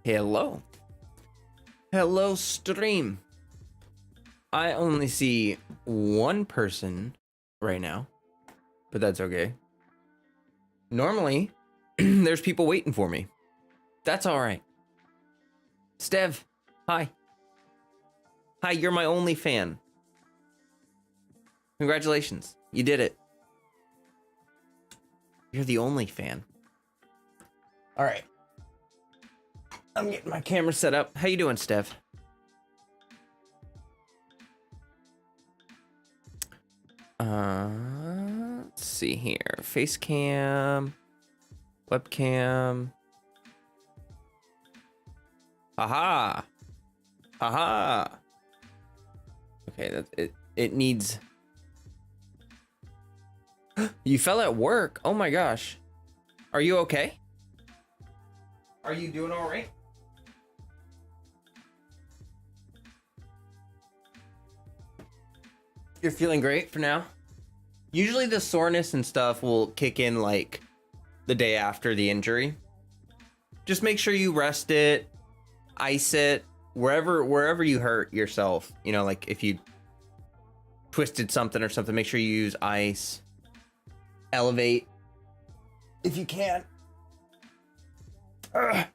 Hello. Hello, stream. I only see one person right now, but that's okay. Normally, there's people waiting for me. That's all right. Stev, hi. Hi, you're my only fan. Congratulations, you did it. You're the only fan. All right. I'm getting my camera set up. How you doing, Stev? Let's see here. Face cam, webcam. Aha! Aha! Okay, that's it. It needs. You fell at work. Oh my gosh. Are you okay? Are you doing all right? You're feeling great for now? Usually the soreness and stuff will kick in like the day after the injury. Just make sure you rest it, ice it, wherever you hurt yourself. You know, like if you twisted something or something, make sure you use ice. Elevate if you can. Ugh.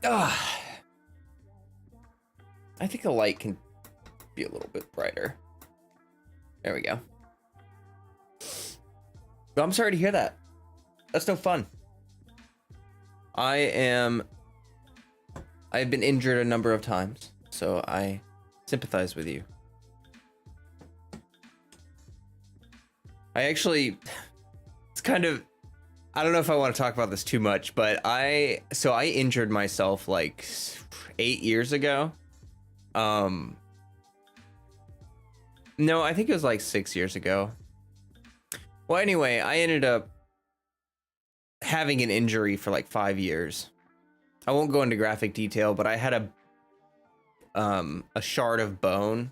Ugh. I think the light can be a little bit brighter. There we go. But I'm sorry to hear that. That's no fun. I've been injured a number of times, so I sympathize with you. It's kind of, I don't know if I want to talk about this too much, but I injured myself like 8 years ago. No, I think it was like 6 years ago. Well, anyway, I ended up having an injury for like 5 years. I won't go into graphic detail, but I had a shard of bone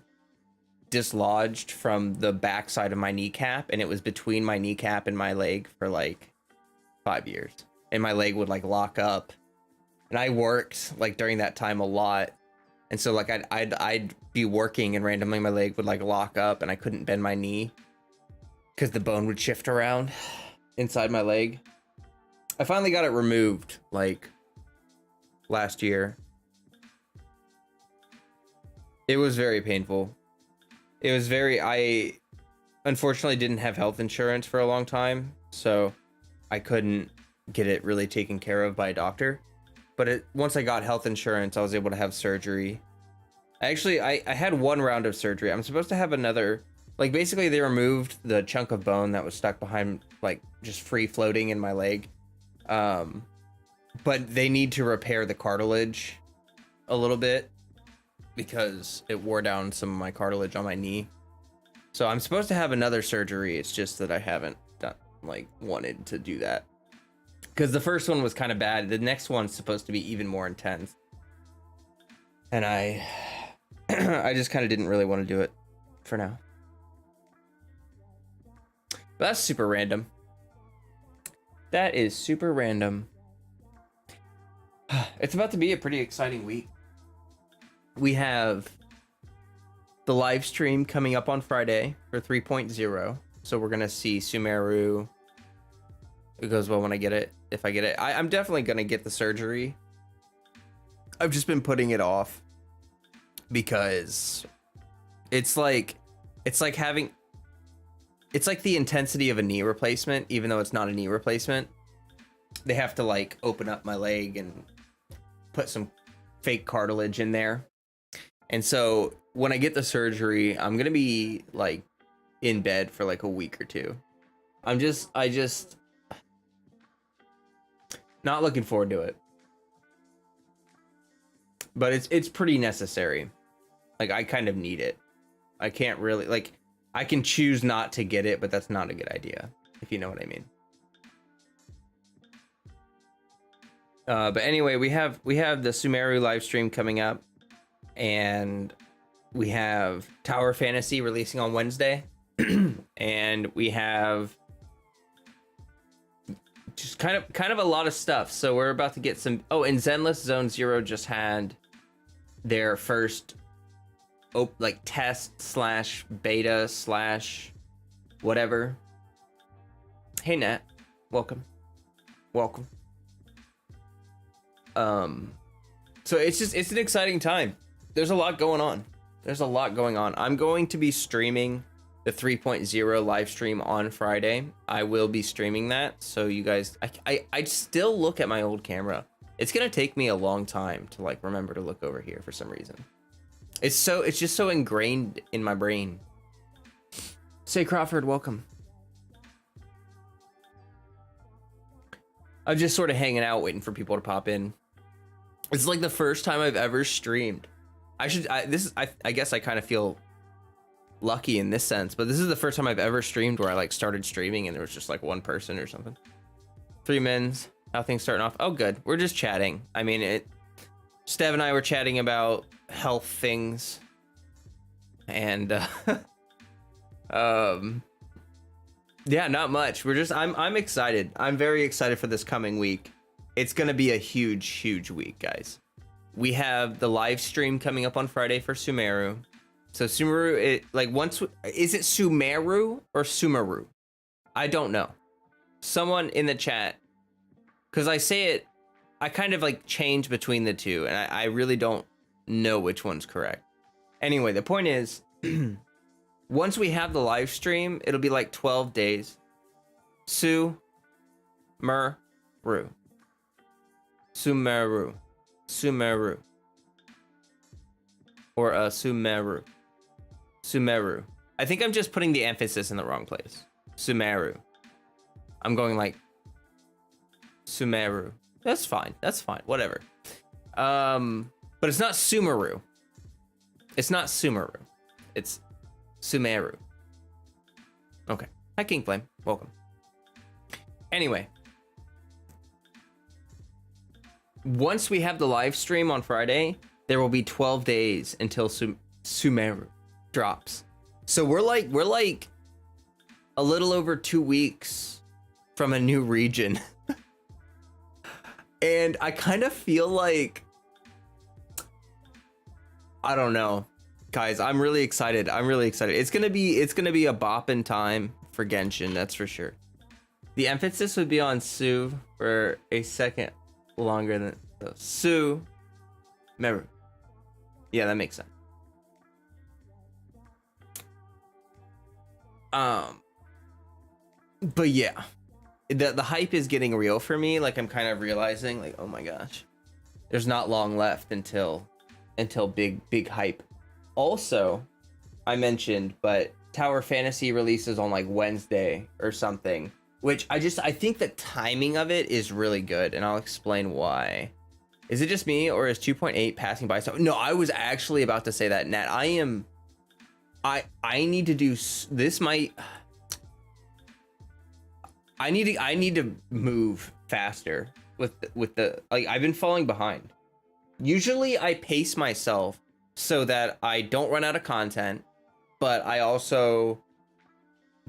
dislodged from the backside of my kneecap, and it was between my kneecap and my leg for like 5 years. And my leg would like lock up. And I worked like during that time a lot. And so like I'd be working and randomly my leg would like lock up and I couldn't bend my knee because the bone would shift around inside my leg. I finally got it removed like last year. It was very painful. I unfortunately didn't have health insurance for a long time, so I couldn't get it really taken care of by a doctor. But once I got health insurance, I was able to have surgery. I had one round of surgery. I'm supposed to have another. Like, basically, they removed the chunk of bone that was stuck behind, like, just free floating in my leg. But they need to repair the cartilage a little bit because it wore down some of my cartilage on my knee. So I'm supposed to have another surgery. It's just that I haven't wanted to do that. Because the first one was kind of bad. The next one's supposed to be even more intense. And I just kind of didn't really want to do it for now. But that's super random. That is super random. It's about to be a pretty exciting week. We have the live stream coming up on Friday for 3.0. So we're going to see Sumeru. It goes well when I get it. If I get it, I'm definitely going to get the surgery. I've just been putting it off because it's like the intensity of a knee replacement, even though it's not a knee replacement. They have to like open up my leg and put some fake cartilage in there. And so when I get the surgery, I'm going to be like in bed for like a week or two. I just not looking forward to it. But it's pretty necessary. Like, I kind of need it. I can't really, like, I can choose not to get it, but that's not a good idea, if you know what I mean. But anyway, we have the Sumeru live stream coming up, and we have Tower Fantasy releasing on Wednesday, and we have just kind of a lot of stuff. So we're about to get some. Oh, and Zenless Zone Zero just had their first like test slash beta slash whatever. Hey Nat, welcome. So it's an exciting time. There's a lot going on. I'm going to be streaming the 3.0 live stream on Friday. I will be streaming that, so you guys, I still look at my old camera. It's gonna take me a long time to like remember to look over here for some reason. It's just so ingrained in my brain. Say Crawford, welcome. I'm just sort of hanging out, waiting for people to pop in. It's like the first time I've ever streamed. I guess I kind of feel lucky in this sense, but this is the first time I've ever streamed where I like started streaming and there was just like one person or something. 3 mins. How things starting off? Oh, good. We're just chatting. I mean, Stev and I were chatting about health things, and yeah, not much. I'm excited. I'm very excited for this coming week. It's gonna be a huge week, guys. We have the live stream coming up on Friday for Sumeru. So Sumeru, is it Sumeru or Sumeru? I don't know. Someone in the chat, because I kind of like change between the two, and I really don't know which one's correct. Anyway, the point is, once we have the live stream, it'll be like 12 days. Sumeru. Or Sumeru. I think I'm just putting the emphasis in the wrong place. Sumeru. I'm going like Sumeru. That's fine. Whatever. But it's not Sumeru. It's Sumeru. Okay. Hi, King Flame. Welcome. Anyway. Once we have the live stream on Friday, there will be 12 days until Sumeru drops. So we're like a little over 2 weeks from a new region. And I kind of feel like, I don't know, guys, I'm really excited. It's going to be a bopping time for Genshin, that's for sure. The emphasis would be on Su for a second longer than Su. Remember. Yeah, that makes sense. But yeah, the hype is getting real for me. Like, I'm kind of realizing, like, oh my gosh, there's not long left until big hype. Also, I mentioned, but Tower Fantasy releases on like Wednesday or something, which I think the timing of it is really good, and I'll explain why. Is it just me, or is 2.8 passing by? So no, I was actually about to say that, Nat. I need to do this. I need to move faster with the like. I've been falling behind. Usually I pace myself so that I don't run out of content, but I also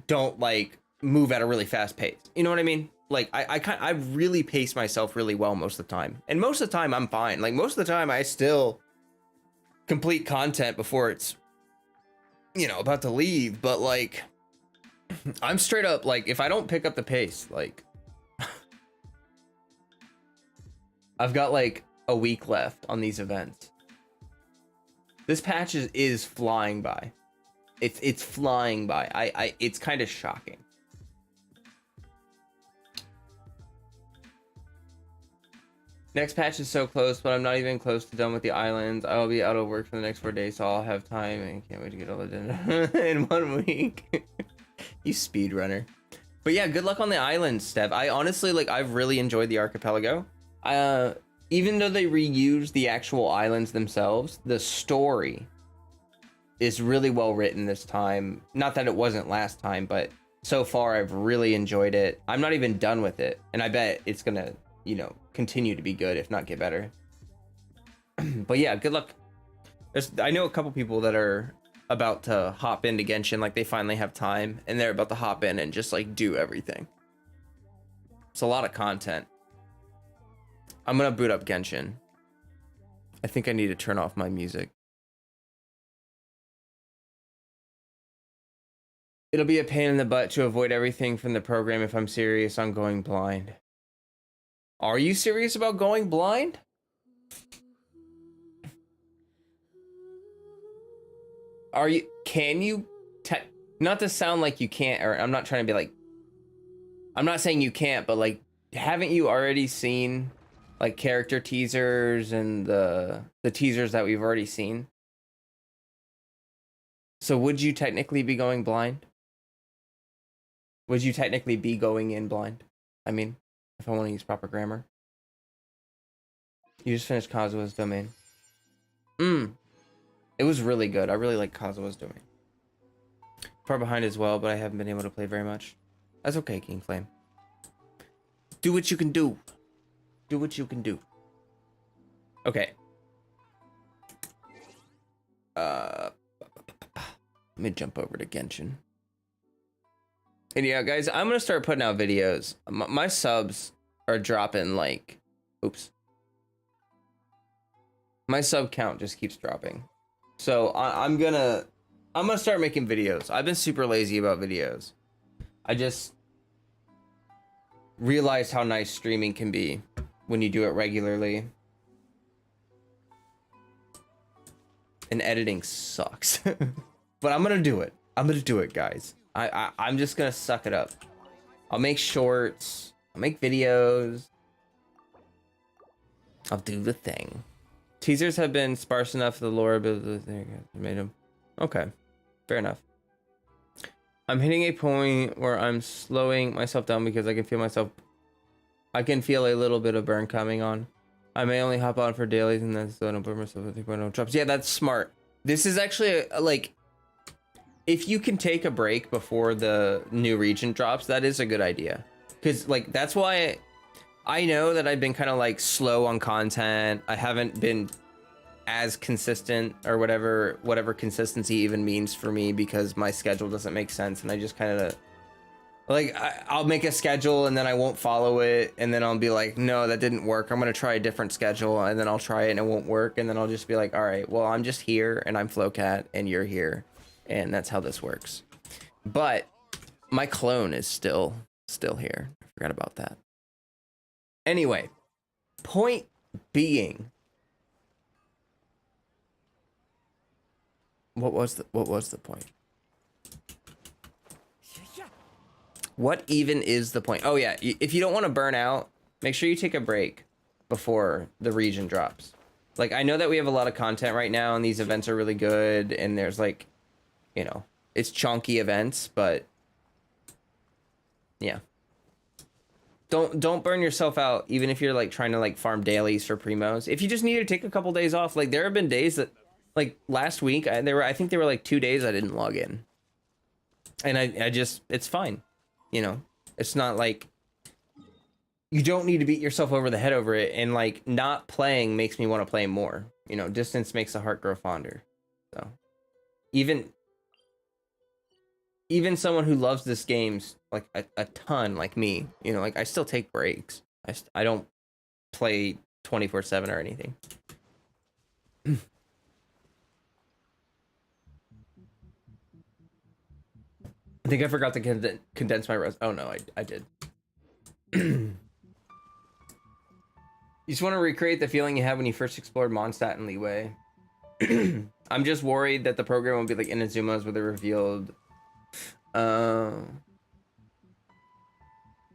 don't like move at a really fast pace. You know what I mean? Like I really pace myself really well most of the time, and most of the time I'm fine. Like most of the time I still complete content before it's, you know, about to leave. But like, I'm straight up like, if I don't pick up the pace, like I've got like a week left on these events. This patch is flying by. It's flying by. It's kind of shocking. Next patch is so close, but I'm not even close to done with the islands. I'll be out of work for the next 4 days, so I'll have time, and can't wait to get all of it in 1 week. You speedrunner. But yeah, good luck on the islands, Steph. I honestly, like, I've really enjoyed the Archipelago. Even though they reused the actual islands themselves, the story is really well written this time. Not that it wasn't last time, but so far I've really enjoyed it. I'm not even done with it, and I bet it's gonna, you know, continue to be good, if not get better. But yeah, good luck. I know a couple people that are about to hop into Genshin, like they finally have time and they're about to hop in and just like do everything. It's a lot of content. I'm gonna boot up Genshin. I think I need to turn off my music. It'll be a pain in the butt to avoid everything from the program if I'm serious on going blind. Are you serious about going blind? Are you, can you, not to sound like you can't, or I'm not trying to be like, I'm not saying you can't, but like, haven't you already seen like character teasers and the teasers that we've already seen? So would you technically be going blind? Would you technically be going in blind? I mean, if I want to use proper grammar. You just finished Kazuha's Domain. It was really good. I really like Kazuha's Domain. Far behind as well, but I haven't been able to play very much. That's okay, King Flame. Do what you can do. Do what you can do. Okay. Let me jump over to Genshin. And yeah, guys, I'm gonna start putting out videos. My subs are dropping like, oops. My sub count just keeps dropping. So I'm gonna start making videos. I've been super lazy about videos. I just realized how nice streaming can be when you do it regularly. And editing sucks. But I'm gonna do it. I'm gonna do it, guys. I'm just gonna suck it up. I'll make shorts. I'll make videos. I'll do the thing. Teasers have been sparse enough for the lore ability. There you go. Made them. Okay. Fair enough. I'm hitting a point where I'm slowing myself down because I can feel a little bit of burn coming on. I may only hop on for dailies and then so I don't burn myself with 3.0 drops. Yeah, that's smart. This is actually like, if you can take a break before the new region drops, that is a good idea. Because like, that's why I know that I've been kind of like slow on content. I haven't been as consistent, or whatever consistency even means for me, because my schedule doesn't make sense. And I just kind of like, I'll make a schedule and then I won't follow it. And then I'll be like, no, that didn't work. I'm going to try a different schedule. And then I'll try it and it won't work. And then I'll just be like, all right, well, I'm just here and I'm Flowcat and you're here. And that's how this works. But my clone is still here. I forgot about that. Anyway, point being, what was the point? What even is the point? Oh yeah, if you don't want to burn out, make sure you take a break before the region drops. Like, I know that we have a lot of content right now and these events are really good and there's like, you know, it's chunky events, but yeah. Don't burn yourself out, even if you're like trying to like farm dailies for primos. If you just need to take a couple days off, like there have been days that, like last week, I think there were like 2 days I didn't log in. And I just, it's fine. You know, it's not like, you don't need to beat yourself over the head over it. And like, not playing makes me want to play more. You know, distance makes the heart grow fonder. So even someone who loves this game like a ton, like me, you know, like I still take breaks. I don't play 24/7 or anything. I think I forgot to condense my oh no, I did. You just want to recreate the feeling you had when you first explored Mondstadt and Leeway. I'm just worried that the program will be like Inazuma's, where they revealed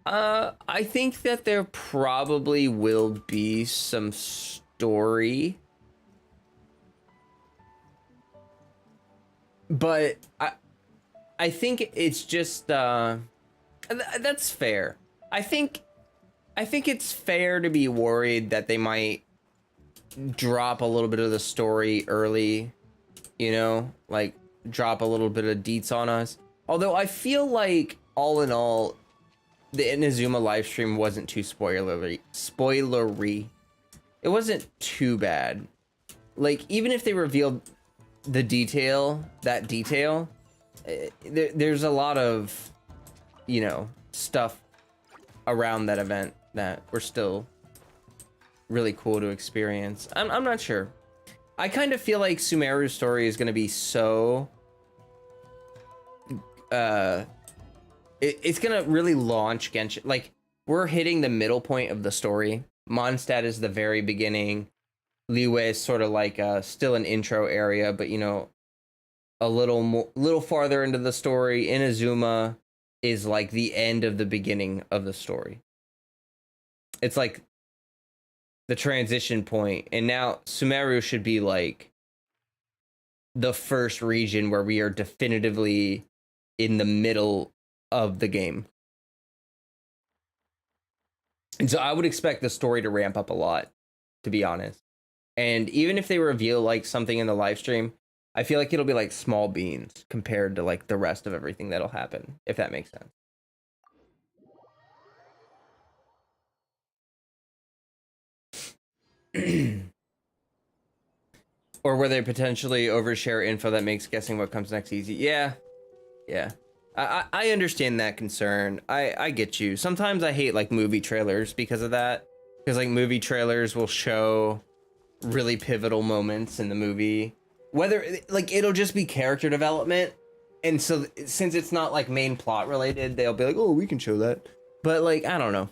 I think that there probably will be some story, but I think it's just that's fair. I think it's fair to be worried that they might drop a little bit of the story early, you know, like drop a little bit of deets on us. Although I feel like all in all, the Inazuma livestream wasn't too spoilery. It wasn't too bad. Like, even if they revealed the detail, there's a lot of, you know, stuff around that event that were still really cool to experience. I'm not sure. I kind of feel like Sumeru's story is going to be so it's going to really launch Genshin. Like, we're hitting the middle point of the story. Mondstadt is the very beginning. Liyue is sort of like still an intro area, but you know, a little farther into the story. Inazuma is like the end of the beginning of the story. It's like the transition point, and now Sumeru should be like the first region where we are definitively in the middle of the game. And so I would expect the story to ramp up a lot, to be honest. And even if they reveal like something in the live stream, I feel like it'll be like small beans compared to like the rest of everything that'll happen, if that makes sense. Or where they potentially overshare info that makes guessing what comes next easy. Yeah. I understand that concern. I get you. Sometimes I hate like movie trailers because of that. Because like movie trailers will show really pivotal moments in the movie. Whether like it'll just be character development. And so since it's not like main plot related, they'll be like, oh, we can show that. But like, I don't know.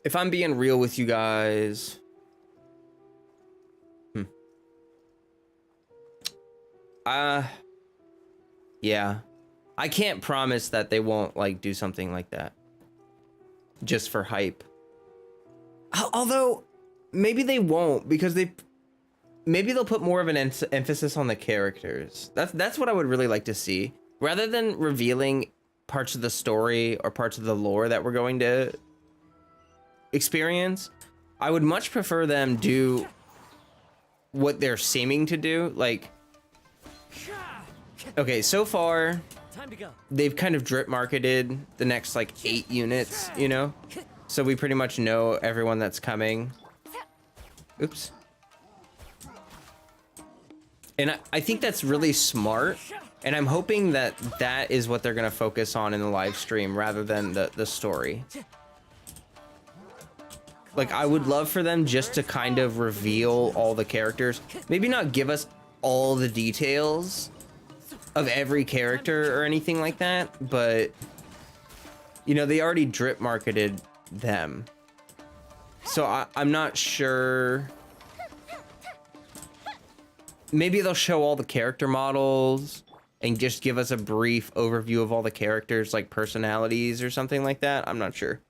If I'm being real with you guys, yeah, I can't promise that they won't like do something like that just for hype. Although maybe they won't, because maybe they'll put more of an emphasis on the characters. That's what I would really like to see, rather than revealing parts of the story or parts of the lore that we're going to experience. I would much prefer them do what they're seeming to do. Like, okay, so far they've kind of drip marketed the next like 8 units, you know, so we pretty much know everyone that's coming. Oops. And I think that's really smart, and I'm hoping that that is what they're gonna focus on in the live stream rather than the story. Like, I would love for them just to kind of reveal all the characters. Maybe not give us all the details of every character or anything like that, but, you know, they already drip marketed them. So I'm not sure. Maybe they'll show all the character models and just give us a brief overview of all the characters, like personalities or something like that. I'm not sure.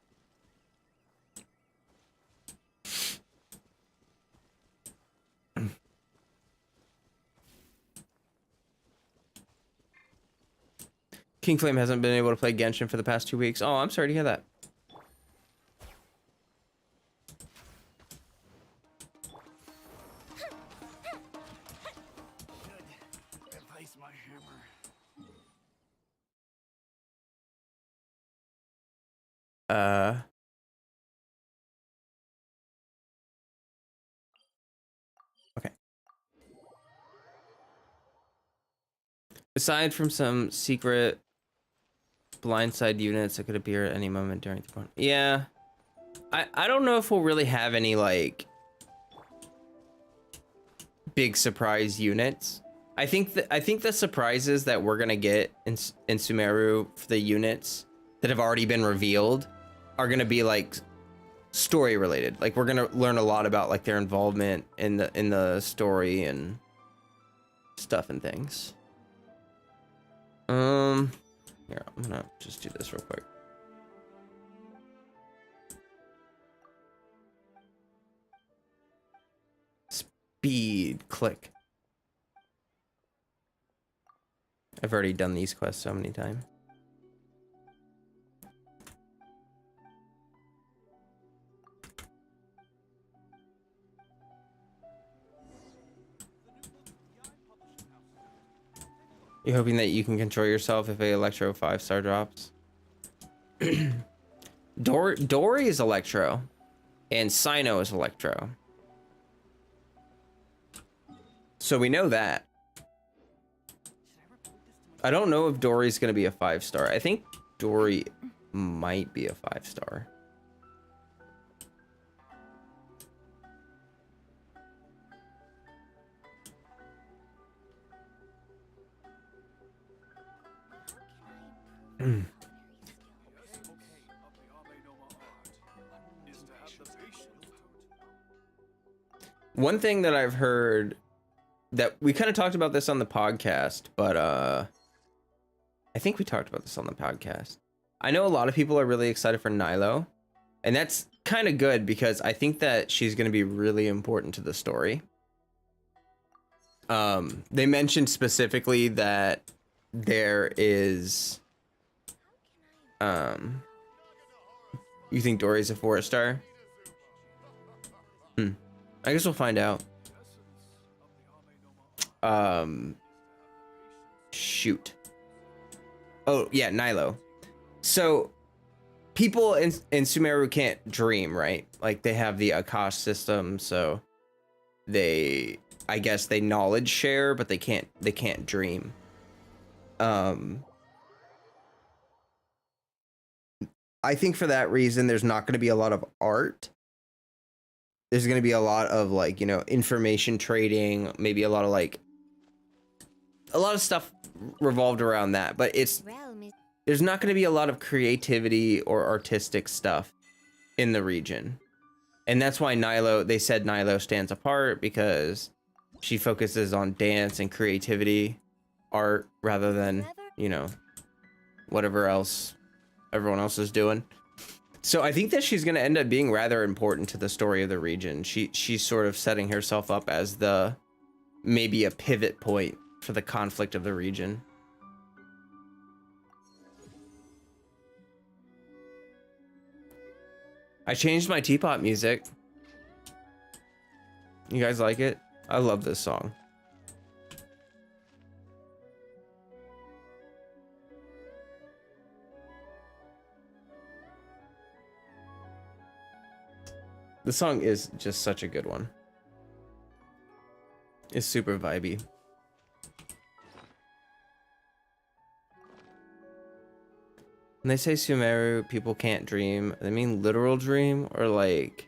King Flame hasn't been able to play Genshin for the past 2 weeks. Oh, I'm sorry to hear that. Okay. Aside from some secret blindside units that could appear at any moment during the point. Yeah. I don't know if we'll really have any like big surprise units. I think the surprises that we're gonna get in Sumeru for the units that have already been revealed are gonna be like story related. Like, we're gonna learn a lot about like their involvement in the story and stuff and things. Here, I'm gonna just do this real quick. Speed click. I've already done these quests so many times. You hoping that you can control yourself if a Electro 5-star drops? Dory is Electro, and Sino is Electro. So we know that. I don't know if Dory's gonna be a 5-star. I think Dory might be a 5-star. One thing that I've heard that we kind of talked about this on the podcast, but I think we talked about this on the podcast. I know a lot of people are really excited for Nilo, and that's kind of good because I think that she's going to be really important to the story. They mentioned specifically that there is you think Dory's a 4-star? I guess we'll find out. Shoot. Oh yeah, Nilo. So people in Sumeru can't dream, right? Like they have the Akash system, so I guess they knowledge share, but they can't dream. I think for that reason, there's not going to be a lot of art. There's going to be a lot of like, you know, information trading, maybe a lot of stuff revolved around that, but there's not going to be a lot of creativity or artistic stuff in the region. And that's why they said Nilo stands apart, because she focuses on dance and creativity, art, rather than, you know, whatever else everyone else is doing. So I think that she's going to end up being rather important to the story of the region. She's sort of setting herself up as maybe a pivot point for the conflict of the region. I changed my teapot music. You guys like it? I love this song. The song is just such a good one. It's super vibey. When they say Sumeru, people can't dream, they mean literal dream or like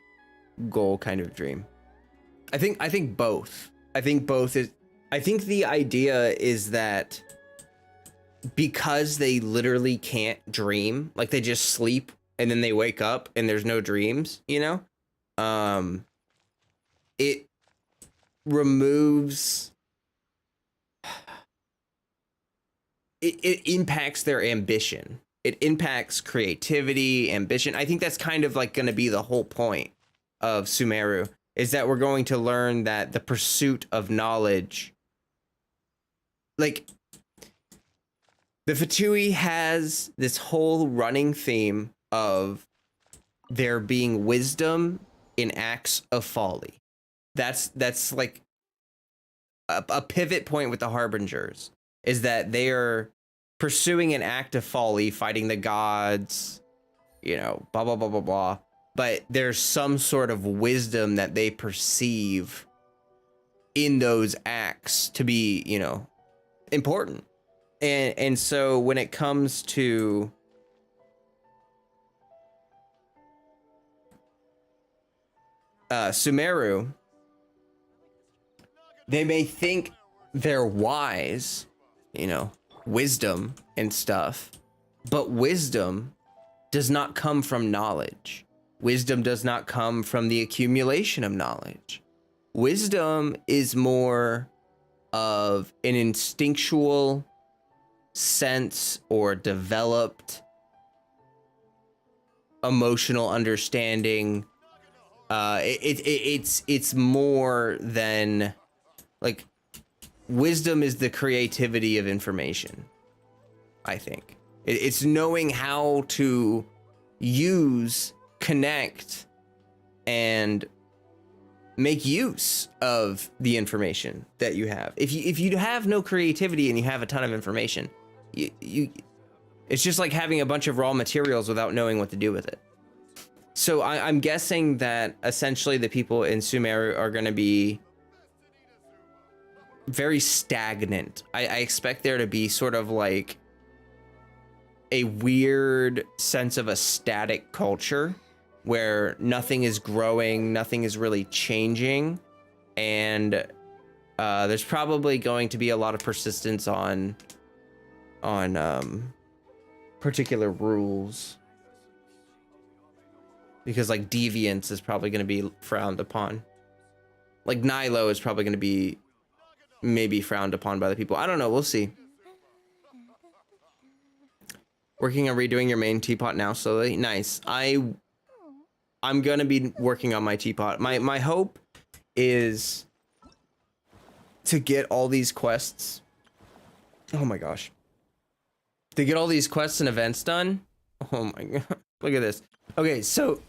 goal kind of dream? I think both. I think the idea is that because they literally can't dream, like they just sleep and then they wake up and there's no dreams, you know? It removes, it impacts their ambition. It impacts creativity, ambition. I think that's kind of like going to be the whole point of Sumeru, is that we're going to learn that the pursuit of knowledge, like the Fatui has this whole running theme of there being wisdom in acts of folly. That's like a pivot point with the Harbingers, is that they are pursuing an act of folly, fighting the gods, you know, blah, blah, blah, blah, blah. But there's some sort of wisdom that they perceive in those acts to be, you know, important. And so when it comes to Sumeru, they may think they're wise, you know, wisdom and stuff, but wisdom does not come from knowledge. Wisdom does not come from the accumulation of knowledge. Wisdom is more of an instinctual sense or developed emotional understanding. It's more than, like, wisdom is the creativity of information, I think. It's knowing how to use, connect, and make use of the information that you have. If you have no creativity and you have a ton of information, it's just like having a bunch of raw materials without knowing what to do with it. So I'm guessing that essentially the people in Sumeru are going to be very stagnant. I expect there to be sort of like a weird sense of a static culture where nothing is growing, nothing is really changing, and there's probably going to be a lot of persistence on particular rules, because like deviance is probably going to be frowned upon. Like Nilo is probably going to be maybe frowned upon by the people. I don't know. We'll see. Working on redoing your main teapot now slowly. Nice. I'm gonna be working on my teapot. My hope is to get all these quests. Oh my gosh. To get all these quests and events done. Oh my god. Look at this. Okay, so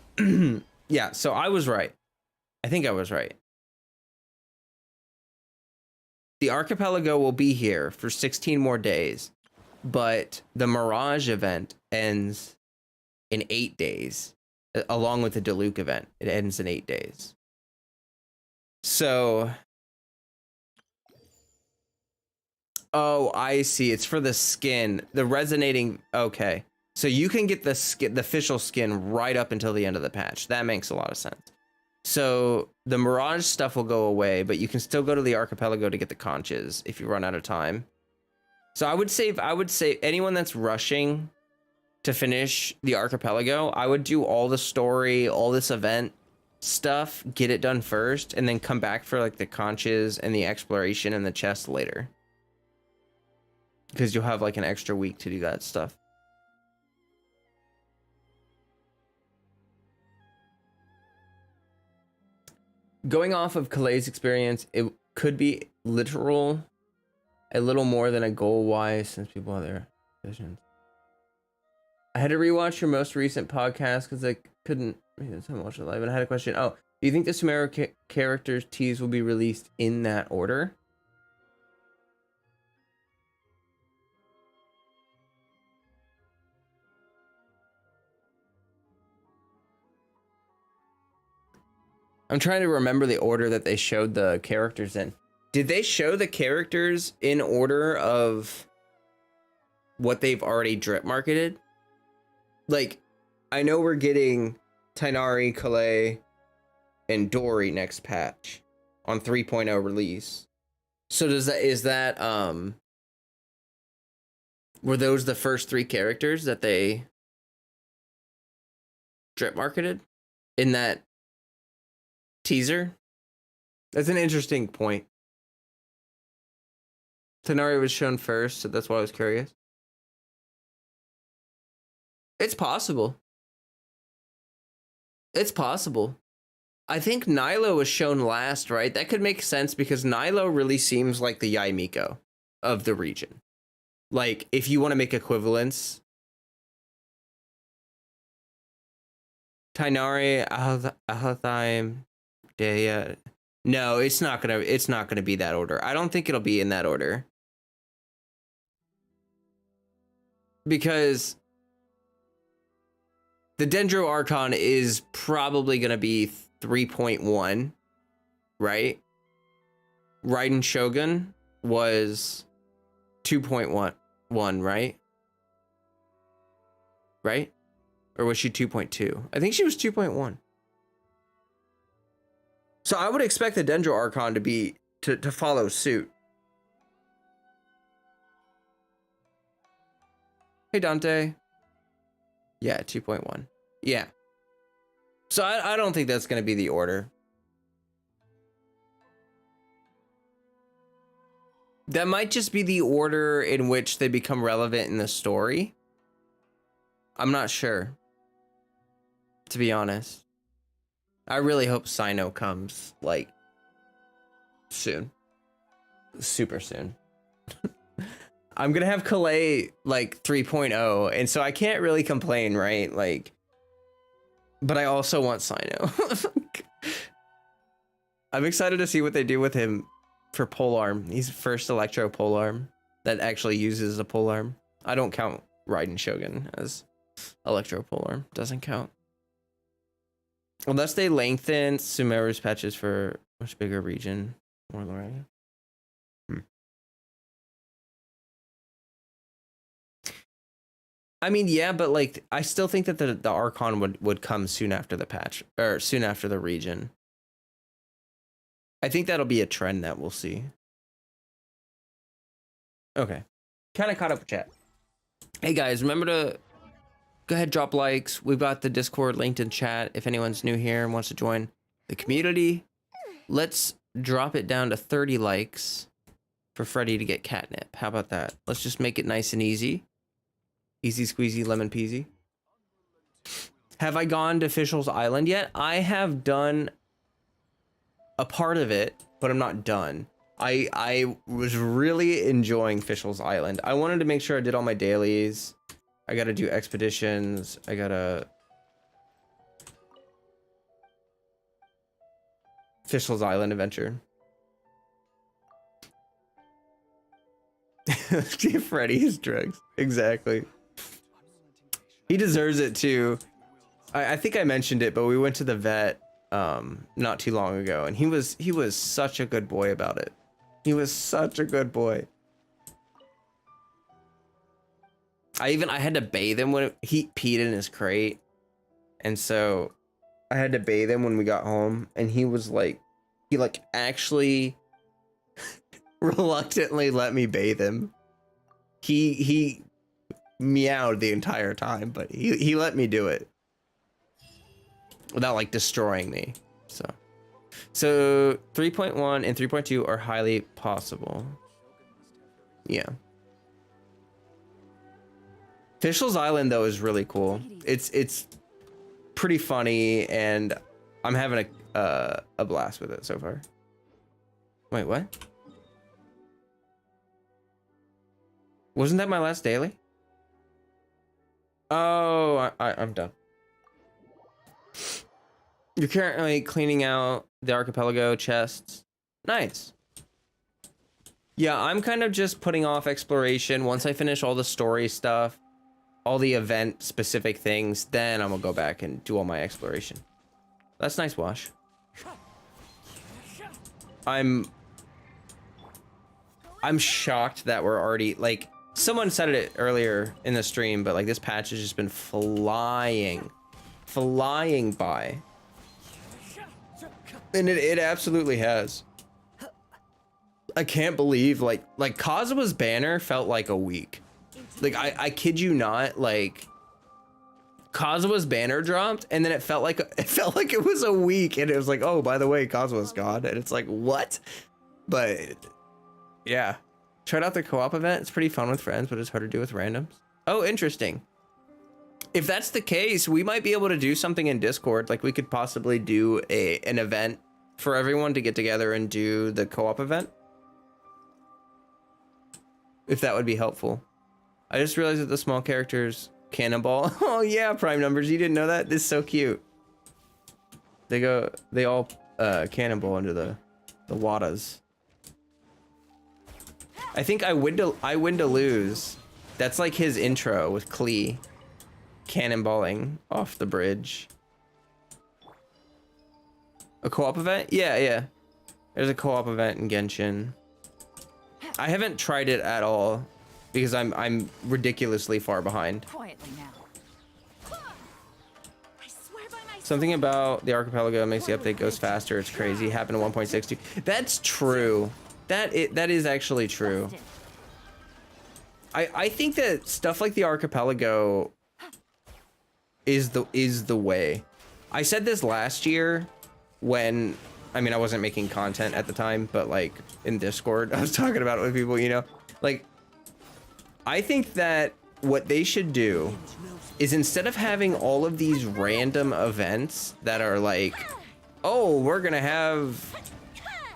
yeah, so I was right. I think I was right. The Archipelago will be here for 16 more days, but the Mirage event ends in 8 days, along with the Diluc event. It ends in 8 days. So, oh, I see. It's for the skin, the resonating. Okay, so you can get the skin, the official skin, right up until the end of the patch. That makes a lot of sense. So the Mirage stuff will go away, but you can still go to the Archipelago to get the conches if you run out of time. So I would say anyone that's rushing to finish the Archipelago, I would do all the story, all this event stuff, get it done first, and then come back for like the conches and the exploration and the chest later. Because you'll have like an extra week to do that stuff. Going off of Calay's experience, it could be literal, a little more than a goal-wise, since people have their visions. I had to rewatch your most recent podcast because I couldn't watch it live, and I had a question. Oh, do you think the Sumeru characters tease will be released in that order? I'm trying to remember the order that they showed the characters in. Did they show the characters in order of what they've already drip marketed? Like, I know we're getting Tighnari, Calais, and Dory next patch on 3.0 release. So were those the first 3 characters that they drip marketed in that teaser? That's an interesting point. Tighnari was shown first, so that's why I was curious. It's possible. It's possible. I think Nilo was shown last, right? That could make sense because Nilo really seems like the Yaimiko of the region. Like, if you want to make equivalents, Tighnari, Ahathaim, Dea. No, it's not gonna be that order. I don't think it'll be in that order. Because the Dendro Archon is probably gonna be 3.1, right? Raiden Shogun was 2.1, right? Right? Or was she 2.2? I think she was 2.1. So I would expect the Dendro Archon to follow suit. Hey Dante. Yeah, 2.1. Yeah. So I don't think that's going to be the order. That might just be the order in which they become relevant in the story. I'm not sure, to be honest. I really hope Sino comes, like, soon. Super soon. I'm gonna have Calais, like, 3.0, and so I can't really complain, right? Like, but I also want Sino. I'm excited to see what they do with him for polearm. He's first electro polearm that actually uses a polearm. I don't count Raiden Shogun as electro polearm. Doesn't count. Unless they lengthen Sumeru's patches for a much bigger region. More Lorraine. I mean, yeah, but like, I still think that the Archon would come soon after the patch, or soon after the region. I think that'll be a trend that we'll see. Okay. Kind of caught up with chat. Hey guys, remember to go ahead, drop likes. We've got the Discord linked in chat if anyone's new here and wants to join the community. Let's drop it down to 30 likes for Freddy to get catnip. How about that? Let's just make it nice and easy. Easy squeezy lemon peasy. Have I gone to Fischl's Island yet? I have done a part of it, but I'm not done. I was really enjoying Fischl's Island. I wanted to make sure I did all my dailies. I gotta do expeditions. I gotta... Fischl's Island adventure. Give Freddy his drugs. Exactly. He deserves it too. I think I mentioned it, but we went to the vet not too long ago, and he was such a good boy about it. He was such a good boy. I had to bathe him when he peed in his crate, and so I had to bathe him when we got home, and he actually reluctantly let me bathe him. He meowed the entire time, but he let me do it without like destroying me. So 3.1 and 3.2 are highly possible. Yeah. Fischl's Island though is really cool. It's pretty funny, and I'm having a blast with it so far. Wait, what? Wasn't that my last daily? Oh, I'm done. You're currently cleaning out the Archipelago chests. Nice. Yeah, I'm kind of just putting off exploration. Once I finish all the story stuff, all the event specific things, then I'm gonna go back and do all my exploration. That's nice, Wash. I'm shocked that we're already, like, someone said it earlier in the stream, but like this patch has just been flying by. And it absolutely has. I can't believe like Kazua's banner felt like a week. Like I kid you not, like Kazua's banner dropped and then it felt like it was a week, and it was like, oh, by the way, Kazua's gone, and it's like, what? But yeah. Tried out the co-op event. It's pretty fun with friends, but it's hard to do with randoms. Oh, interesting. If that's the case, we might be able to do something in Discord. Like we could possibly do an event for everyone to get together and do the co-op event. If that would be helpful. I just realized that the small characters cannonball. Oh yeah, prime numbers. You didn't know that? This is so cute. They all cannonball into the watas. I think I win to lose. That's like his intro with Klee cannonballing off the bridge. A co-op event? Yeah. There's a co-op event in Genshin. I haven't tried it at all because I'm ridiculously far behind. Quietly now. Something about the Archipelago makes the update goes faster. It's crazy. Happened to 1.62. That's true. That is actually true. I think that stuff like the Archipelago is the way. I said this last year when, I mean, I wasn't making content at the time, but like in Discord, I was talking about it with people, you know, like, I think that what they should do is, instead of having all of these random events that are like, oh, we're gonna have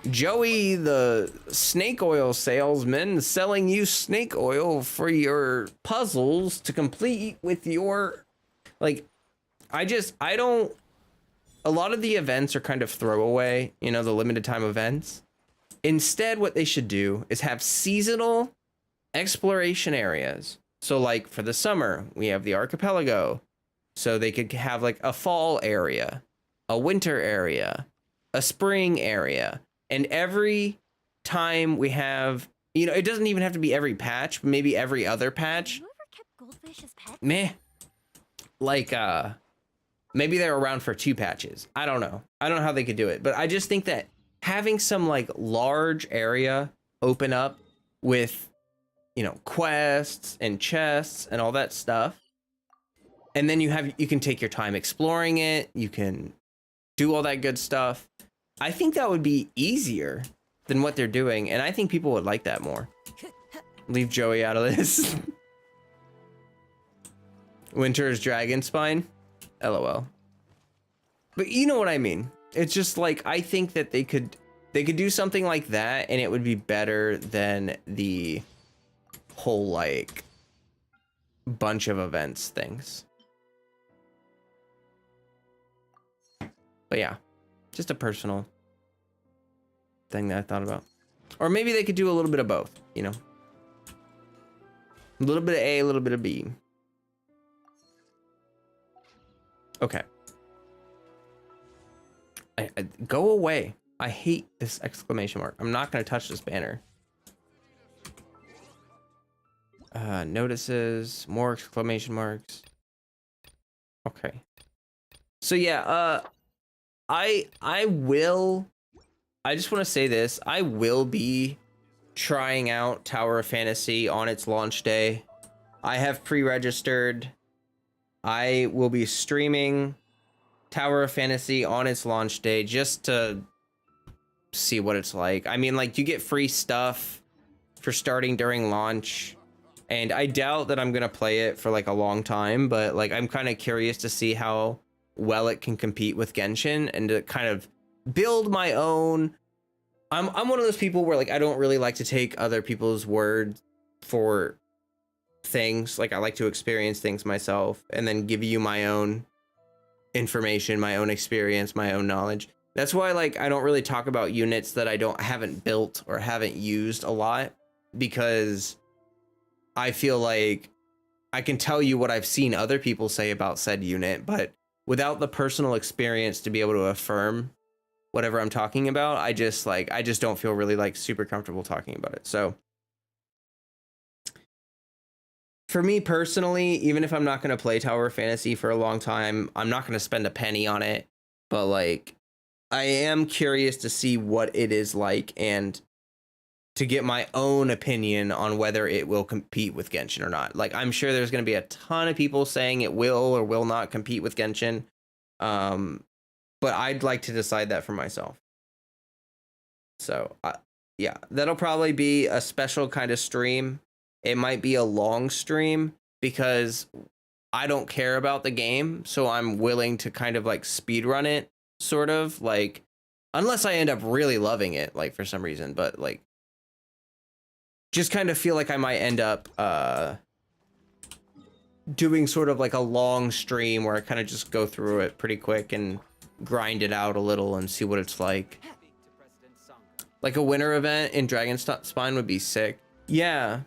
Joey the snake oil salesman selling you snake oil for your puzzles to complete with your, like, I don't, a lot of the events are kind of throwaway, you know, the limited time events. Instead, what they should do is have seasonal exploration areas. So like for the summer, we have the Archipelago. So they could have like a fall area, a winter area, a spring area. And every time we have, you know, it doesn't even have to be every patch, but maybe every other patch, selfish as pets? meh. Like, maybe they're around for 2 patches. I don't know. I don't know how they could do it, but I just think that having some like large area open up with, you know, quests and chests and all that stuff, and then you can take your time exploring it, you can do all that good stuff. I think that would be easier than what they're doing, and I think people would like that more. Leave Joey out of this. Winter's Dragon Spine? LOL. But you know what I mean. It's just like, I think that they could do something like that, and it would be better than the whole like bunch of events things. But yeah, just a personal thing that I thought about. Or maybe they could do a little bit of both, you know? A little bit of A, a little bit of B. Okay. Go away. I hate this exclamation mark. I'm not going to touch this banner. Notices, more exclamation marks. Okay. So yeah, I just want to say this. I will be trying out Tower of Fantasy on its launch day. I have pre-registered. I will be streaming Tower of Fantasy on its launch day just to see what it's like. I mean, like, you get free stuff for starting during launch, and I doubt that I'm gonna play it for like a long time, but like, I'm kind of curious to see how well it can compete with Genshin and to kind of build my own. I'm one of those people where like I don't really like to take other people's word for things. Like, I like to experience things myself and then give you my own information, my own experience, my own knowledge. That's why like I don't really talk about units that I haven't built or haven't used a lot, because I feel like I can tell you what I've seen other people say about said unit, but without the personal experience to be able to affirm whatever I'm talking about, I just don't feel really like super comfortable talking about it. So for me personally, even if I'm not going to play Tower of Fantasy for a long time, I'm not going to spend a penny on it, but like, I am curious to see what it is like and to get my own opinion on whether it will compete with Genshin or not. Like, I'm sure there's going to be a ton of people saying it will or will not compete with Genshin. But I'd like to decide that for myself. So, yeah, that'll probably be a special kind of stream. It might be a long stream because I don't care about the game. So I'm willing to kind of like speed run it, sort of, like, unless I end up really loving it, like, for some reason. But like, just kind of feel like I might end up doing sort of like a long stream where I kind of just go through it pretty quick and grind it out a little and see what it's like. Like a winter event in Dragon Spine would be sick. Yeah,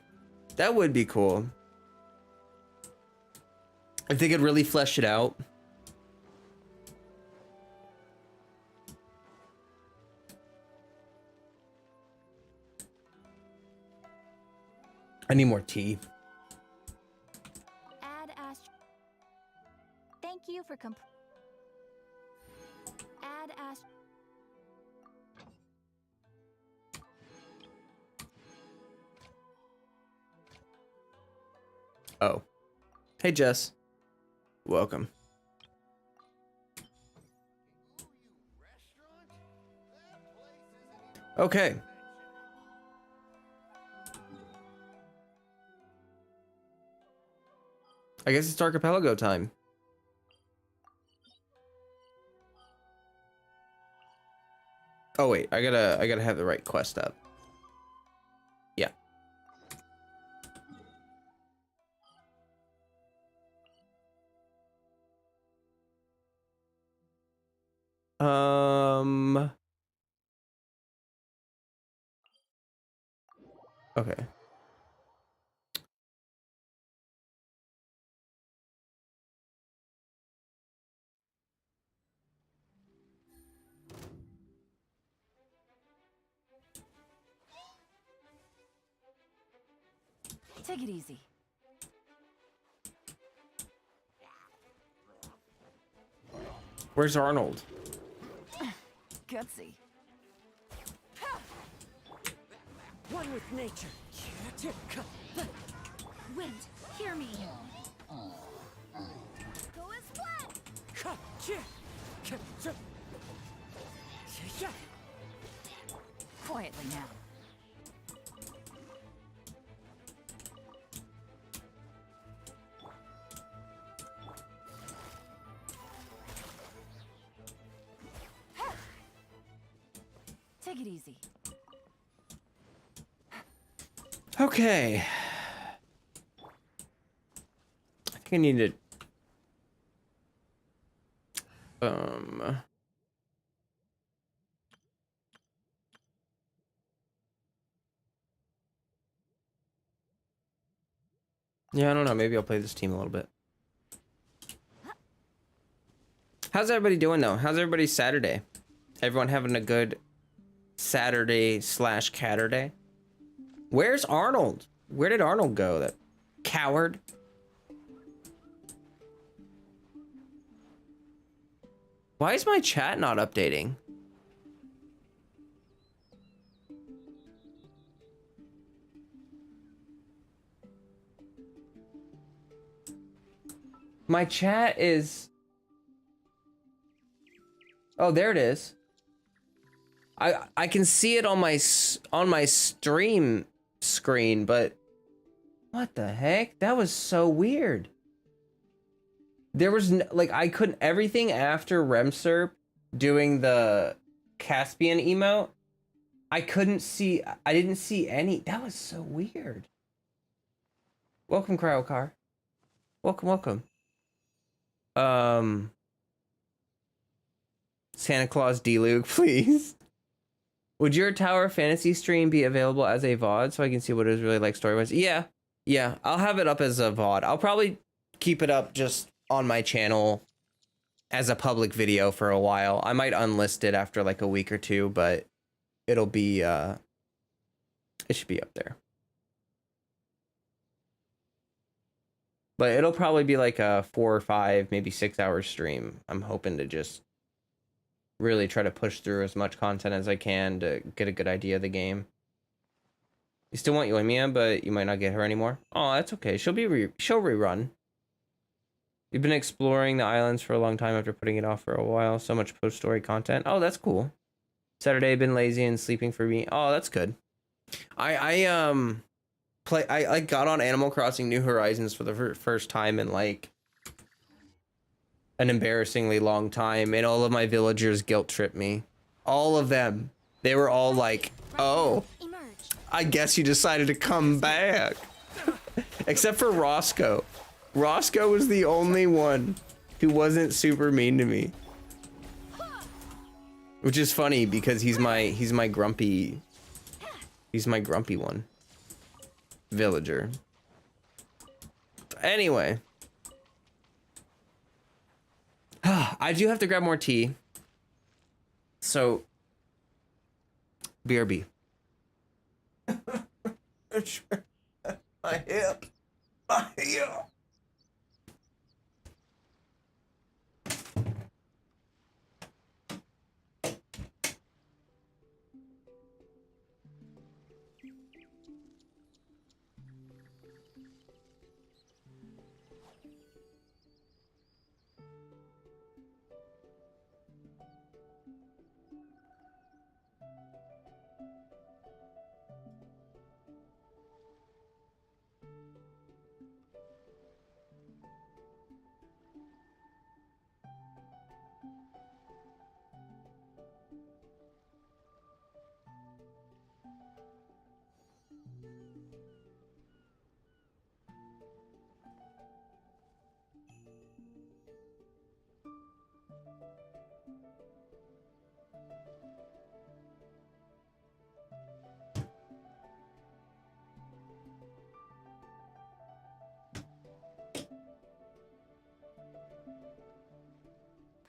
that would be cool. If they could really flesh it out. I need more tea. Add Ast. Thank you for Add Ast. Oh. Hey, Jess. Welcome. Okay. I guess it's Archipelago time. Oh wait, I gotta have the right quest up. Yeah. Okay. Take it easy. Where's Arnold? Gutsy. One with nature. Wind, hear me. Go as planned. Quietly now. Take it easy. Okay. I think I need to yeah, I don't know. Maybe I'll play this team a little bit. How's everybody doing though? How's everybody's Saturday? Everyone having a good Saturday/Catterday? Where's Arnold? Where did Arnold go? That coward. Why is my chat not updating? My chat is... Oh, there it is. I can see it on my stream screen, but what the heck? That was so weird. There was like I couldn't everything after Remserp doing the Caspian emote. I couldn't see. I didn't see any. That was so weird. Welcome, Cryocar. Welcome. Santa Claus D-Luke, please. Would your Tower Fantasy stream be available as a VOD so I can see what it was really like story-wise? Yeah. I'll have it up as a VOD. I'll probably keep it up just on my channel as a public video for a while. I might unlist it after like a week or two, but it'll be, it should be up there. But it'll probably be like a 4 or 5, maybe 6 hour stream. I'm hoping to just really try to push through as much content as I can to get a good idea of the game. You still want Yoimiya, but you might not get her anymore. Oh, that's okay. She'll rerun. You've been exploring the islands for a long time after putting it off for a while. So much post-story content. Oh, that's cool. Saturday, been lazy and sleeping for me. Oh, that's good. I got on Animal Crossing New Horizons for the first time in like an embarrassingly long time, and all of my villagers guilt tripped me. All of them. They were all like, oh, I guess you decided to come back. Except for Roscoe. Roscoe was the only one who wasn't super mean to me. Which is funny because he's my grumpy one. Villager. Anyway. I do have to grab more tea. So, BRB. My hip.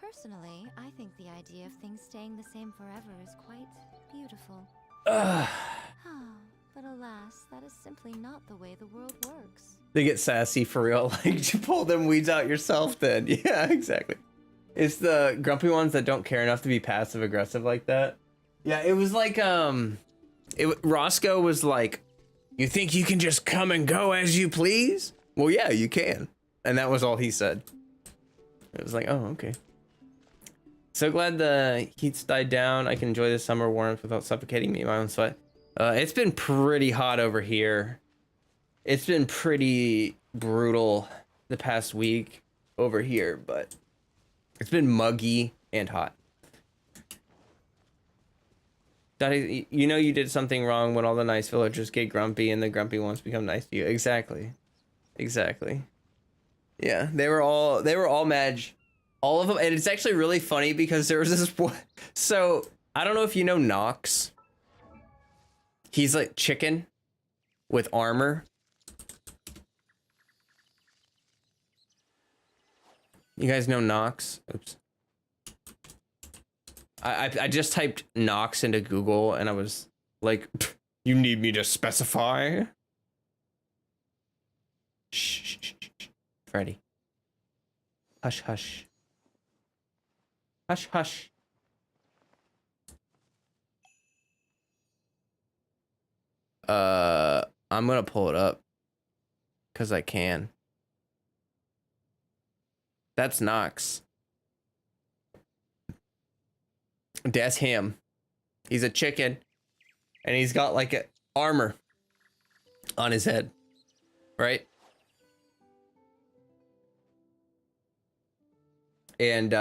Personally, I think the idea of things staying the same forever is quite beautiful. But alas, that is simply not the way the world works. They get sassy for real. Like, you pull them weeds out yourself then. Yeah, exactly. It's the grumpy ones that don't care enough to be passive aggressive like that. Yeah, it was like Roscoe was like, "You think you can just come and go as you please?" Well, yeah, you can. And that was all he said. It was like, "Oh, okay." So glad the heat's died down. I can enjoy the summer warmth without suffocating me in my own sweat. It's been pretty hot over here. It's been pretty brutal the past week over here, but it's been muggy and hot. Daddy, you know you did something wrong when all the nice villagers get grumpy and the grumpy ones become nice to you. Exactly. Exactly. Yeah, they were all mad. All of them, and it's actually really funny because there was this one. So, I don't know if you know Nox. He's like chicken with armor. You guys know Nox? Oops. I just typed Nox into Google and I was like, you need me to specify? Shh, shh, shh, shh. Freddy. Hush, hush. Hush, hush. I'm gonna pull it up. Cause I can. That's Nox. That's him. He's a chicken. And he's got like a armor on his head. Right? And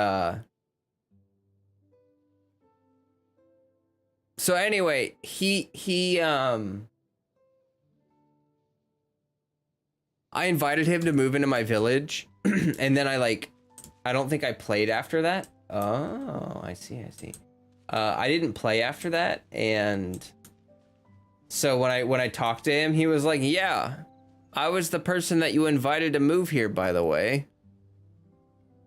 so anyway, I invited him to move into my village, and then I don't think I played after that. Oh, I see. I didn't play after that, and so when I talked to him, he was like, "Yeah, I was the person that you invited to move here, by the way.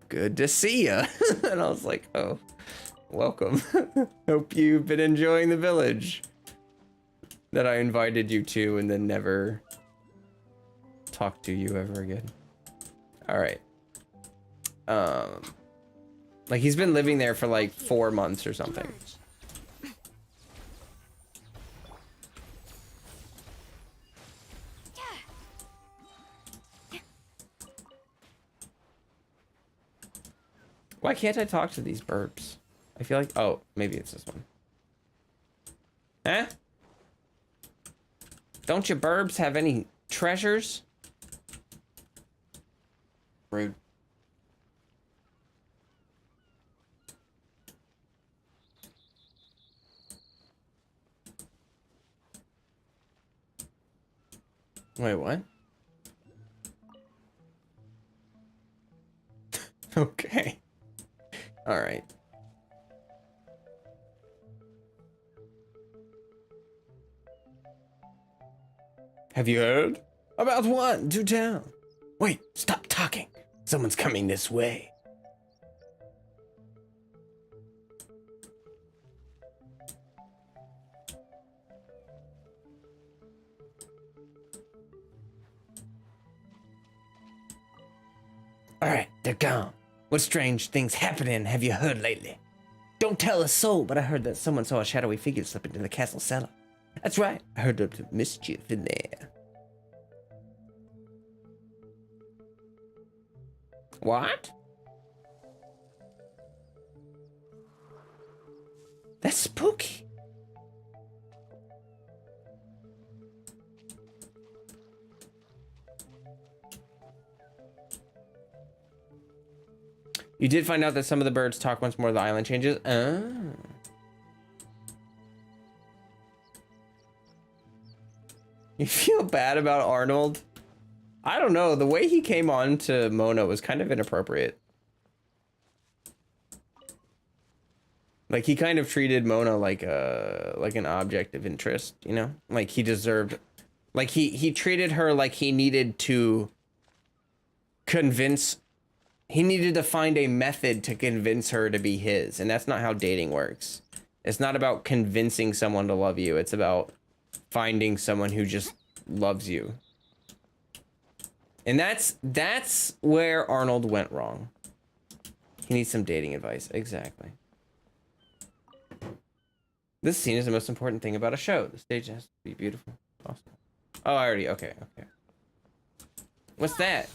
Good to see ya." And I was like, "Oh, welcome. Hope you've been enjoying the village that I invited you to, and then never talk to you ever again." All right. Like he's been living there for like 4 months or something. Why can't I talk to these burps? I feel like, oh, maybe it's this one. Huh? Don't your burbs have any treasures? Rude. Wait, what? Okay. All right. Have you heard? About what? To town. Wait, stop talking. Someone's coming this way. All right, they're gone. What strange things happening have you heard lately? Don't tell a soul, but I heard that someone saw a shadowy figure slip into the castle cellar. That's right, I heard of mischief in there. What? That's spooky. You did find out that some of the birds talk once more the island changes? Oh. You feel bad about Arnold? I don't know. The way he came on to Mona was kind of inappropriate. Like he kind of treated Mona like an object of interest, you know? Like he deserved, like he treated her like he needed to convince, he needed to find a method to convince her to be his, and that's not how dating works. It's not about convincing someone to love you. It's about finding someone who just loves you. And that's where Arnold went wrong. He needs some dating advice. Exactly. This scene is the most important thing about a show. The stage has to be beautiful. Awesome. Oh, I already. Okay. Okay. What's that?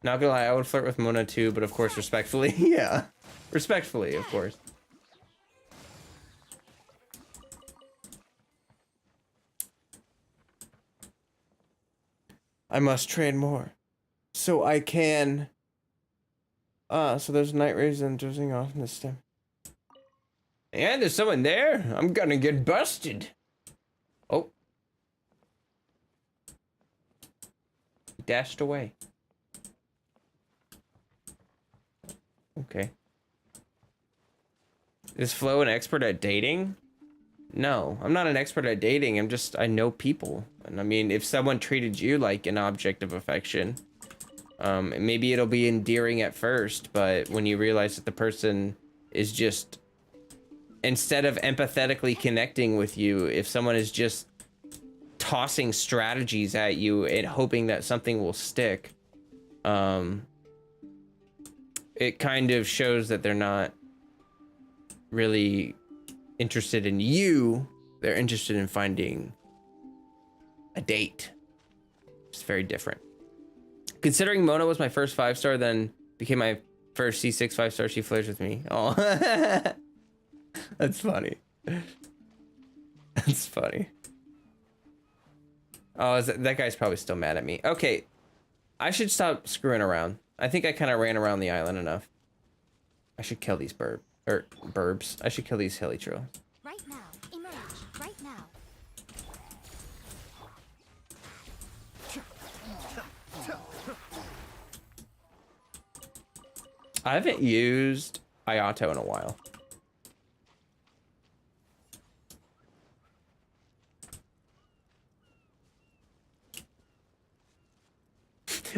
Not gonna lie, I would flirt with Mona too, but of course respectfully. Yeah. Respectfully, of course. I must train more. So I can... so there's night rays and dozing off in the stem. And there's someone there. I'm gonna get busted. Oh. He dashed away. Okay. Is Flo an expert at dating? No, I'm not an expert at dating. I know people. And I mean, if someone treated you like an object of affection, maybe it'll be endearing at first, but when you realize that the person is just, instead of empathetically connecting with you, if someone is just tossing strategies at you and hoping that something will stick, it kind of shows that they're not really interested in you. They're interested in finding a date. It's very different. Considering Mona was my first 5-star, then became my first C6 5-star, she flirts with me. Oh, that's funny. That's funny. Oh, that guy's probably still mad at me. Okay, I should stop screwing around. I think I kind of ran around the island enough. I should kill these burbs. I should kill these hilly trails. Right now. Emerge. Right now. I haven't used Ayato in a while.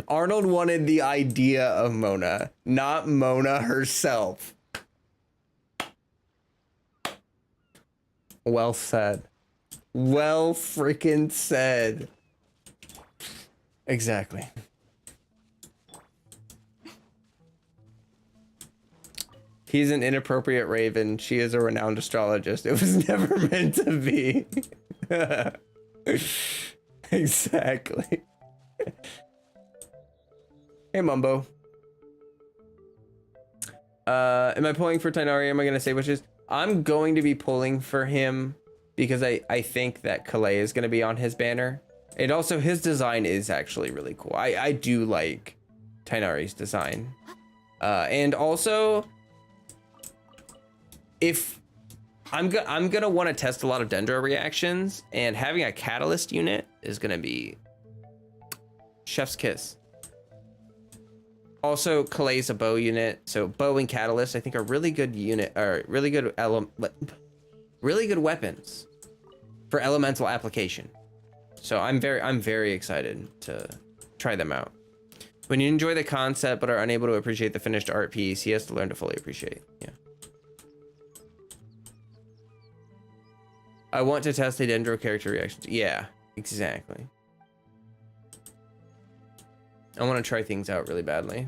Arnold wanted the idea of Mona, not Mona herself. Well said. Well freaking said. Exactly. He's an inappropriate raven. She is a renowned astrologist. It was never meant to be. Exactly. Hey, Mumbo. Am I pulling for Tainari? Am I going to say wishes? I'm going to be pulling for him because I think that Calais is going to be on his banner. And also his design is actually really cool. I do like Tainari's design. And also, if I'm gonna want to test a lot of Dendro reactions, and having a catalyst unit is gonna be chef's kiss. Also, Calais a bow unit, so bow and catalyst I think are really good really good weapons for elemental application. So I'm very excited to try them out. When you enjoy the concept but are unable to appreciate the finished art piece, he has to learn to fully appreciate. Yeah. I want to test the Dendro character reactions. Yeah, exactly. I want to try things out really badly.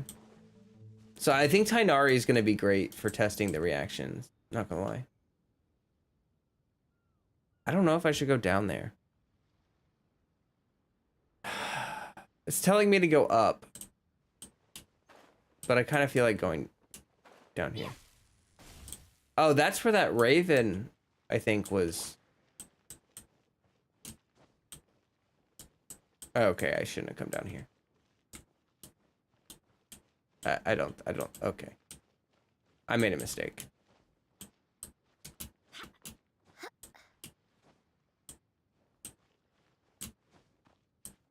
So I think Tainari is going to be great for testing the reactions. Not gonna lie. I don't know if I should go down there. It's telling me to go up. But I kind of feel like going down here. Oh, that's where that raven, I think, was. Okay, I shouldn't have come down here. I don't, okay. I made a mistake.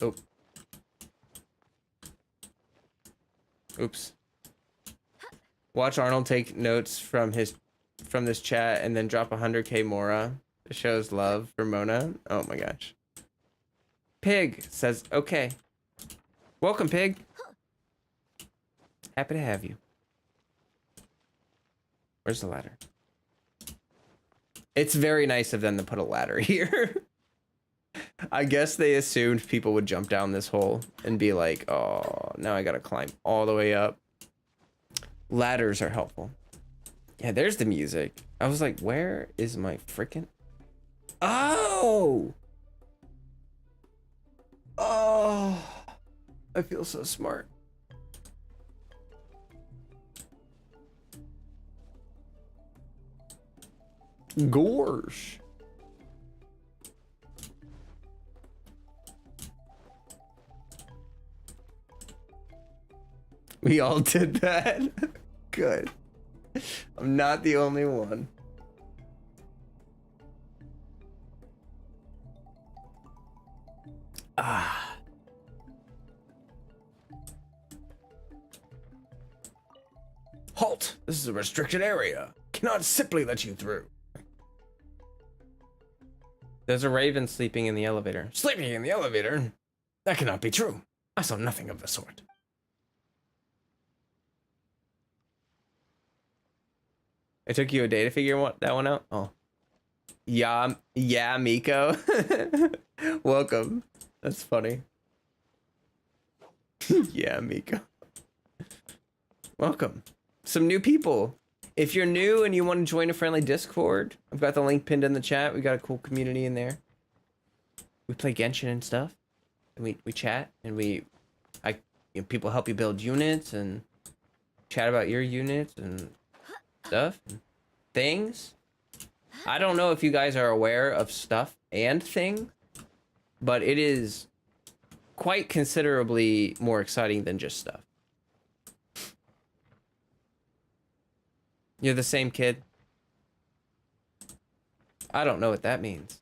Oh. Oops. Watch Arnold take notes from this chat and then drop 100k Mora. It shows love for Mona. Oh my gosh. Pig says, okay. Welcome, Pig. Happy to have you. Where's the ladder? It's very nice of them to put a ladder here. I guess they assumed people would jump down this hole and be like, oh, now I gotta climb all the way up. Ladders are helpful. Yeah, there's the music. I was like, where is my freaking... Oh! Oh! I feel so smart. Gorsh. We all did that. Good. I'm not the only one. Ah. Halt! This is a restricted area. Cannot simply let you through. There's a raven sleeping in the elevator. Sleeping in the elevator? That cannot be true. I saw nothing of the sort. It took you a day to figure that one out? Oh. Yeah, Miko. Welcome. That's funny. Yeah, Miko. Welcome. Some new people. If you're new and you want to join a friendly Discord, I've got the link pinned in the chat. We got a cool community in there. We play Genshin and stuff. And we chat and people help you build units and chat about your units and stuff and things. I don't know if you guys are aware of stuff and things, but it is quite considerably more exciting than just stuff. You're the same kid? I don't know what that means.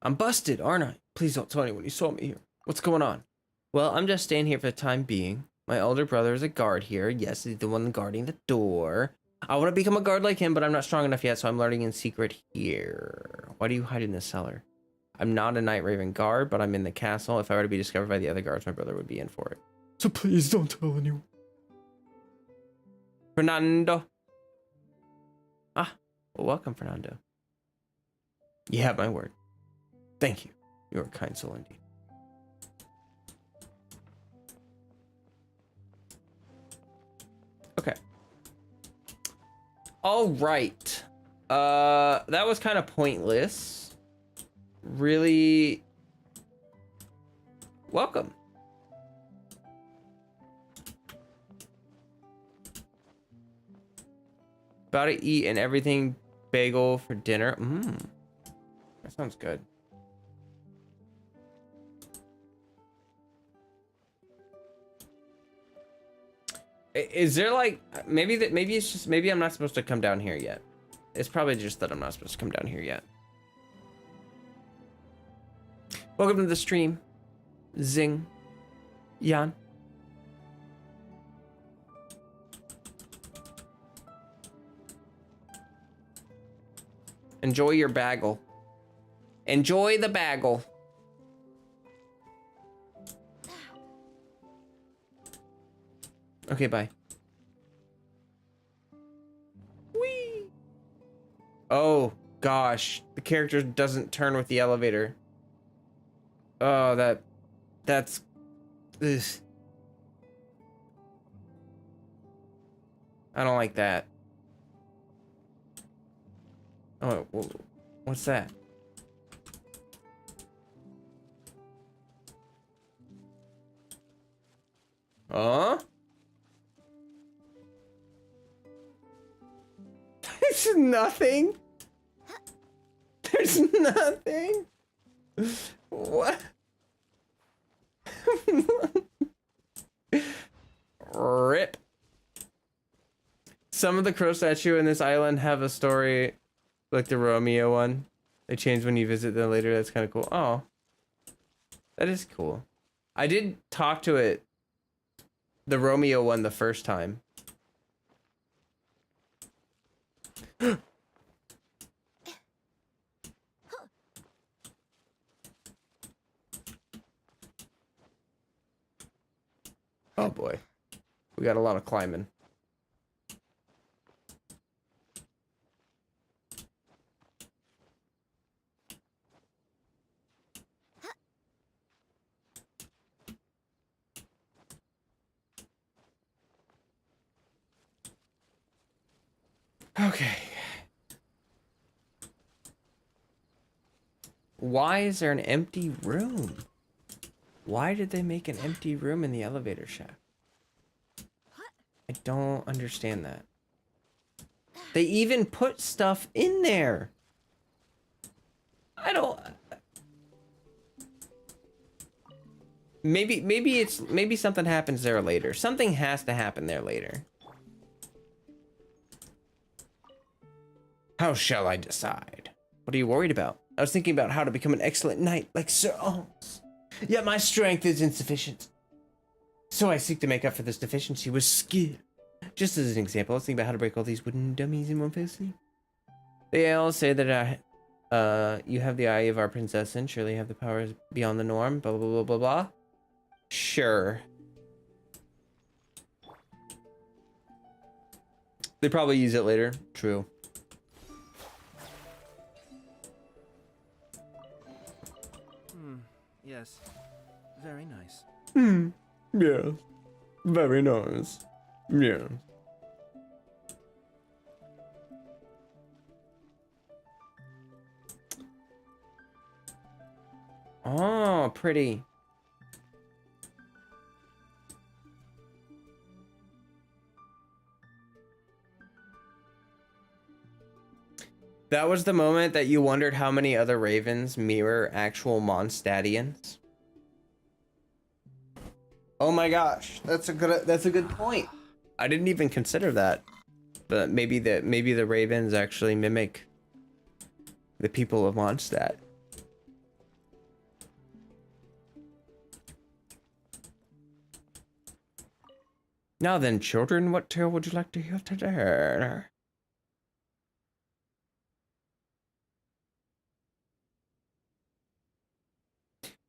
I'm busted, aren't I? Please don't tell anyone you saw me here. What's going on? Well, I'm just staying here for the time being. My older brother is a guard here. Yes, he's the one guarding the door. I want to become a guard like him, but I'm not strong enough yet, so I'm learning in secret here. Why do you hide in the cellar? I'm not a Night Raven guard, but I'm in the castle. If I were to be discovered by the other guards, my brother would be in for it. So please don't tell anyone. Fernando. Ah, well, welcome, Fernando. You have my word. Thank you. You are a kind soul indeed. Okay. All right. That was kind of pointless. Really. Welcome. About to eat an everything bagel for dinner. That sounds good. Is there like maybe it's just maybe I'm not supposed to come down here yet. It's probably just that I'm not supposed to come down here yet. Welcome to the stream, Zing, Yan. Enjoy your bagel. Enjoy the bagel. Okay, bye. Whee! Oh, gosh. The character doesn't turn with the elevator. Oh, that's... Ugh. I don't like that. Oh, what's that? Huh? There's nothing. There's nothing. What? Rip. Some of the crow statue in this island have a story like the Romeo one. They change when you visit them later. That's kind of cool. Oh, that is cool. I did talk to it, the Romeo one, the first time. Oh boy, we got a lot of climbing. Okay. Why is there an empty room? Why did they make an empty room in the elevator shaft? I don't understand that. They even put stuff in there. I don't. Maybe something happens there later. Something has to happen there later. How shall I decide? What are you worried about? I was thinking about how to become an excellent knight like Sir Holmes. Yet my strength is insufficient. So I seek to make up for this deficiency with skill. Just as an example, I was thinking about how to break all these wooden dummies in one fell swoop. They all say that you have the eye of our princess and surely you have the powers beyond the norm, blah, blah, blah, blah, blah. Sure. They probably use it later. True. Yes. Very nice. Yeah. Very nice. Yeah. Oh, pretty. That was the moment that you wondered how many other ravens mirror actual Mondstadians. Oh my gosh, that's a good point. I didn't even consider that. But maybe the ravens actually mimic the people of Mondstadt. Now then, children, what tale would you like to hear today?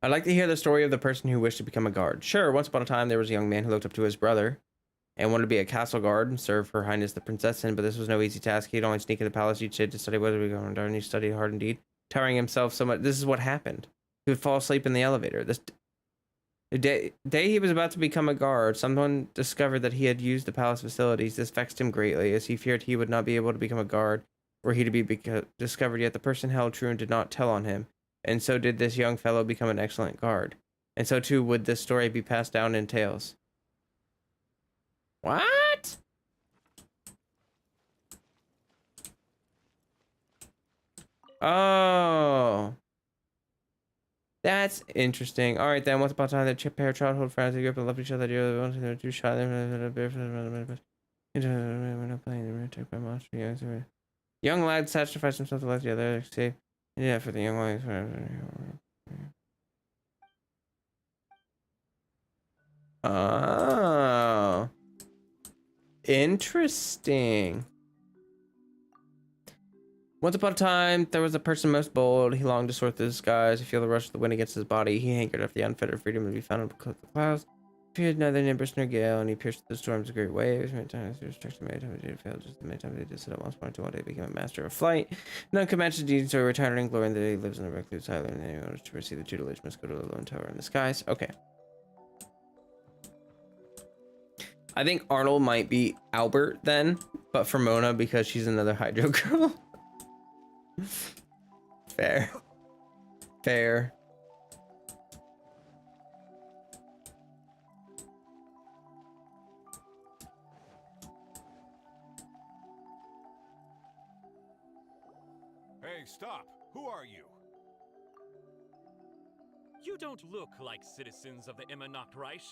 I'd like to hear the story of the person who wished to become a guard. Sure, once upon a time there was a young man who looked up to his brother and wanted to be a castle guard and serve Her Highness the Princess, but this was no easy task. He'd only sneak in the palace each day to study whether we go on, and he studied hard indeed, tiring himself so much. This is what happened. He would fall asleep in the elevator. The day he was about to become a guard, someone discovered that he had used the palace facilities. This vexed him greatly, as he feared he would not be able to become a guard were he to be discovered, yet the person held true and did not tell on him. And so did this young fellow become an excellent guard. And so too would this story be passed down in tales. What? Oh. That's interesting. All right, then. Once upon a time, the pair of childhood friends who grew up and loved each other dearly. Wanted to do shot them. Young lad sacrificed himself to let the other escape. Yeah, for the young lad. Oh. Interesting. Once upon a time, there was a person most bold. He longed to soar through the skies, to feel the rush of the wind against his body. He hankered after the unfettered freedom to be found in the clouds. He had neither nimbus nor gale, and he pierced the storms of great waves. Many times he was struck, many times he did fail, just many times he did sit up once more until one day became a master of flight. None could match the deeds, so he retired in glory, and that he lives in a recluse island, and anyone who to receive the tutelage must go to the lone tower in the skies. Okay. I think Arnold might be Albert then, but for Mona because she's another Hydro girl. Fair. Fair. Hey, stop! Who are you? You don't look like citizens of the Reich.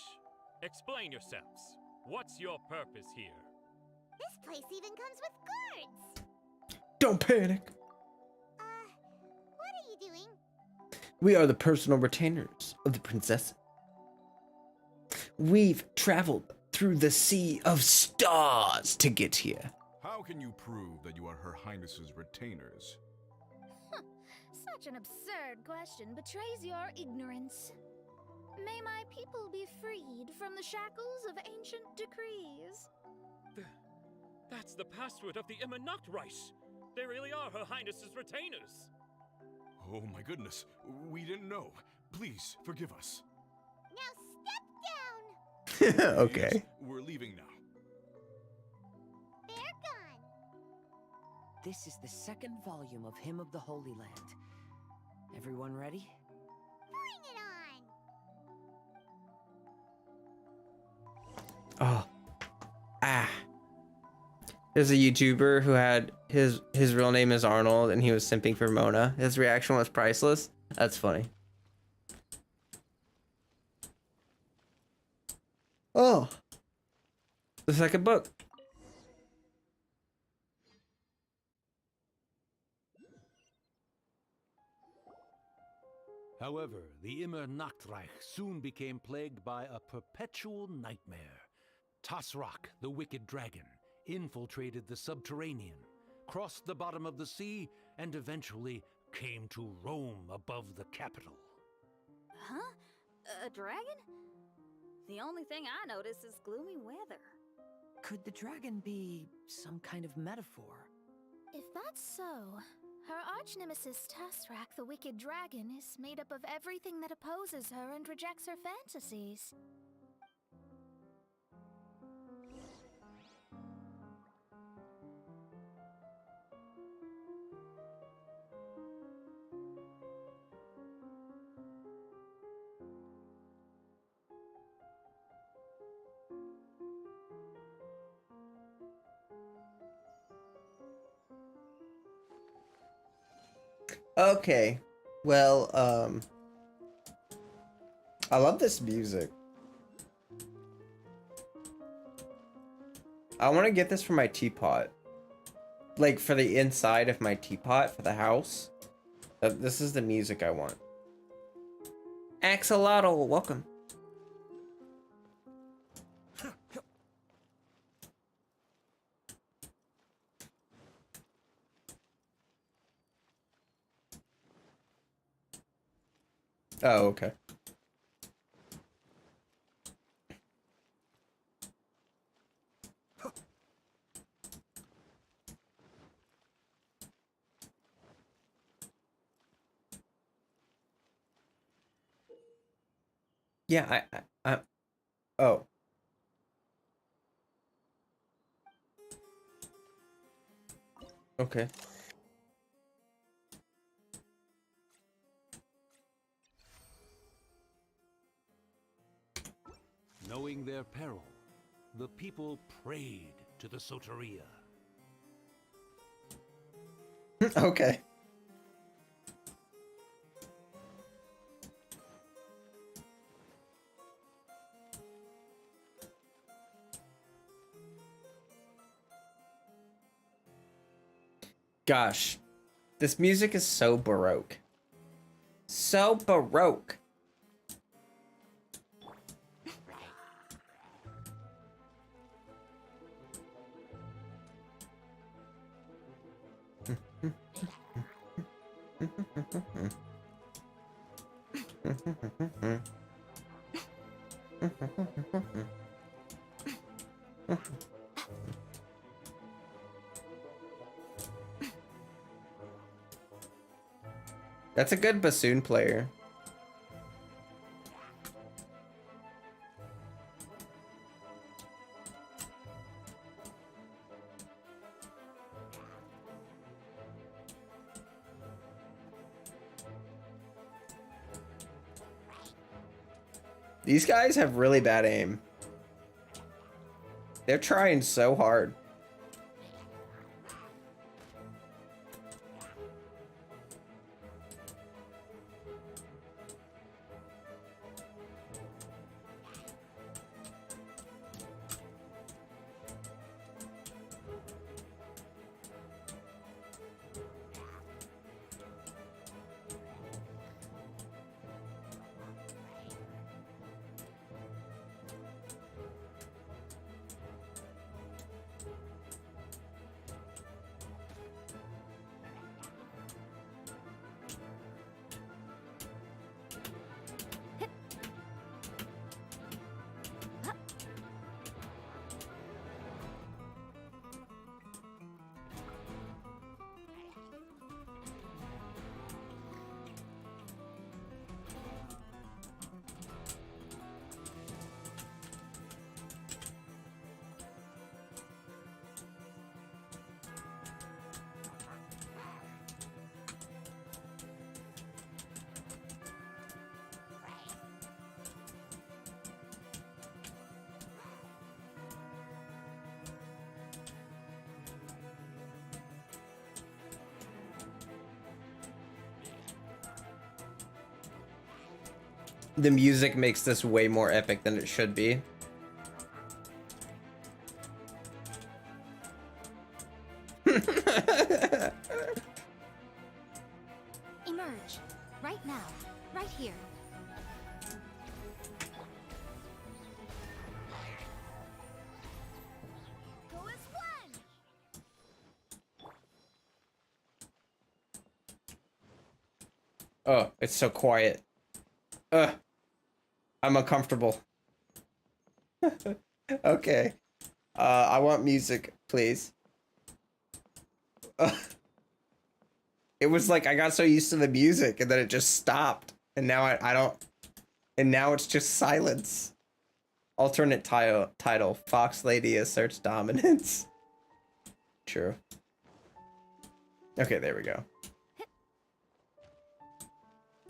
Explain yourselves. What's your purpose here? This place even comes with guards! Don't panic. What are you doing? We are the personal retainers of the princess. We've traveled through the sea of stars to get here. How can you prove that you are Her Highness's retainers? Such an absurd question betrays your ignorance. May my people be freed from the shackles of ancient decrees. That's the password of the Reich. They really are Her Highness's retainers. Oh my goodness, we didn't know. Please, forgive us. Now step down! Okay. Yes, we're leaving now. They're gone. this is the second volume of Hymn of the Holy Land. Everyone ready? Bring it on! Oh. Ah. There's a YouTuber who had his real name is Arnold and he was simping for Mona. His reaction was priceless. That's funny. Oh. The second book. However, the Immer Nachtreich soon became plagued by a perpetual nightmare. Tasrak, the wicked dragon, infiltrated the subterranean, crossed the bottom of the sea, and eventually came to Rome above the capital. Huh? A dragon? The only thing I notice is gloomy weather. Could the dragon be some kind of metaphor? If that's so, her arch-nemesis Tasrak, the wicked dragon, is made up of everything that opposes her and rejects her fantasies. Okay. Well, I love this music. I want to get this for my teapot. Like, for the inside of my teapot for the house. This is the music I want. Axolotl, welcome. Oh, okay. Yeah, oh. Okay. Knowing their peril, the people prayed to the Soteria. Okay. Gosh, this music is so Baroque. So Baroque. That's a good bassoon player. These guys have really bad aim. They're trying so hard. The music makes this way more epic than it should be. Emerge. Right now. Right here. Go as planned. Oh, it's so quiet. Ugh. I'm uncomfortable. Okay. I want music, please. It was like I got so used to the music and then it just stopped. And now I don't. And now it's just silence. Alternate title. Fox Lady asserts dominance. True. Okay, there we go.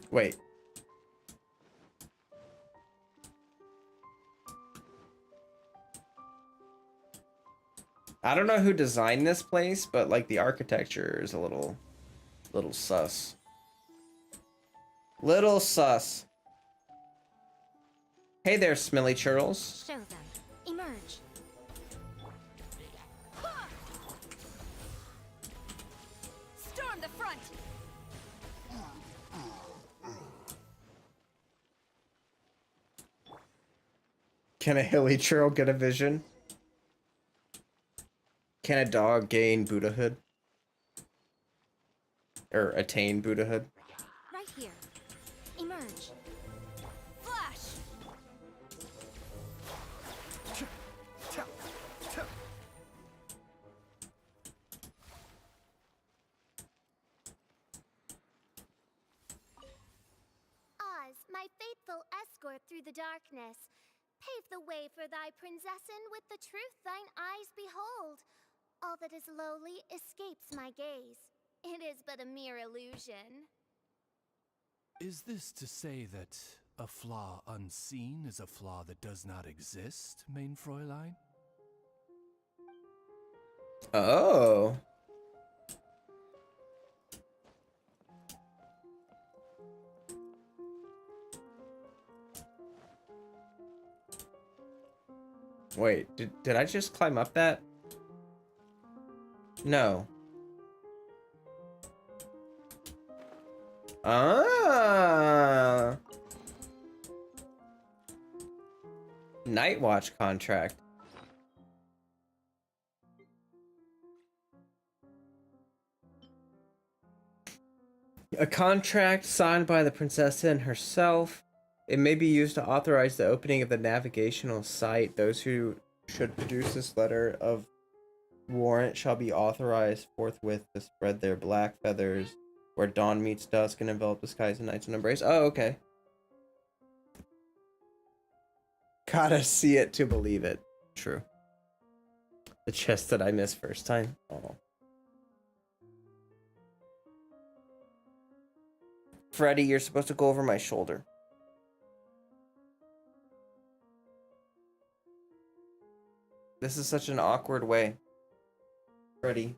Wait. I don't know who designed this place, but like the architecture is a little sus. Little sus. Hey there, Smelly Churls. Show them. Emerge. Storm the front! Can a hilly churl get a vision? Can a dog gain Buddhahood? Or attain Buddhahood? Right here. Emerge. Flash! Oz, my faithful escort through the darkness, pave the way for thy princessen with the truth thine eyes behold. All that is lowly escapes my gaze. It is but a mere illusion. Is this to say that a flaw unseen is a flaw that does not exist, main Fräulein? Oh. Wait, did I just climb up that? No. Ah. Night Watch contract. A contract signed by the princess herself. It may be used to authorize the opening of the navigational site. Those who should produce this letter of warrant shall be authorized forthwith to spread their black feathers where dawn meets dusk and envelop the skies in night's embrace. Oh, okay. Gotta see it to believe it. True. The chest that I missed first time. Oh. Freddy, you're supposed to go over my shoulder. This is such an awkward way. Freddy.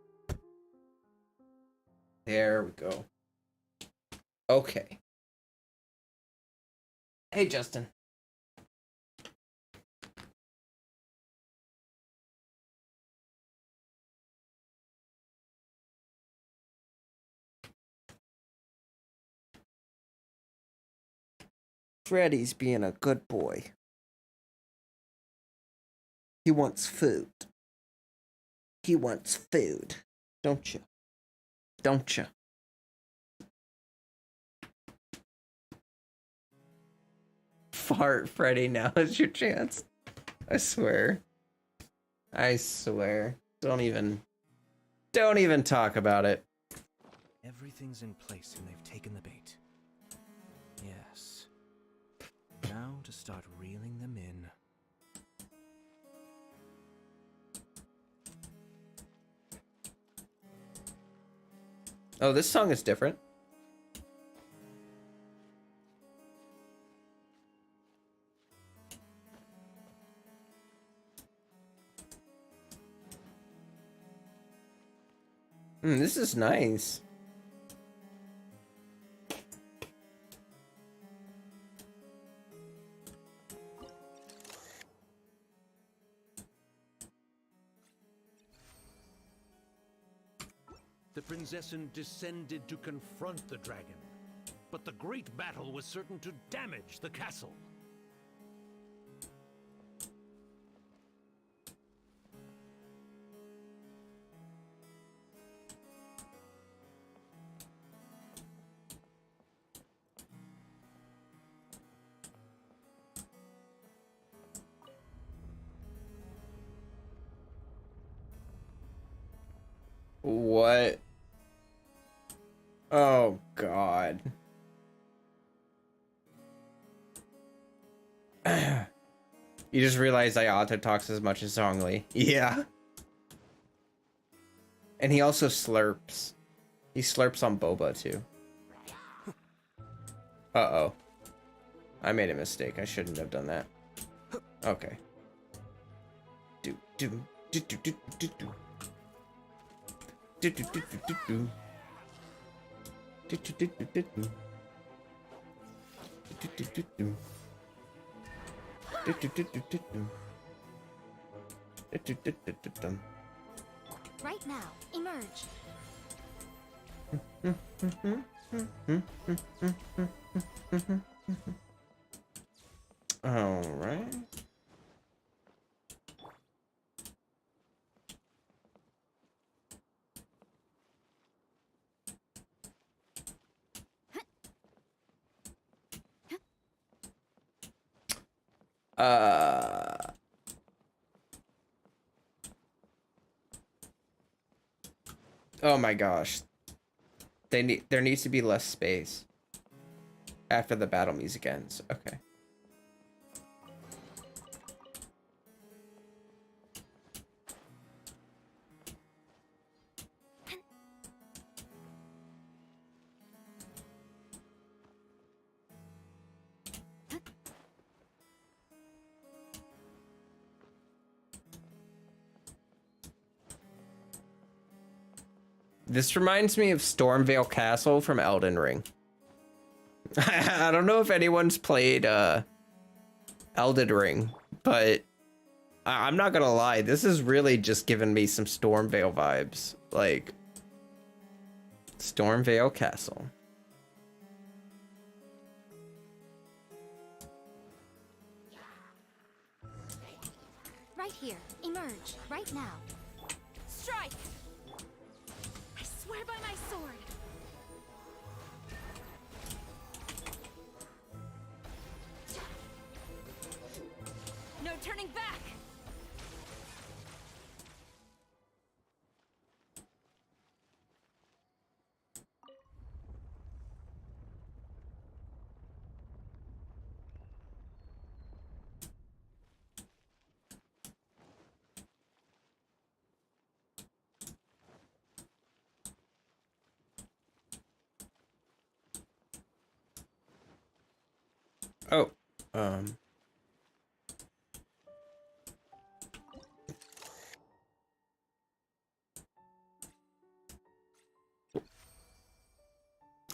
There we go. Okay. Hey, Justin. Freddy's being a good boy. He wants food. He wants food. Don't you? Don't you? Fart, Freddy, now is your chance. I swear. I swear. Don't even talk about it. Everything's in place and they've taken the bait. Yes. Now to start reeling them in. Oh, this song is different. This is nice. the Prinzessin descended to confront the dragon. But the great battle was certain to damage the castle. What? Oh, God. You just realized I auto talks as much as Zhongli. Yeah. And he also slurps. He slurps on Boba, too. Uh-oh. I made a mistake. I shouldn't have done that. Okay. Do, do, do, do, do, do, do. Do, do, do, do, do, do. Do, do, do, do, do, do. Do, do, do, do. Do, do, do, do, do, do. Do, do, do, do, do, do. Right now, emerge. All right. Oh my gosh. There needs to be less space after the battle music ends. Okay. This reminds me of Stormvale Castle from Elden Ring. I don't know if anyone's played Elden Ring, but I'm not gonna lie, this is really just giving me some Stormvale vibes. Like, Stormvale Castle. Right here, emerge. Right now. Strike! I swear by my sword! No turning back! Oh,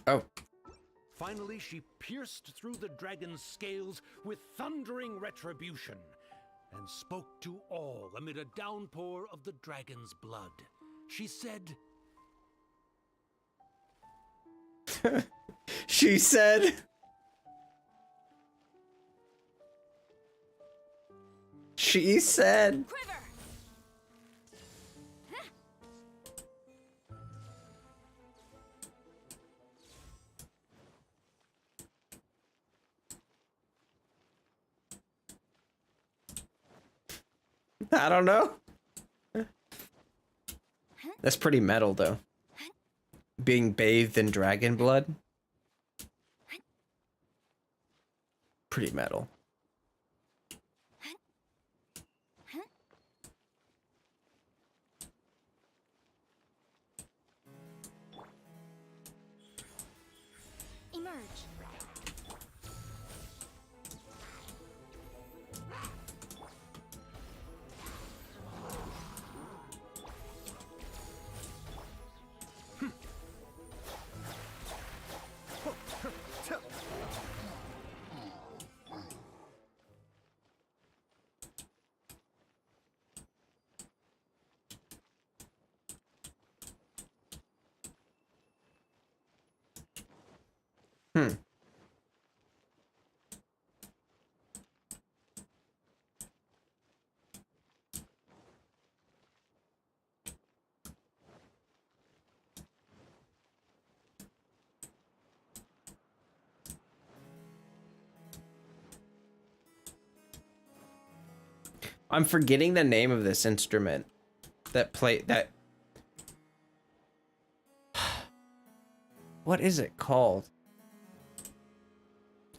Oh. Finally, she pierced through the dragon's scales with thundering retribution and spoke to all amid a downpour of the dragon's blood. She said, She said. She said. Quiver! I don't know. That's pretty metal, though. Being bathed in dragon blood. Pretty metal. Emerge. I'm forgetting the name of this instrument that play that. What is it called?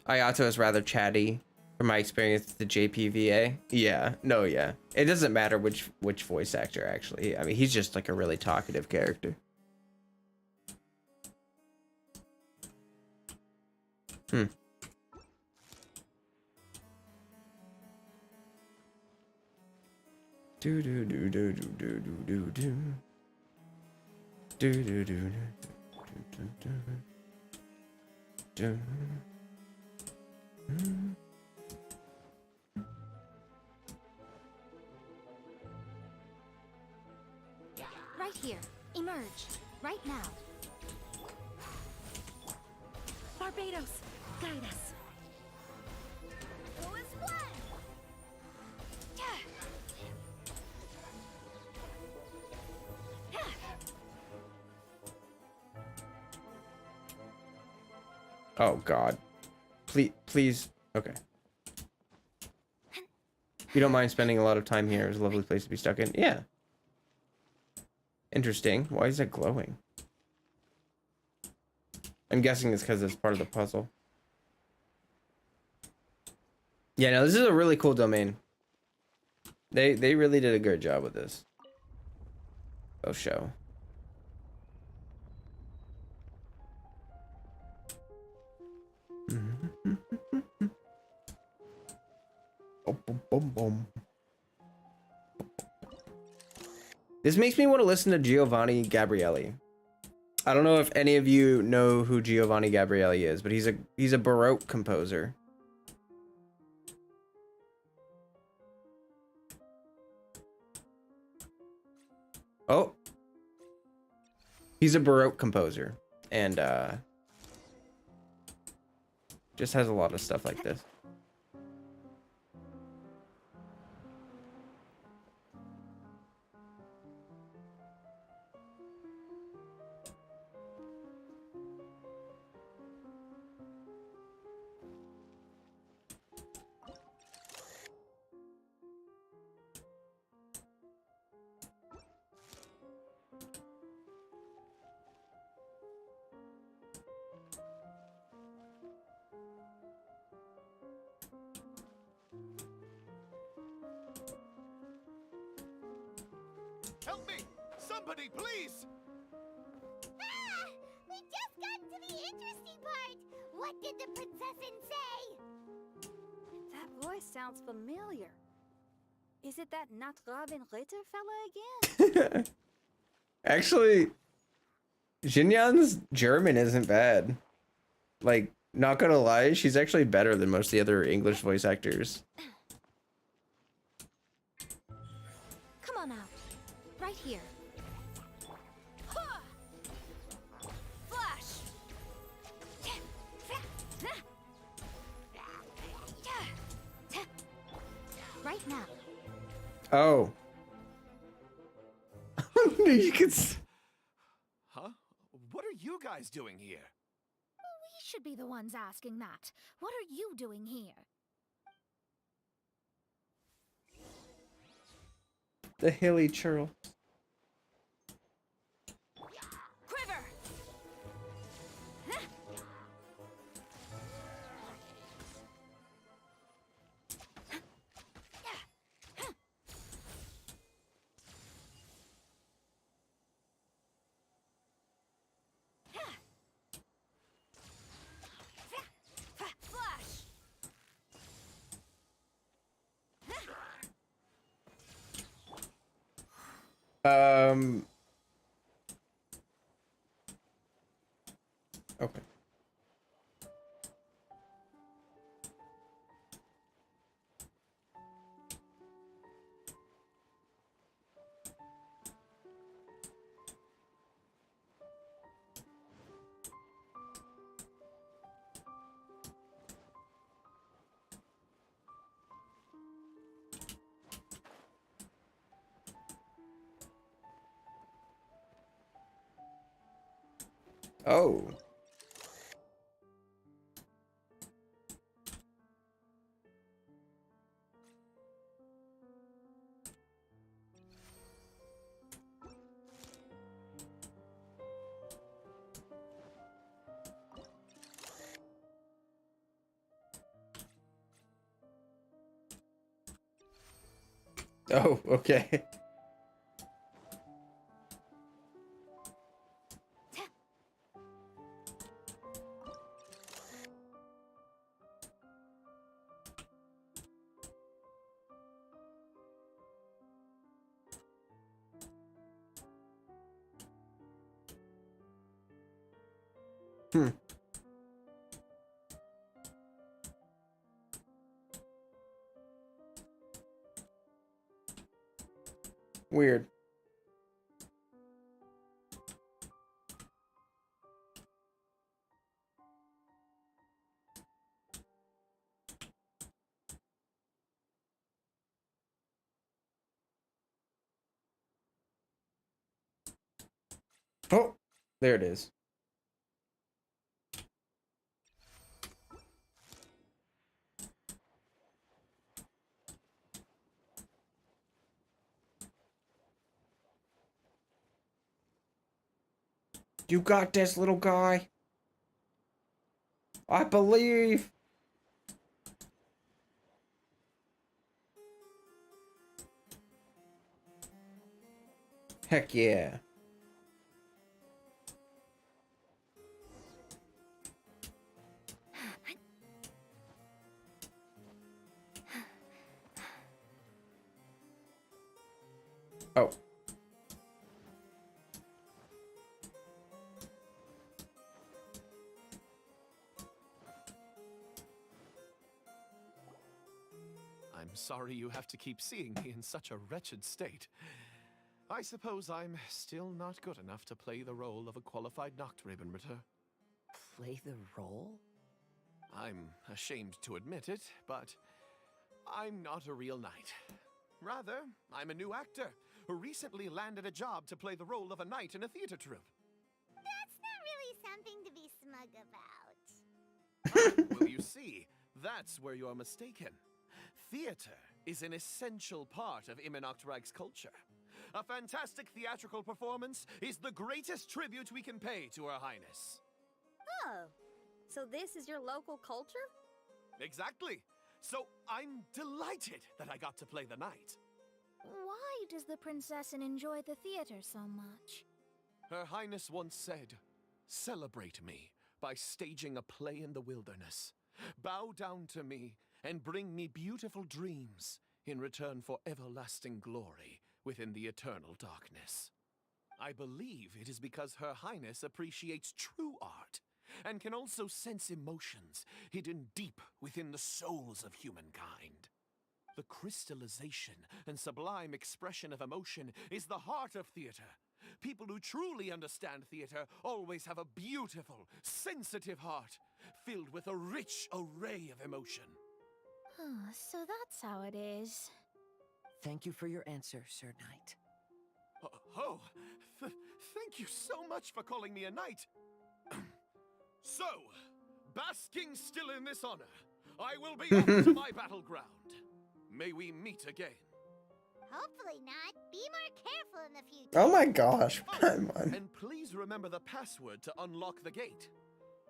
Ayato is rather chatty from my experience with the JPVA. Yeah, no, yeah. It doesn't matter which voice actor, actually. I mean, he's just like a really talkative character. Hmm. Do do do do do do do do do do do do do do. Right here. Emerge. Right now. Barbados, guide us. Who is one? Oh God. Please. Okay. You don't mind spending a lot of time here. It's a lovely place to be stuck in. Yeah. Interesting. Why is it glowing? I'm guessing it's because it's part of the puzzle. Yeah, no, this is a really cool domain. They really did a good job with this. Oh, show. This makes me want to listen to Giovanni Gabrielli. I don't know if any of you know who Giovanni Gabrielli is, but he's a Baroque composer. Oh. He's a Baroque composer and just has a lot of stuff like this. Help me! Somebody, please! Ah! We just got to the interesting part! What did the princessin say? That voice sounds familiar. Is it that not Robin Ritter fella again? Actually, Xinyan's German isn't bad. Like, not gonna lie, she's actually better than most of the other English voice actors. Come on out. Right here. Flash! Right now. Oh. You could. Huh? What are you guys doing here? We should be the ones asking that. What are you doing here? The hilly churl. Quiver! Flash! Okay. Oh. Oh, okay. Hmm. Weird. Oh, there it is. You got this, little guy. I believe. Heck yeah. Oh. I'm sorry you have to keep seeing me in such a wretched state. I suppose I'm still not good enough to play the role of a qualified Noctribbonritter. Play the role? I'm ashamed to admit it, but I'm not a real knight. Rather, I'm a new actor who recently landed a job to play the role of a knight in a theater troupe. That's not really something to be smug about. Well, you see, that's where you're mistaken. Theater is an essential part of Immenoctreich's culture. A fantastic theatrical performance is the greatest tribute we can pay to Her Highness. Oh, so this is your local culture? Exactly. So I'm delighted that I got to play the knight. Why does the princessin enjoy the theater so much? Her Highness once said, "Celebrate me by staging a play in the wilderness. Bow down to me and bring me beautiful dreams in return for everlasting glory within the eternal darkness." I believe it is because Her Highness appreciates true art and can also sense emotions hidden deep within the souls of humankind. The crystallization and sublime expression of emotion is the heart of theater. People who truly understand theater always have a beautiful, sensitive heart filled with a rich array of emotion. Oh, so that's how it is. Thank you for your answer, Sir Knight. Thank you so much for calling me a knight. So, basking still in this honor, I will be off to my battleground. May we meet again. Hopefully not. Be more careful in the future. Oh my gosh, Oh, Paimon. and please remember the password to unlock the gate.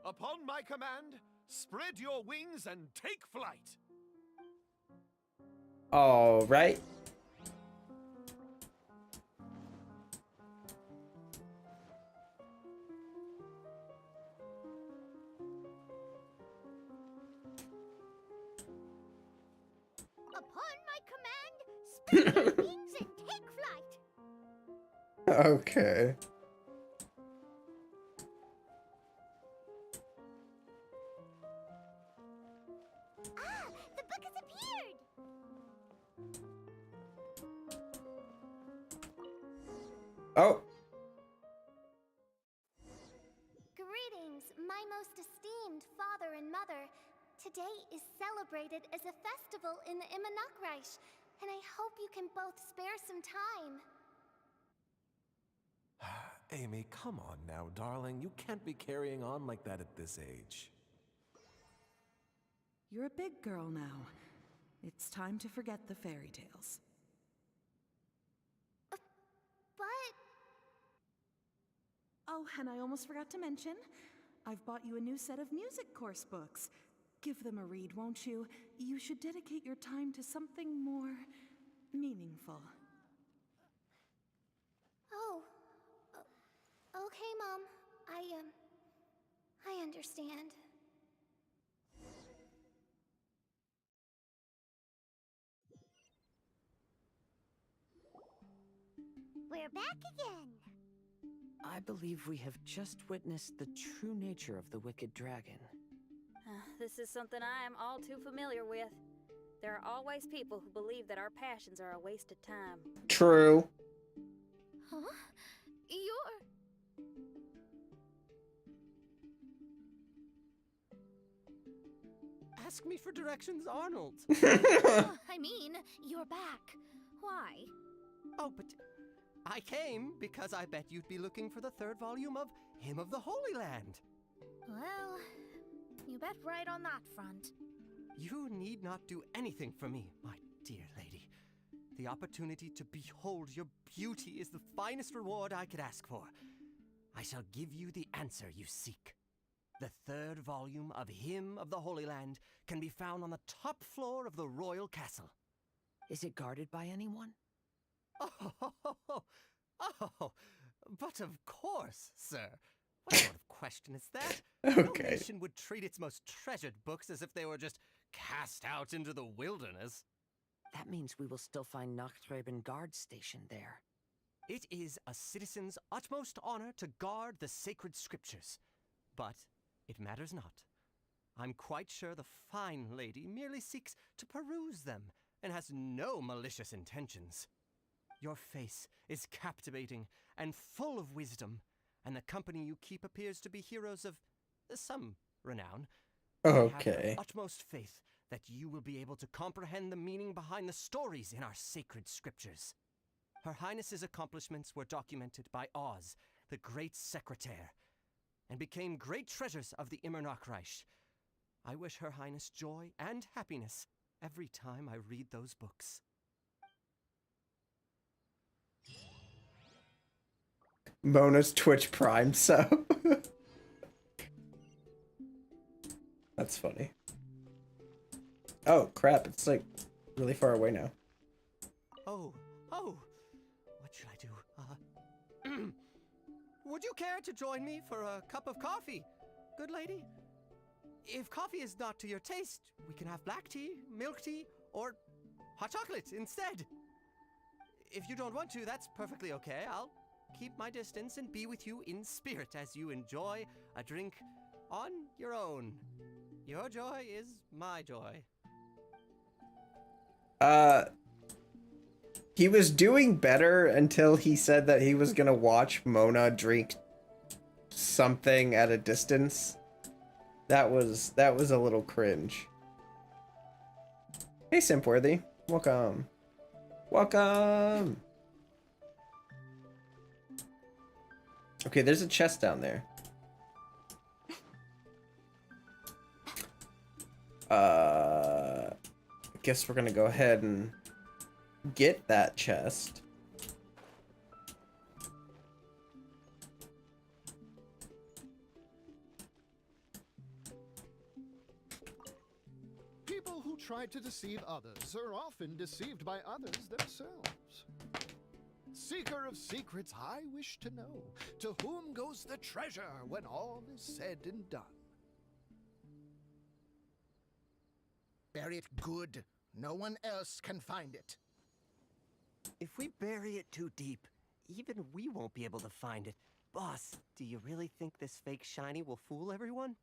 Upon my command, spread your wings and take flight. All right. Upon my command, spread your wings and take flight. Okay. Ah, the book has appeared. Oh. Greetings, my most esteemed father and mother. Today is celebrated as a festival in the Immenoctreich, and I hope you can both spare some time. Amy, come on now, darling. You can't be carrying on like that at this age. You're a big girl now. It's time to forget the fairy tales. But... Oh, and I almost forgot to mention, I've bought you a new set of music course books. Give them a read, won't you? You should dedicate your time to something more meaningful. Oh. Okay, Mom. I understand. We're back again. I believe we have just witnessed the true nature of the wicked dragon. This is something I am all too familiar with. There are always people who believe that our passions are a waste of time. True. Huh? You're... Ask me for directions, Arnold. I mean, you're back. Why? Oh, but I came because I bet you'd be looking for the third volume of Hymn of the Holy Land. Well, you bet right on that front. You need not do anything for me, my dear lady. The opportunity to behold your beauty is the finest reward I could ask for. I shall give you the answer you seek. The third volume of Hymn of the Holy Land can be found on the top floor of the royal castle. Is it guarded by anyone? Oh, but of course, sir. What sort of question is that? Okay. No nation would treat its most treasured books as if they were just cast out into the wilderness. That means we will still find Nachthreben guard stationed there. It is a citizen's utmost honor to guard the sacred scriptures. But it matters not. I'm quite sure the fine lady merely seeks to peruse them and has no malicious intentions. Your face is captivating and full of wisdom, and the company you keep appears to be heroes of some renown. I have Okay. the utmost faith that you will be able to comprehend the meaning behind the stories in our sacred scriptures. Her Highness's accomplishments were documented by Oz, the great secretaire, and became great treasures of the Immernachtreich. I wish Her Highness joy and happiness every time I read those books. Mona's Twitch Prime sub. That's funny. Oh crap, it's like really far away now. Oh, what should I do? Would you care to join me for a cup of coffee, good lady? If coffee is not to your taste, we can have black tea, milk tea, or hot chocolate instead. If you don't want to, that's perfectly okay. I'll keep my distance and be with you in spirit as you enjoy a drink on your own. Your joy is my joy. He was doing better until he said that he was gonna watch Mona drink something at a distance. That was a little cringe. Hey Simpworthy, welcome. Welcome. Okay, there's a chest down there. I guess we're gonna go ahead and get that chest. People who try to deceive others are often deceived by others themselves. Seeker of secrets, I wish to know, to whom goes the treasure when all is said and done? Bury it good. No one else can find it. If we bury it too deep, even we won't be able to find it. Boss, do you really think this fake shiny will fool everyone?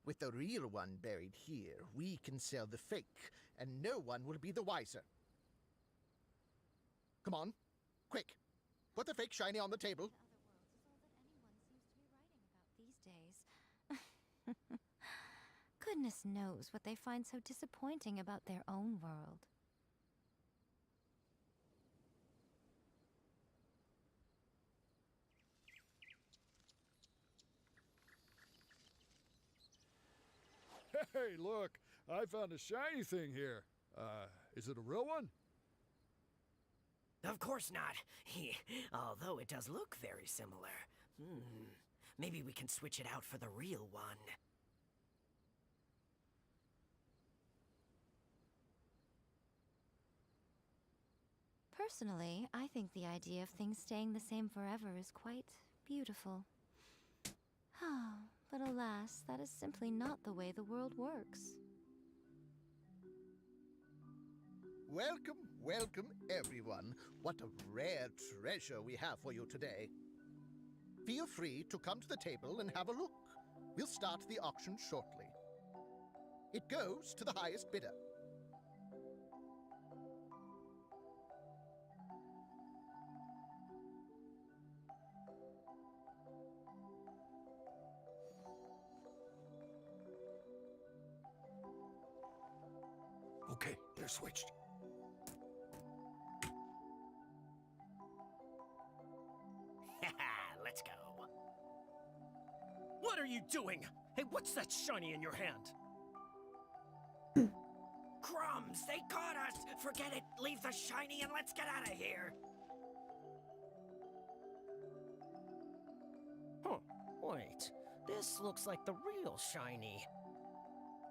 With the real one buried here, we can sell the fake, and no one will be the wiser. Come on, quick. Put the fake shiny on the table. These days. Goodness knows what they find so disappointing about their own world. Hey, look! I found a shiny thing here. Is it a real one? Of course not. Although it does look very similar. Maybe we can switch it out for the real one. Personally, I think the idea of things staying the same forever is quite beautiful. But alas, that is simply not the way the world works. Welcome, welcome, everyone. What a rare treasure we have for you today. Feel free to come to the table and have a look. We'll start the auction shortly. It goes to the highest bidder. Okay, they're switched. Let's go. What are you doing? Hey, what's that shiny in your hand? Crumbs! They caught us! Forget it! Leave the shiny and let's get out of here! Huh. Wait. This looks like the real shiny.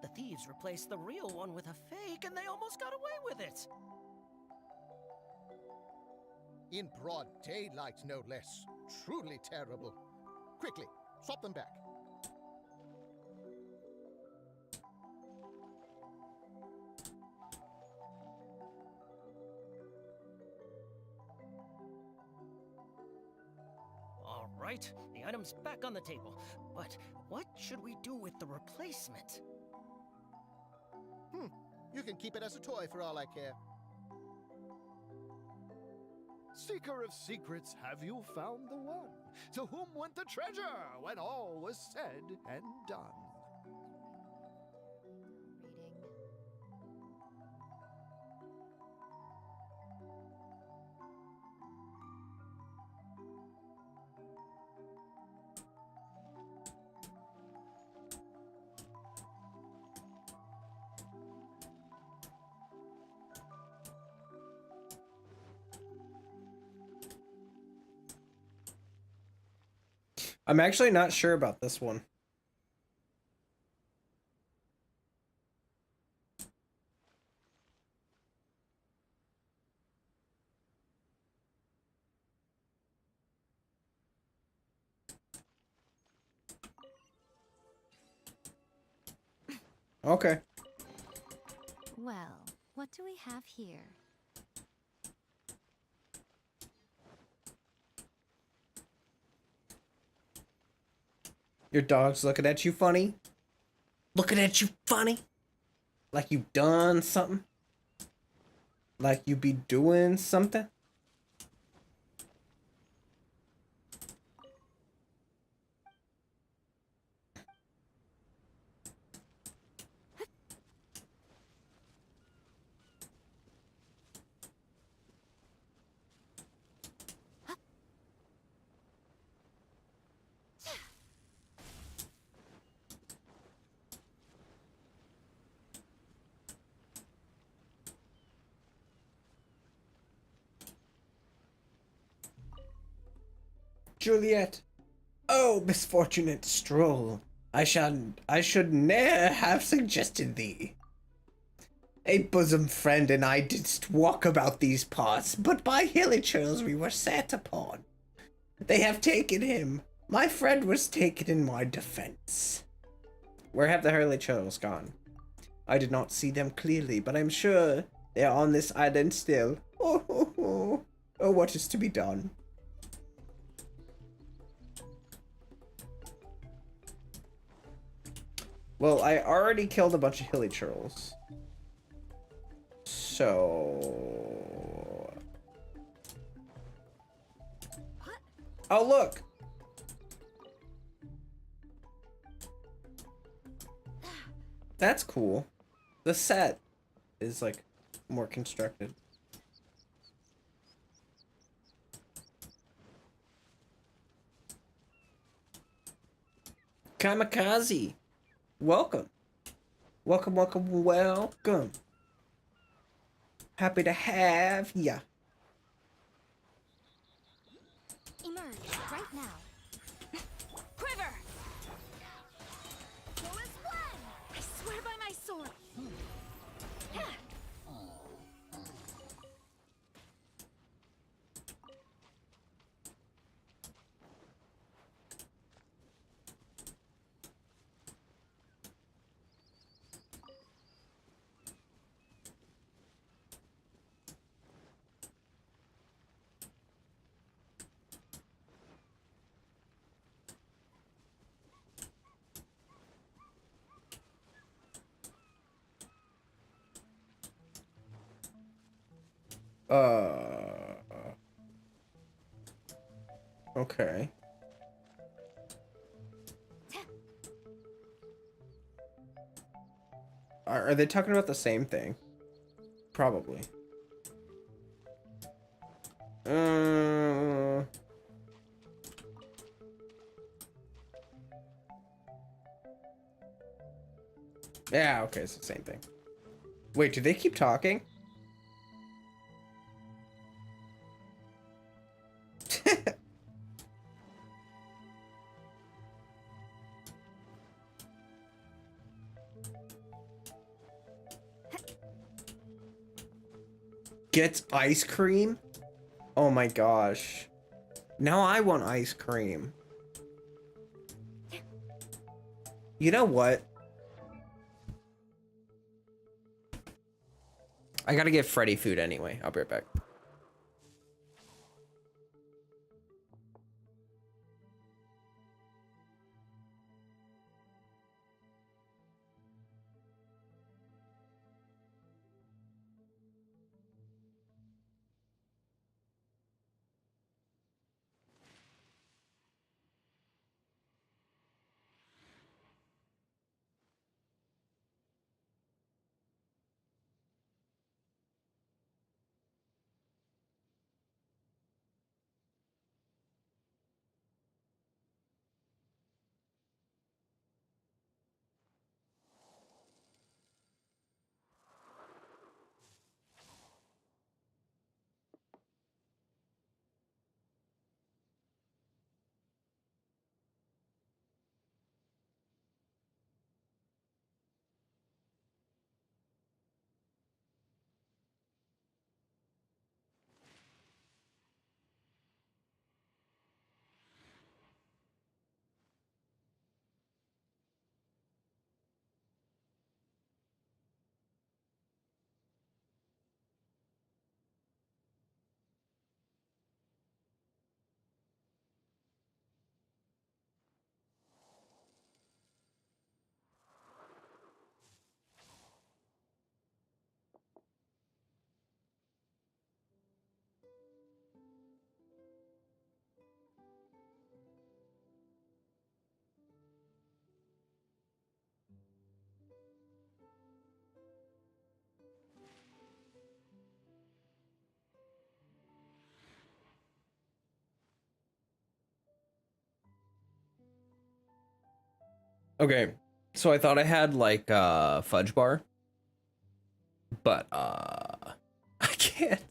The thieves replaced the real one with a fake and they almost got away with it! In broad daylight, no less. Truly terrible. Quickly, swap them back. All right, the item's back on the table. But what should we do with the replacement? You can keep it as a toy for all I care. Seeker of secrets, have you found the one? To whom went the treasure when all was said and done? I'm actually not sure about this one. Okay. Well, what do we have here? Your dog's looking at you funny? Looking at you funny? Like you done something? Like you be doing something? Juliet. Oh, misfortunate stroll. I should ne'er have suggested thee. A bosom friend and I didst walk about these parts, but by hilly churls we were set upon. They have taken him. My friend was taken in my defense. Where have the hurly churls gone? I did not see them clearly, but I'm sure they are on this island still. Oh, what is to be done? Well, I already killed a bunch of hilly churls. So... Oh, look! That's cool. The set is, like, more constructed. Kamikaze! Welcome. Welcome, welcome, welcome. Happy to have ya. Emerge right now. Quiver! I swear by my sword. Okay. Are they talking about the same thing? Probably. Yeah, okay, it's the same thing. Wait, do they keep talking? Gets ice cream? Oh my gosh. Now I want ice cream. You know what? I gotta get Freddy food anyway. I'll be right back. Okay, so I thought I had like a fudge bar, but I can't.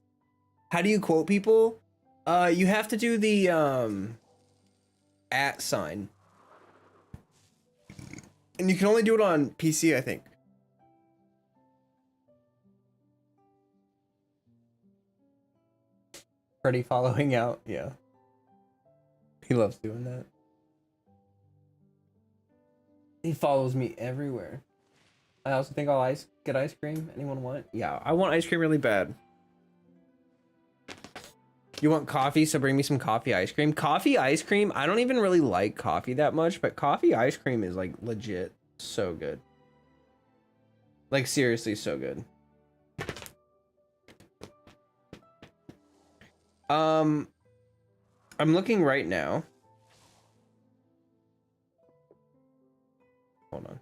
How do you quote people? You have to do the @ sign. And you can only do it on PC, I think. Freddy following out, yeah. He loves doing that. He follows me everywhere. I also think I'll get ice cream. Anyone want? Yeah, I want ice cream really bad. You want coffee? So bring me some coffee ice cream. Coffee ice cream? I don't even really like coffee that much, but coffee ice cream is like legit so good. Like seriously so good. I'm looking right now. Hold on.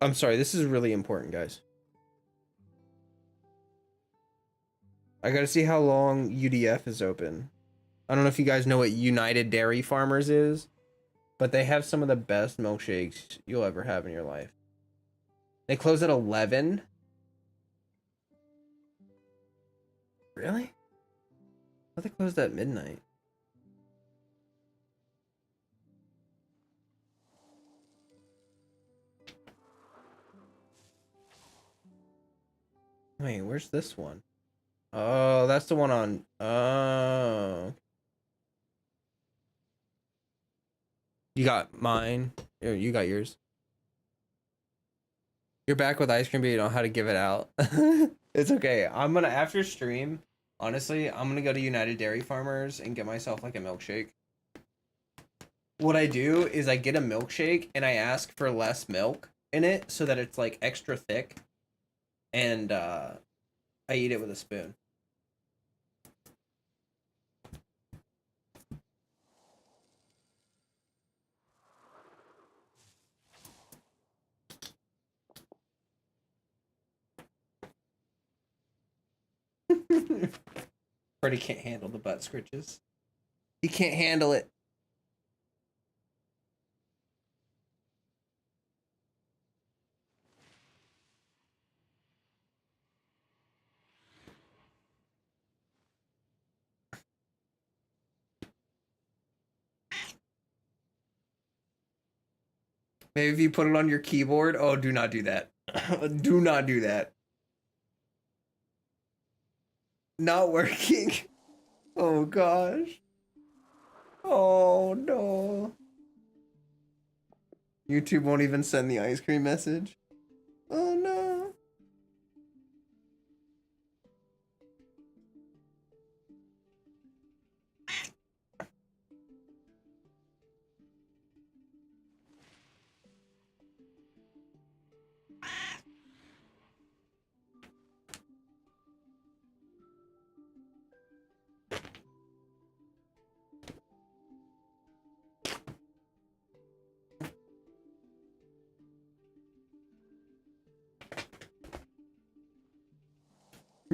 I'm sorry, this is really important, guys. I gotta see how long UDF is open. I don't know if you guys know what United Dairy Farmers is, but they have some of the best milkshakes you'll ever have in your life. They close at 11. Really? I thought they closed at midnight. Wait, where's this one? Oh, that's the one on... Oh. You got mine. Or you got yours. You're back with ice cream, but you don't know how to give it out. It's okay. I'm gonna, after stream, honestly, I'm gonna go to United Dairy Farmers and get myself like a milkshake. What I do is I get a milkshake and I ask for less milk in it so that it's like extra thick, and I eat it with a spoon. Freddy can't handle the butt scritches. He can't handle it. Maybe if you put it on your keyboard. Oh, do not do that. Do not do that. Not working. Oh gosh. Oh no. YouTube won't even send the ice cream message. Oh no.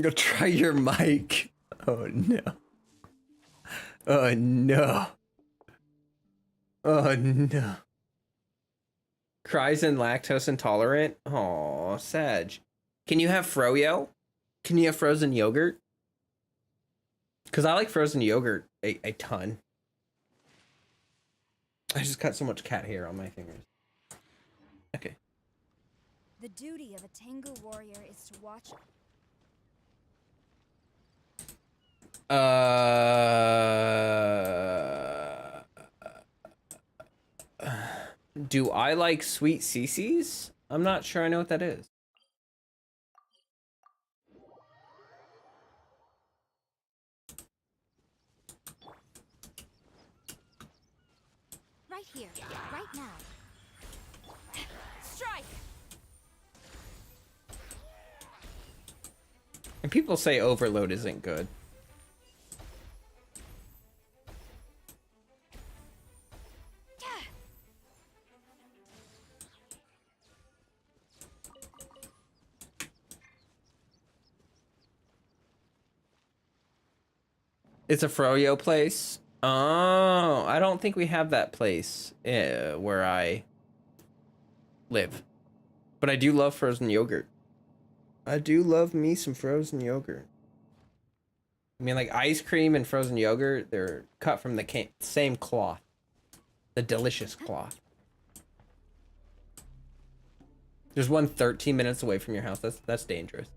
Go try your mic. Oh no. Oh no. Oh no. Cries and lactose intolerant. Oh, Sag. Can you have froyo? Can you have frozen yogurt? Because I like frozen yogurt a ton. I just got so much cat hair on my fingers. Okay. The duty of a Tengu warrior is to watch. Do I like sweet CC's? I'm not sure I know what that is. Right here, right now. Strike! And people say overload isn't good. It's a froyo place. Oh, I don't think we have that place where I live. But I do love frozen yogurt. I do love me some frozen yogurt. I mean, like ice cream and frozen yogurt, they're cut from the same cloth. The delicious cloth. There's one 13 minutes away from your house. That's dangerous.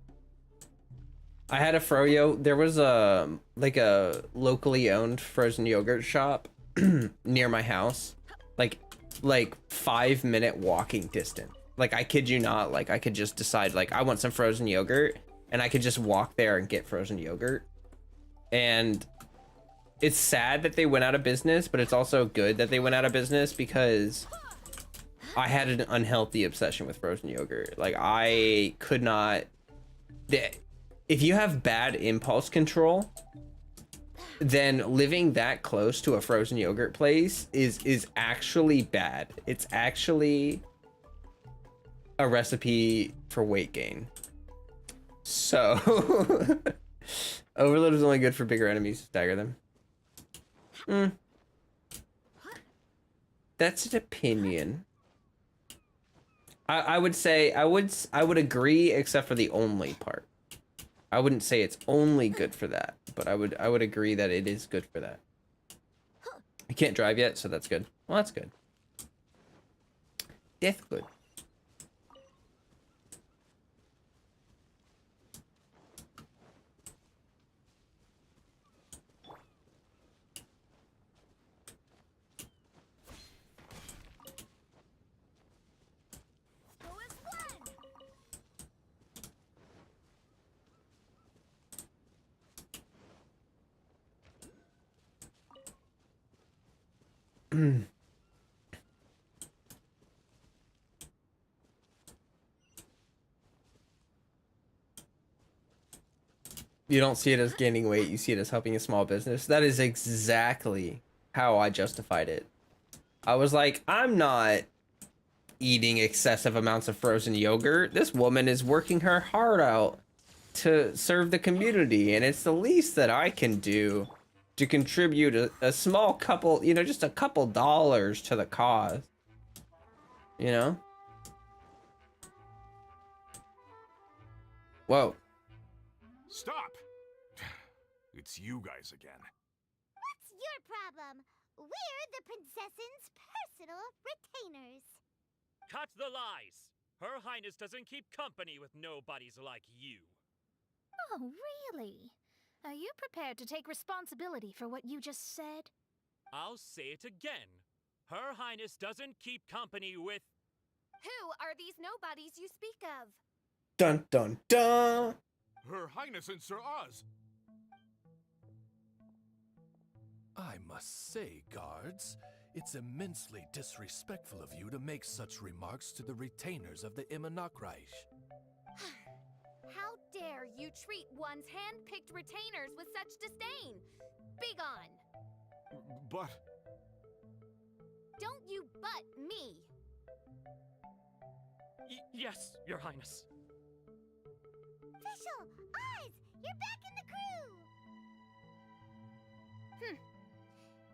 I had a froyo. There was a like a locally owned frozen yogurt shop near my house. Like 5-minute walking distance. Like I kid you not, like I could just decide like I want some frozen yogurt and I could just walk there and get frozen yogurt. And it's sad that they went out of business, but it's also good that they went out of business because I had an unhealthy obsession with frozen yogurt. Like I could not. If you have bad impulse control, then living that close to a frozen yogurt place is actually bad. It's actually a recipe for weight gain. So overload is only good for bigger enemies to stagger them. That's an opinion. I would say I would agree except for the only part. I wouldn't say it's only good for that, but I would agree that it is good for that. I can't drive yet, so that's good. Well, that's good. That's good. You don't see it as gaining weight, you see it as helping a small business. That is exactly how I justified it. I was like, I'm not eating excessive amounts of frozen yogurt. This woman is working her heart out to serve the community, and it's the least that I can do to contribute a small couple, you know, just a couple dollars to the cause. You know? Whoa. Stop! It's you guys again. What's your problem? We're the princess's personal retainers. Cut the lies! Her Highness doesn't keep company with nobodies like you. Oh, really? Are you prepared to take responsibility for what you just said? I'll say it again. Her Highness doesn't keep company with... Who are these nobodies you speak of? Dun dun dun! Her Highness and Sir Oz. I must say, guards, it's immensely disrespectful of you to make such remarks to the retainers of the EpidemicSound. How dare you treat one's hand-picked retainers with such disdain? Begone! But... Don't you butt me! Yes, Your Highness. Fischl! Oz! You're back in the crew!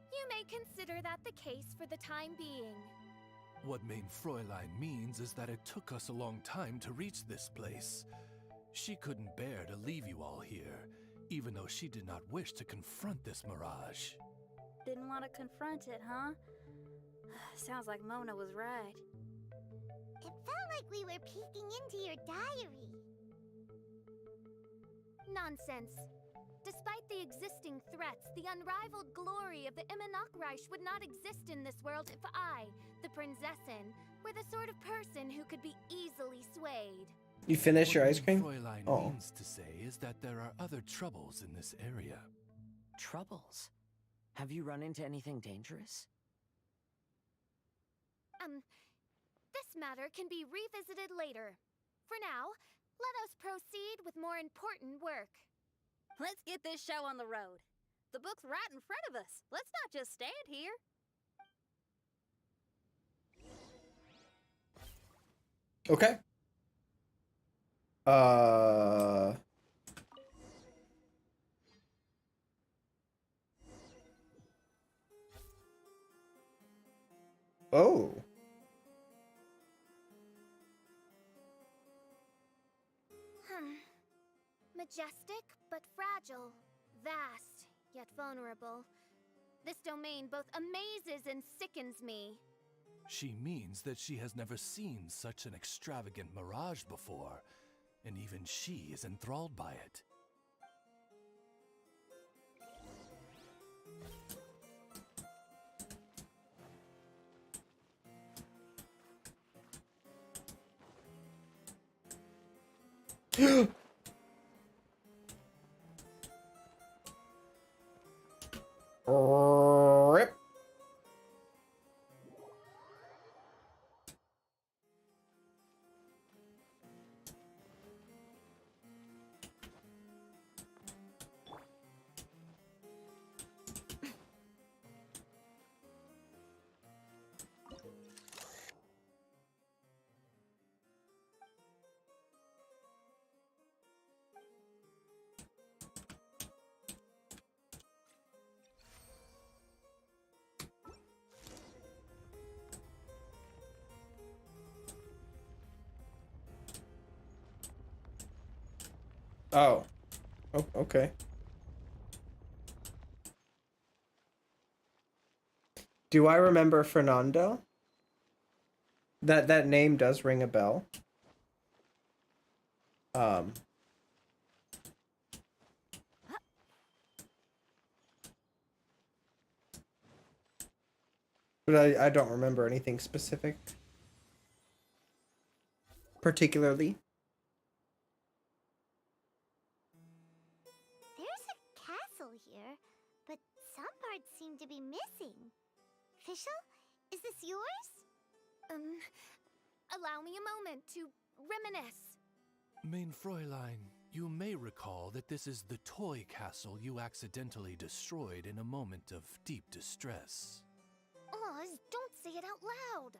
You may consider that the case for the time being. What Mein Fräulein means is that it took us a long time to reach this place. She couldn't bear to leave you all here, even though she did not wish to confront this mirage. Didn't want to confront it, huh? Sounds like Mona was right. It felt like we were peeking into your diary. Nonsense. Despite the existing threats, the unrivaled glory of the EpidemicSound would not exist in this world if I, the Prinzessin, were the sort of person who could be easily swayed. You finished your ice cream? What Fräulein Oh. means to say is that there are other troubles in this area. Troubles? Have you run into anything dangerous? This matter can be revisited later. For now, let us proceed with more important work. Let's get this show on the road. The book's right in front of us. Let's not just stand here. Okay. Oh. Majestic, but fragile. Vast, yet vulnerable. This domain both amazes and sickens me. She means that she has never seen such an extravagant mirage before, and even she is enthralled by it. Rip. Oh. Oh, okay. Do I remember Fernando? That name does ring a bell. But I don't remember anything specific. Particularly. There's a castle here, but some parts seem to be missing. Fischl, is this yours? Allow me a moment to reminisce. Mein Fräulein, You may recall that this is the toy castle you accidentally destroyed in a moment of deep distress. Oz, don't say it out loud.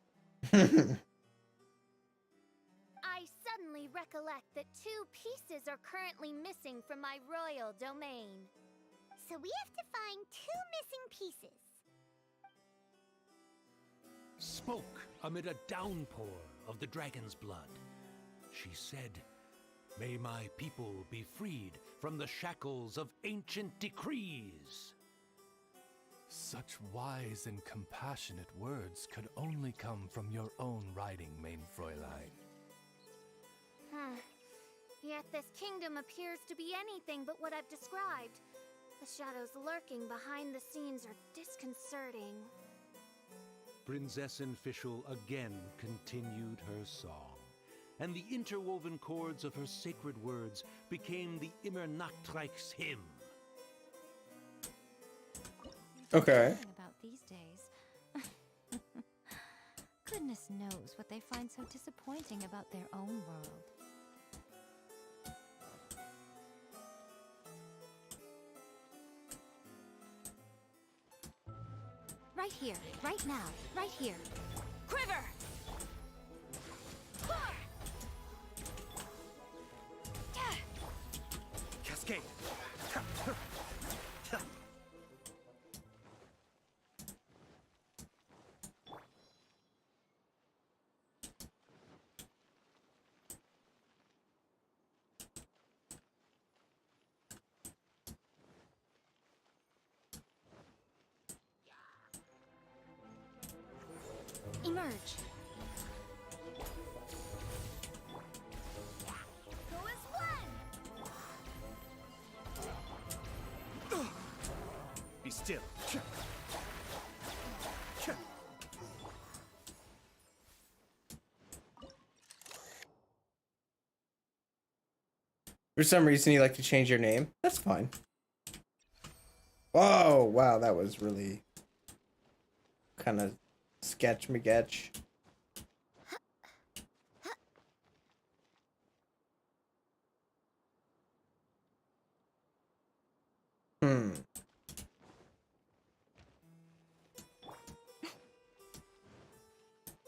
I suddenly recollect that 2 pieces are currently missing from my royal domain. So we have to find 2 missing pieces. Smoke amid a downpour of the dragon's blood. She said, "May my people be freed from the shackles of ancient decrees." Such wise and compassionate words could only come from your own writing, mein Fräulein. Yet this kingdom appears to be anything but what I've described. The shadows lurking behind the scenes are disconcerting. Prinzessin Fischl again continued her song, and the interwoven chords of her sacred words became the Immer Nachtreich's hymn. Okay. About these days. Goodness knows what they find so disappointing about their own world. Right here, right now, right here. Quiver! Cascade! Emerge. Go as one! Be still. For some reason, you like to change your name. That's fine. Whoa, wow, that was really kind of sketch-magetch.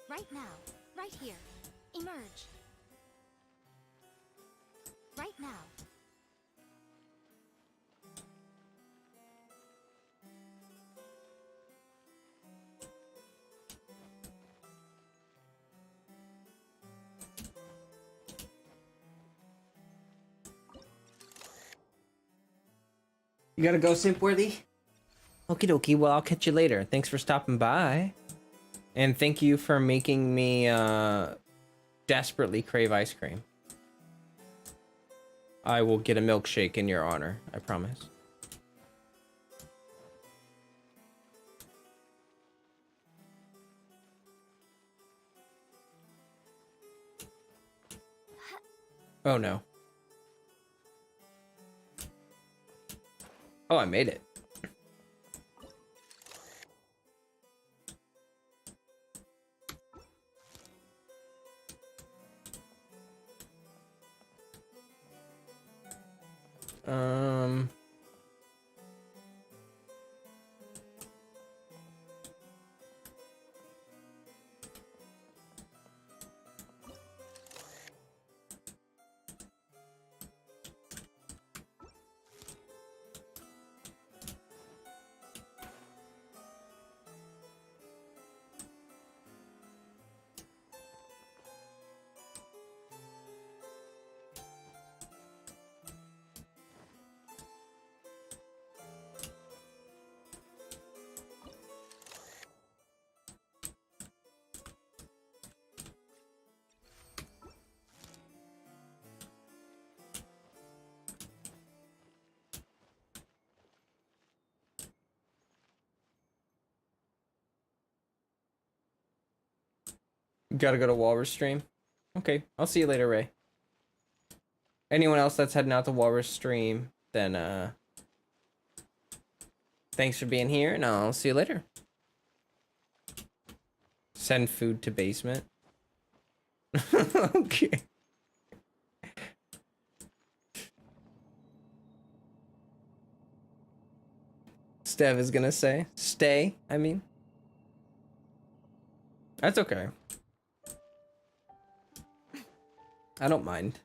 Right now, right here. Emerge. Right now. You gotta go, Simpworthy? Okie dokie, well, I'll catch you later. Thanks for stopping by. And thank you for making me desperately crave ice cream. I will get a milkshake in your honor, I promise. Oh no. Oh, I made it. Gotta go to Walrus stream. Okay, I'll see you later, Ray. Anyone else that's heading out to Walrus stream, then thanks for being here, and I'll see you later. Send food to basement. Okay. Stev is gonna say. Stay, I mean. That's okay. I don't mind.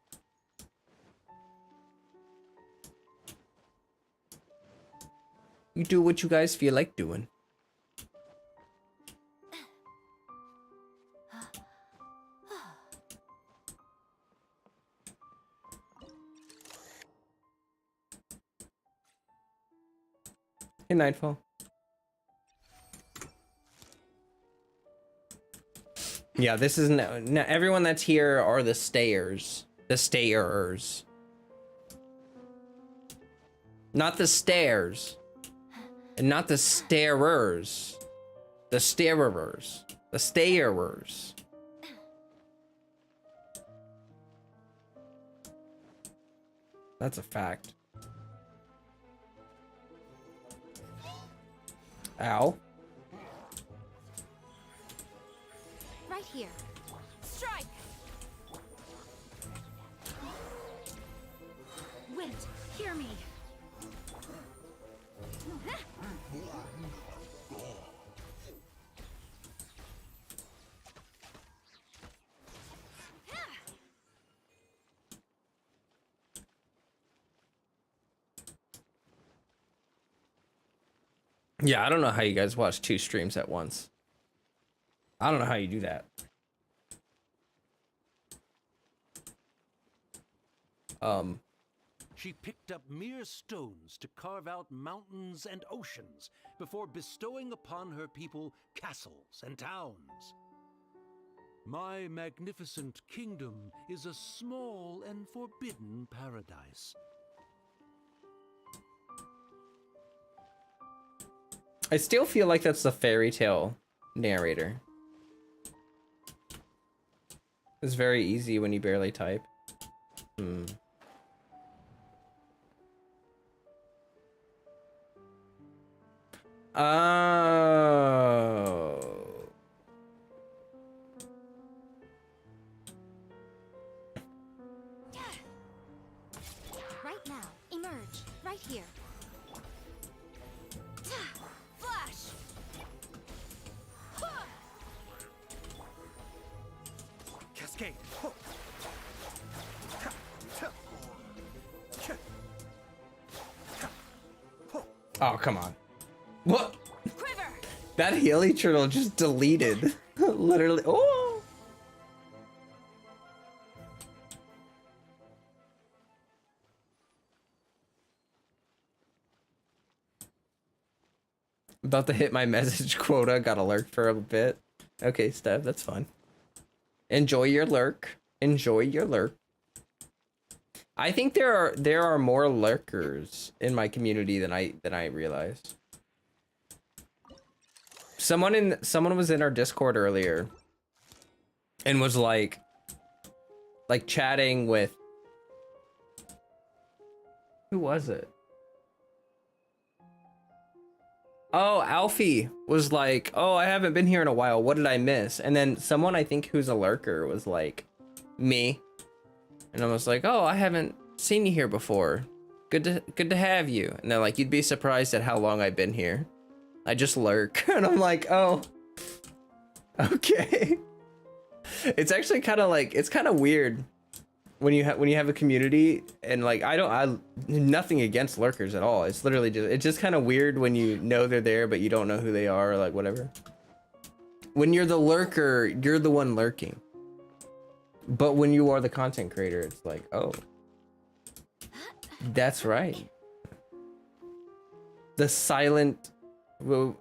You do what you guys feel like doing. Hey, Nightfall. Yeah, this is now everyone that's here are the stayers. The stayers. Not the stairs. And not the starers. The starers. The stayers. That's a fact. Ow. Right here. Strike! Wait, hear me. Yeah, I don't know how you guys watch 2 streams at once. I don't know how you do that. She picked up mere stones to carve out mountains and oceans before bestowing upon her people castles and towns. My magnificent kingdom is a small and forbidden paradise. I still feel like that's the fairy tale narrator. It's very easy when you barely type. Oh. Right now, emerge. Right here. Flash! Cascade. Oh, come on. What? Quiver! That Healy turtle just deleted. Literally. Oh! About to hit my message quota. Got a lurk for a bit. Okay, Steph, that's fine. Enjoy your lurk. Enjoy your lurk. I think there are more lurkers in my community than I realized. Someone was in our Discord earlier and was like chatting with, who was it? Oh, Alfie was like, oh, I haven't been here in a while. What did I miss? And then someone, I think who's a lurker, was like, me. And I was like, oh, I haven't seen you here before. Good to have you. And they're like, you'd be surprised at how long I've been here. I just lurk. And I'm like, oh, okay. It's actually kind of like, it's kind of weird when you have a community, and like I nothing against lurkers at all. It's literally just kind of weird when you know they're there but you don't know who they are, or like whatever. When you're the lurker, you're the one lurking. But when you are the content creator, it's like, oh, that's right. The silent, well,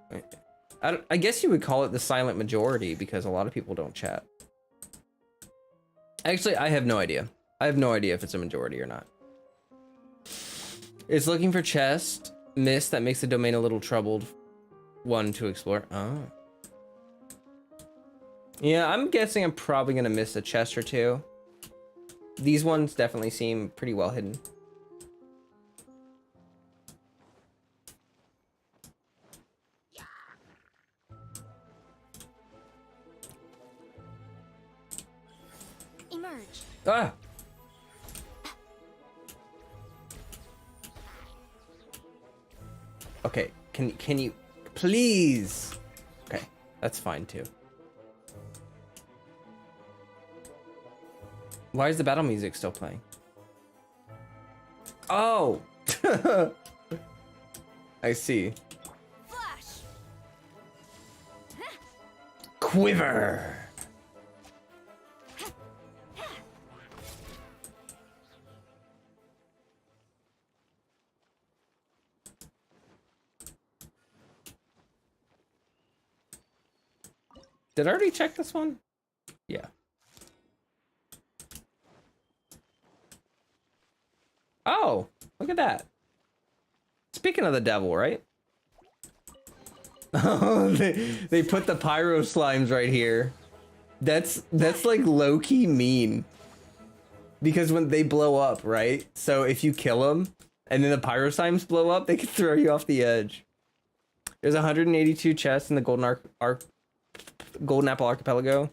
I guess you would call it the silent majority, because a lot of people don't chat. Actually, I have no idea. I have no idea if it's a majority or not. It's looking for chest. Mist that makes the domain a little troubled. One to explore. Oh. Yeah, I'm guessing I'm probably gonna miss a chest or two. These ones definitely seem pretty well hidden. Emerge. Ah! Okay, Can you please? Okay, that's fine too. Why is the battle music still playing? Oh, I see. Flash. Quiver. Did I already check this one? Yeah. Oh, look at that. Speaking of the devil, right? Oh, they put the pyro slimes right here. That's like low-key mean. Because when they blow up, right? So if you kill them and then the pyro slimes blow up, they can throw you off the edge. There's 182 chests in the Golden Apple Archipelago,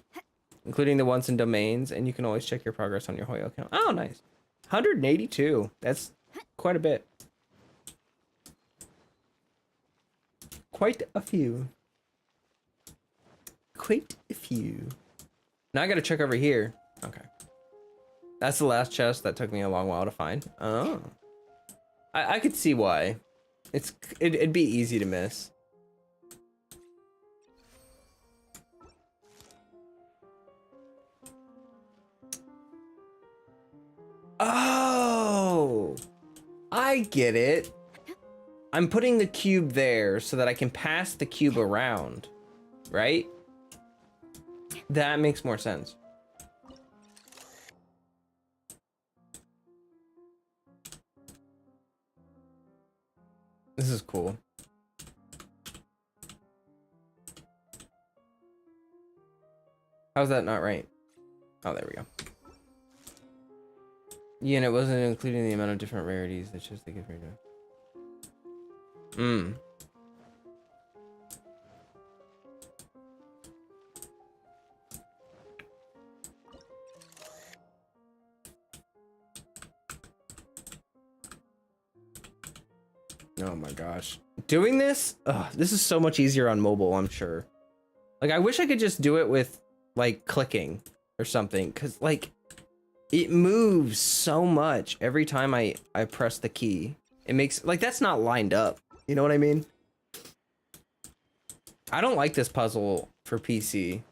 including the ones in domains, and you can always check your progress on your Hoyo account. Oh, nice. 182. That's quite a bit. Quite a few. Quite a few. Now I gotta check over here. Okay. That's the last chest that took me a long while to find. Oh. I could see why. It'd be easy to miss. Oh, I get it. I'm putting the cube there so that I can pass the cube around, right? That makes more sense. This is cool. How's that not right? Oh, there we go. Yeah, and it wasn't including the amount of different rarities that just they give me to. Oh my gosh. Doing this? Ugh, this is so much easier on mobile, I'm sure. Like, I wish I could just do it with, like, clicking or something. Because, like, it moves so much every time I press the key. It makes, like, that's not lined up. You know what I mean? I don't like this puzzle for PC.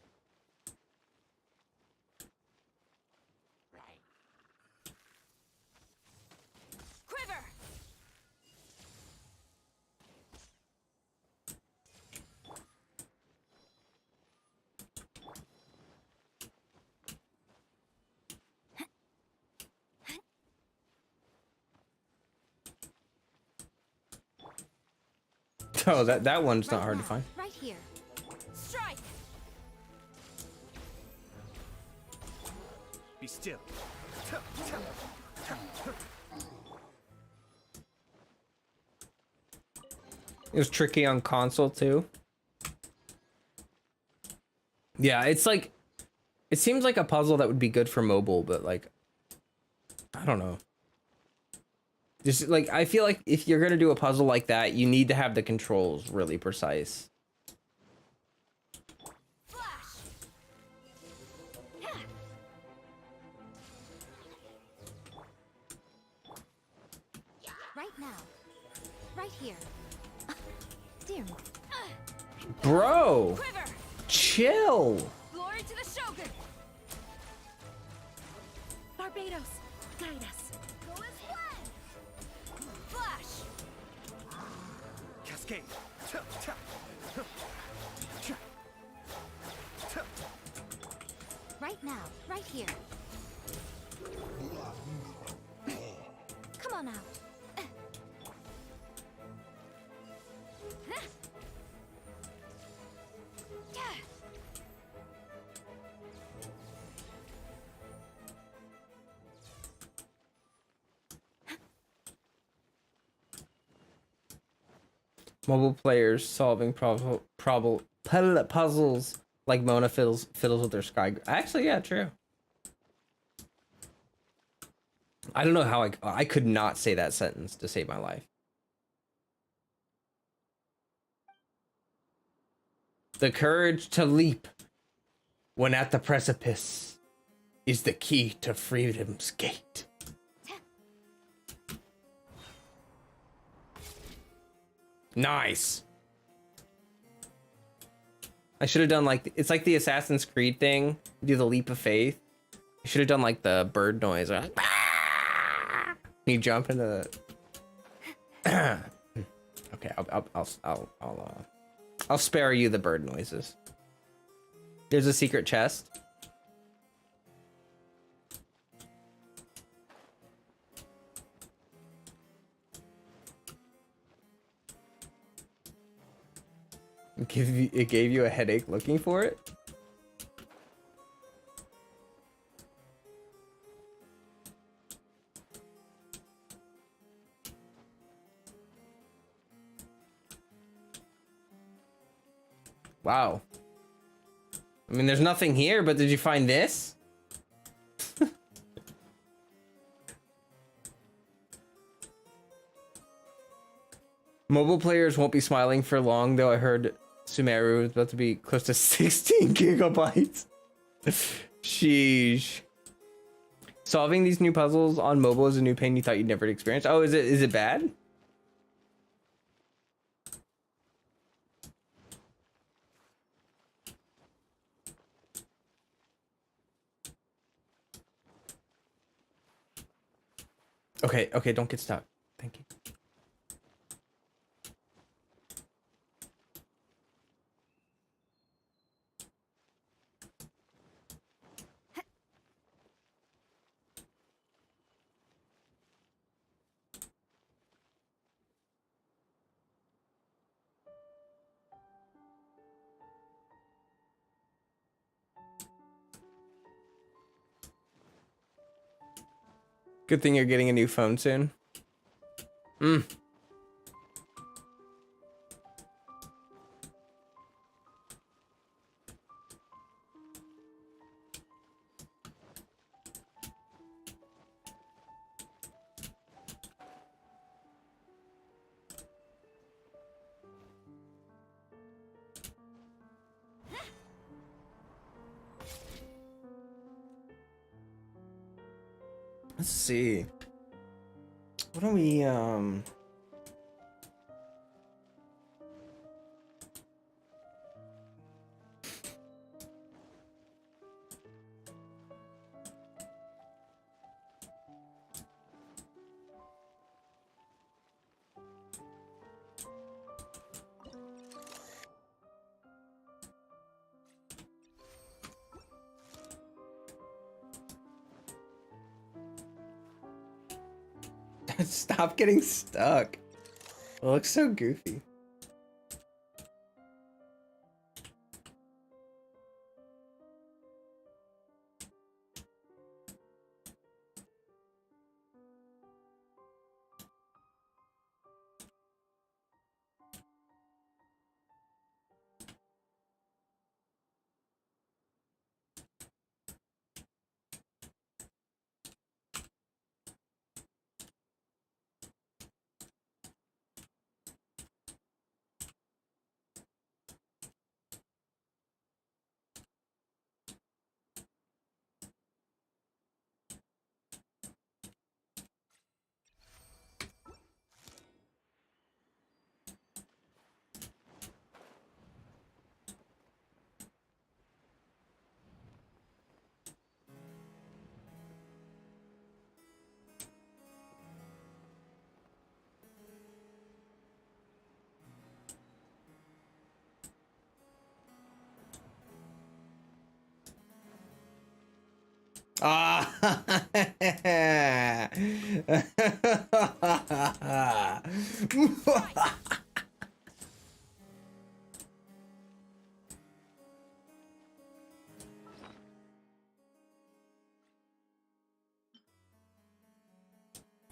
Quiver. Oh, that one's not hard to find. Right here. Strike. Be still. It was tricky on console too. Yeah, it's like, it seems like a puzzle that would be good for mobile, but like, I don't know. Just like, I feel like if you're gonna do a puzzle like that, you need to have the controls really precise. Right now. Right here. Dear me. Bro! Quiver. Chill! Glory to the Shogun. Barbados, guide us. Go as one. Flash. Cascade. Right now. Right here. Come on now. Mobile players solving puzzles like Mona fiddles with their sky. Actually, yeah, true. I don't know how I could not say that sentence to save my life. The courage to leap when at the precipice is the key to freedom's gate. Nice. I should have done like, it's like the Assassin's Creed thing. Do the leap of faith. I should have done like the bird noise. Like, you jump into the. Okay, I'll spare you the bird noises. There's a secret chest. It gave you a headache looking for it? Wow. I mean, there's nothing here, but did you find this? Mobile players won't be smiling for long, though I heard Sumeru is about to be close to 16 gigabytes. Sheesh. Solving these new puzzles on mobile is a new pain you thought you'd never experience. Oh, is it bad? Okay, okay, don't get stuck. Thank you. Good thing you're getting a new phone soon. Let's see. What do we Stop getting stuck. It looks so goofy. Ah.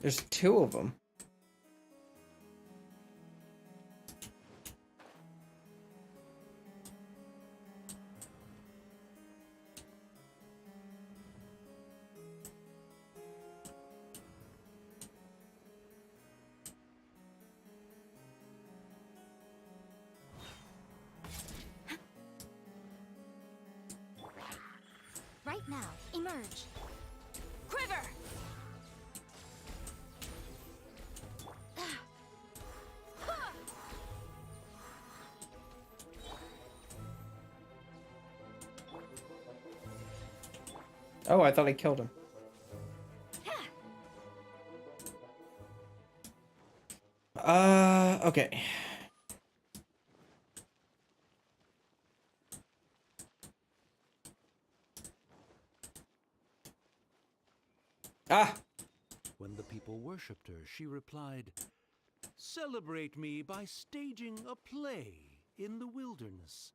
There's two of them. right now. Emerge. Quiver! Oh, I thought I killed him. Okay. Ah! When the people worshipped her, she replied, "Celebrate me by staging a play in the wilderness.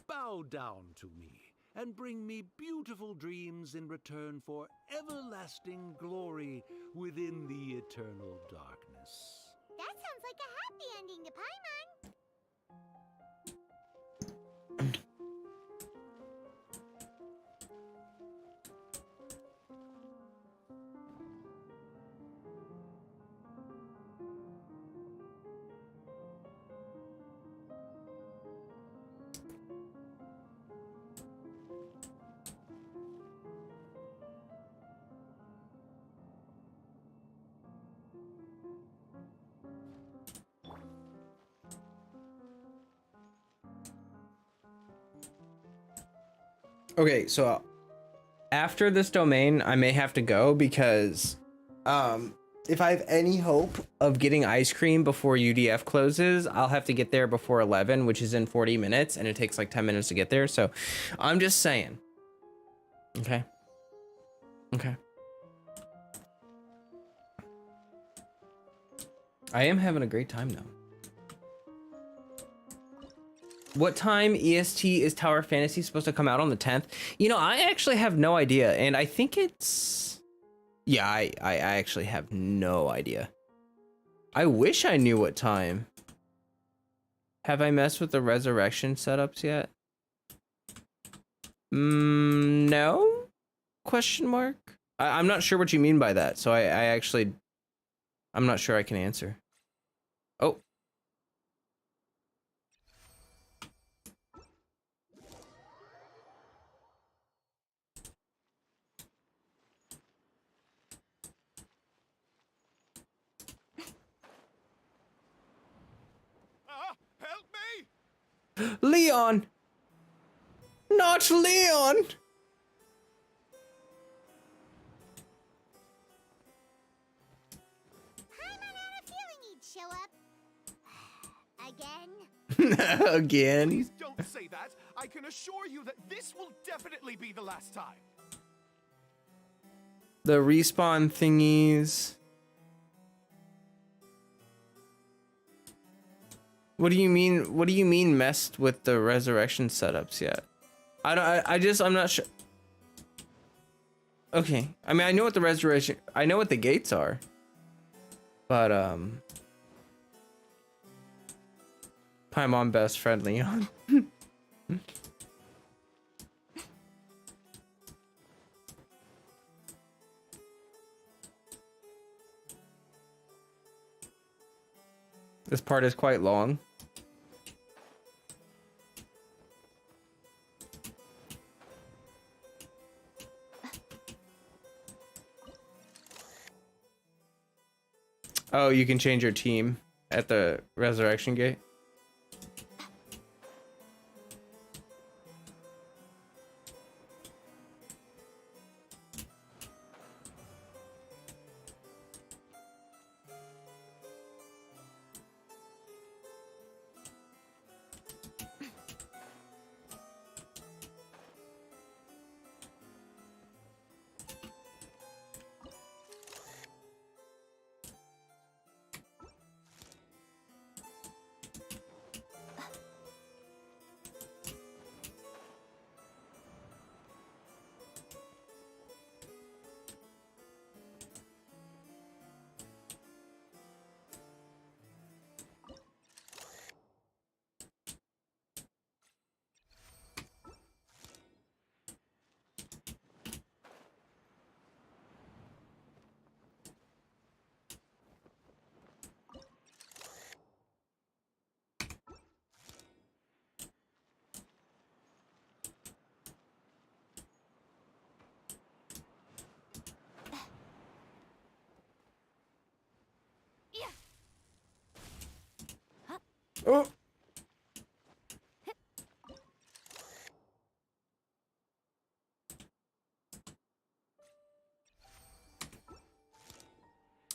Bow down to me and bring me beautiful dreams in return for everlasting glory within the eternal darkness." That sounds like a happy ending to Paimon. Okay, so after this domain, I may have to go because if I have any hope of getting ice cream before UDF closes, I'll have to get there before 11, which is in 40 minutes, and it takes like 10 minutes to get there. So I'm just saying. Okay. Okay. I am having a great time though. What time EST is Tower Fantasy supposed to come out on the 10th? You know, I actually have no idea, and I think it's... Yeah, I actually have no idea. I wish I knew what time. Have I messed with the resurrection setups yet? No? Question mark? I'm not sure what you mean by that, so I'm not sure I can answer. Oh. Leon! Not Leon! Paimon had a feeling he'd show up. Again? Again? Please don't say that. I can assure you that this will definitely be the last time. The respawn thingies. What do you mean? What do you mean messed with the resurrection setups yet? I'm not sure. Okay. I mean, I know what the resurrection, I know what the gates are. But, Paimon best friend Leon. This part is quite long. Oh, you can change your team at the resurrection gate. Oh!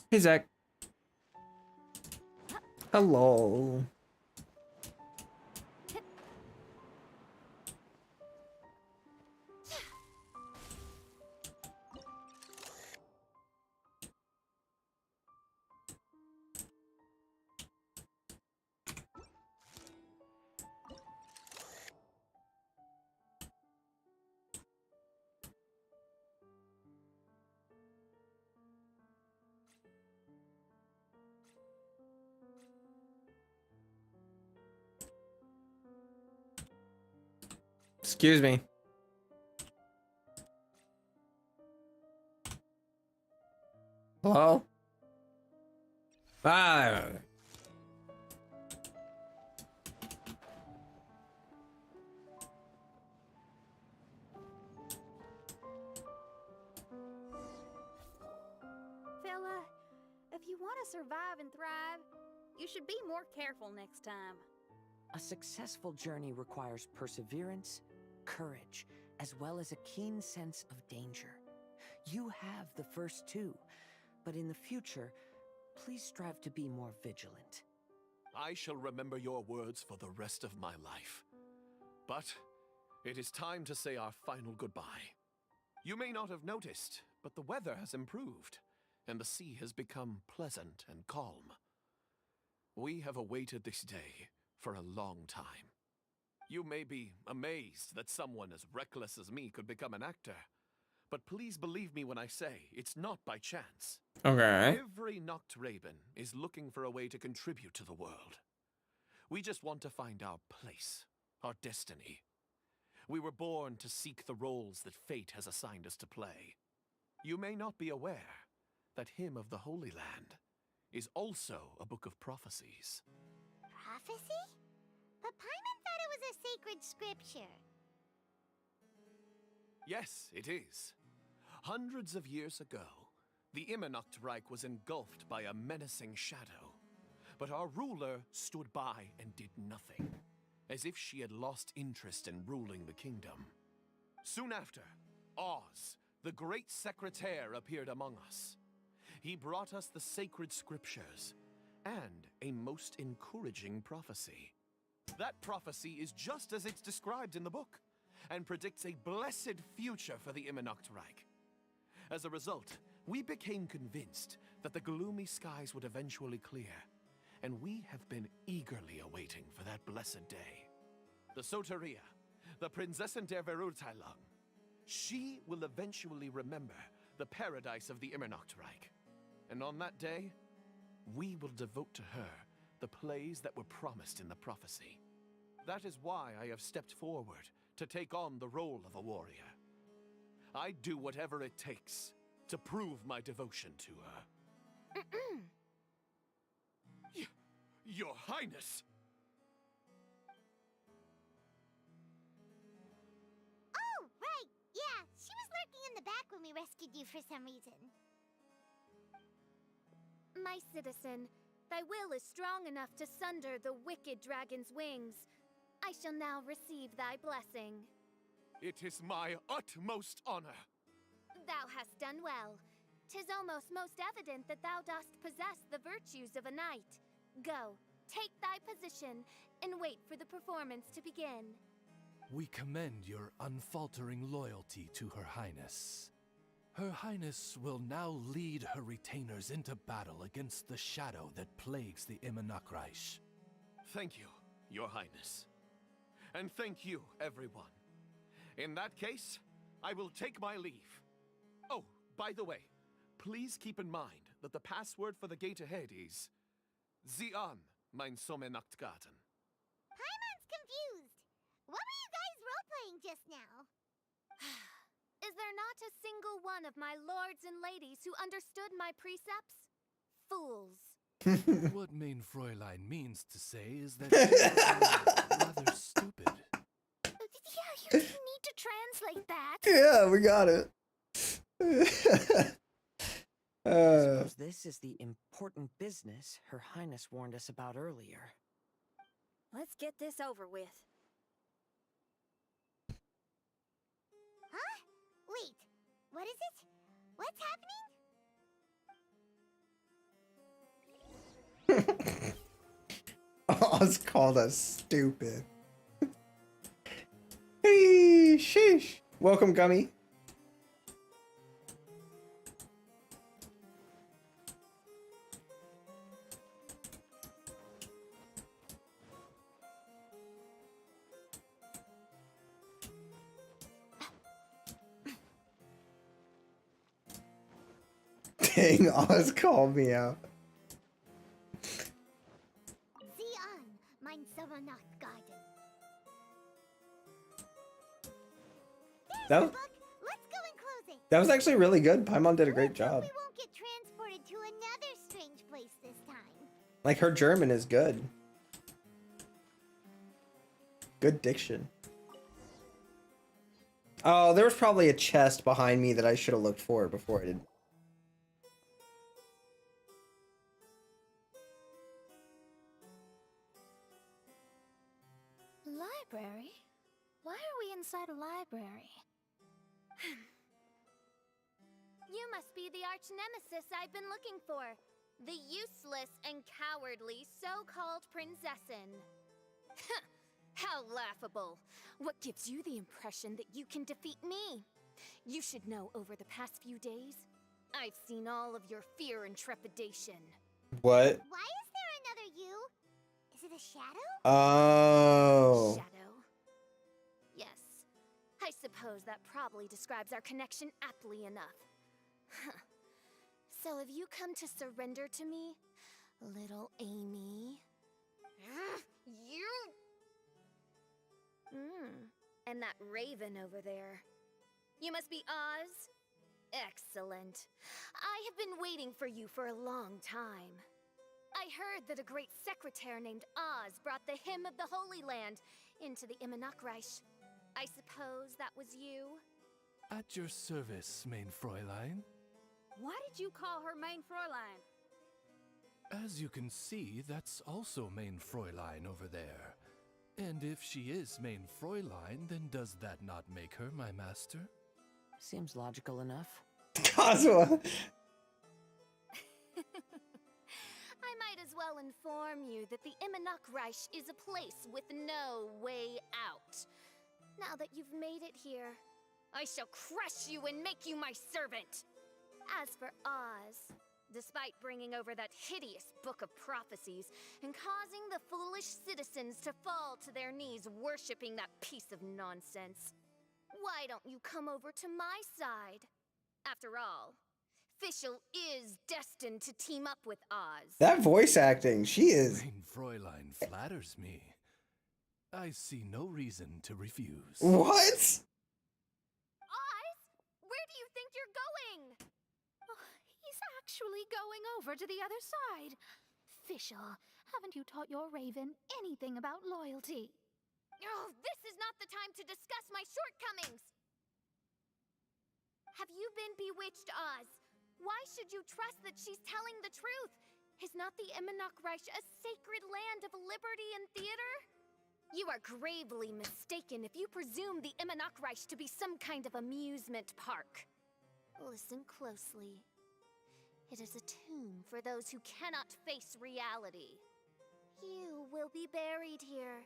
Hey, Zach. Hello. Excuse me. Hello? Ah. Fella, if you want to survive and thrive, you should be more careful next time. A successful journey requires perseverance, courage, as well as a keen sense of danger. You have the first two, but in the future, please strive to be more vigilant. I shall remember your words for the rest of my life. But it is time to say our final goodbye. You may not have noticed, but the weather has improved, and the sea has become pleasant and calm. We have awaited this day for a long time. You may be amazed that someone as reckless as me could become an actor, but please believe me when I say it's not by chance. Okay. Every Noct Raven is looking for a way to contribute to the world. We just want to find our place, our destiny. We were born to seek the roles that fate has assigned us to play. You may not be aware that Hymn of the Holy Land is also a book of prophecies. Prophecy? But Paimon thought it was a sacred scripture. Yes, it is. Hundreds of years ago, the Immernachtreich was engulfed by a menacing shadow. But our ruler stood by and did nothing, as if she had lost interest in ruling the kingdom. Soon after, Oz, the great secretaire, appeared among us. He brought us the sacred scriptures and a most encouraging prophecy. That prophecy is just as it's described in the book, and predicts a blessed future for the Immernachtreich. As a result, we became convinced that the gloomy skies would eventually clear, and we have been eagerly awaiting for that blessed day. The Soteria, the Prinzessin der Verurteilung, she will eventually remember the paradise of the Immernachtreich. And on that day, we will devote to her the plays that were promised in the prophecy. That is why I have stepped forward to take on the role of a warrior. I'd do whatever it takes to prove my devotion to her. Your Highness! Oh, right! Yeah, she was lurking in the back when we rescued you for some reason. My citizen, thy will is strong enough to sunder the wicked dragon's wings. I shall now receive thy blessing. It is my utmost honor. Thou hast done well. 'Tis almost most evident that thou dost possess the virtues of a knight. Go, take thy position, and wait for the performance to begin. We commend your unfaltering loyalty to Her Highness. Her Highness will now lead her retainers into battle against the shadow that plagues the Immernachtreich. Thank you, Your Highness. And thank you, everyone. In that case, I will take my leave. Oh, by the way, please keep in mind that the password for the gate ahead is Zian, mein Sommernachtgarten. Paimon's confused. What were you guys role-playing just now? Is there not a single one of my lords and ladies who understood my precepts? Fools. What Mein Fräulein means to say is that you're rather stupid. Yeah, you didn't need to translate that. Yeah, we got it. Suppose this is the important business Her Highness warned us about earlier. Let's get this over with. Huh? Wait, what is it? What's happening? Oz called us stupid. Hey, sheesh. Welcome, Gummy. Dang, Oz called me out. Mein Sommernachtgarten. That was, Let's go and close it. that was actually really good. Paimon did a great job. We won't get transported to another strange place this time. Like, her German is good. Good diction. Oh, there was probably a chest behind me that I should have looked for before I did. Library? Why are we inside a library? You must be the arch nemesis I've been looking for. The useless and cowardly so-called Prinzessin. How laughable. What gives you the impression that you can defeat me? You should know over the past few days, I've seen all of your fear and trepidation. What? Why is there another you? Is it a shadow? Oh. Shadow? Yes. I suppose that probably describes our connection aptly enough. So have you come to surrender to me, little Amy? You... And that raven over there. You must be Oz? Excellent. I have been waiting for you for a long time. I heard that a great secretary named Oz brought the hymn of the Holy Land into the EpidemicSound. I suppose that was you? At your service, mein Fräulein. Why did you call her Mein Fräulein? As you can see, that's also mein Fräulein over there. And if she is mein Fräulein, then does that not make her my master? Seems logical enough. Cosmo. I might as well inform you that the EpidemicSound is a place with no way out. Now that you've made it here, I shall crush you and make you my servant. As for Oz, despite bringing over that hideous book of prophecies and causing the foolish citizens to fall to their knees worshipping that piece of nonsense, why don't you come over to my side? After all, Fischl is destined to team up with Oz. That voice acting, she is. Mein Fräulein flatters me. I see no reason to refuse. What? Oz? Where do you think you're going? He's actually going over to the other side. Fischl, haven't you taught your raven anything about loyalty? Oh, this is not the time to discuss my shortcomings! Have you been bewitched, Oz? Why should you trust that she's telling the truth? Is not the EpidemicSound a sacred land of liberty and theater? You are gravely mistaken if you presume the EpidemicSound to be some kind of amusement park. Listen closely. It is a tomb for those who cannot face reality. You will be buried here,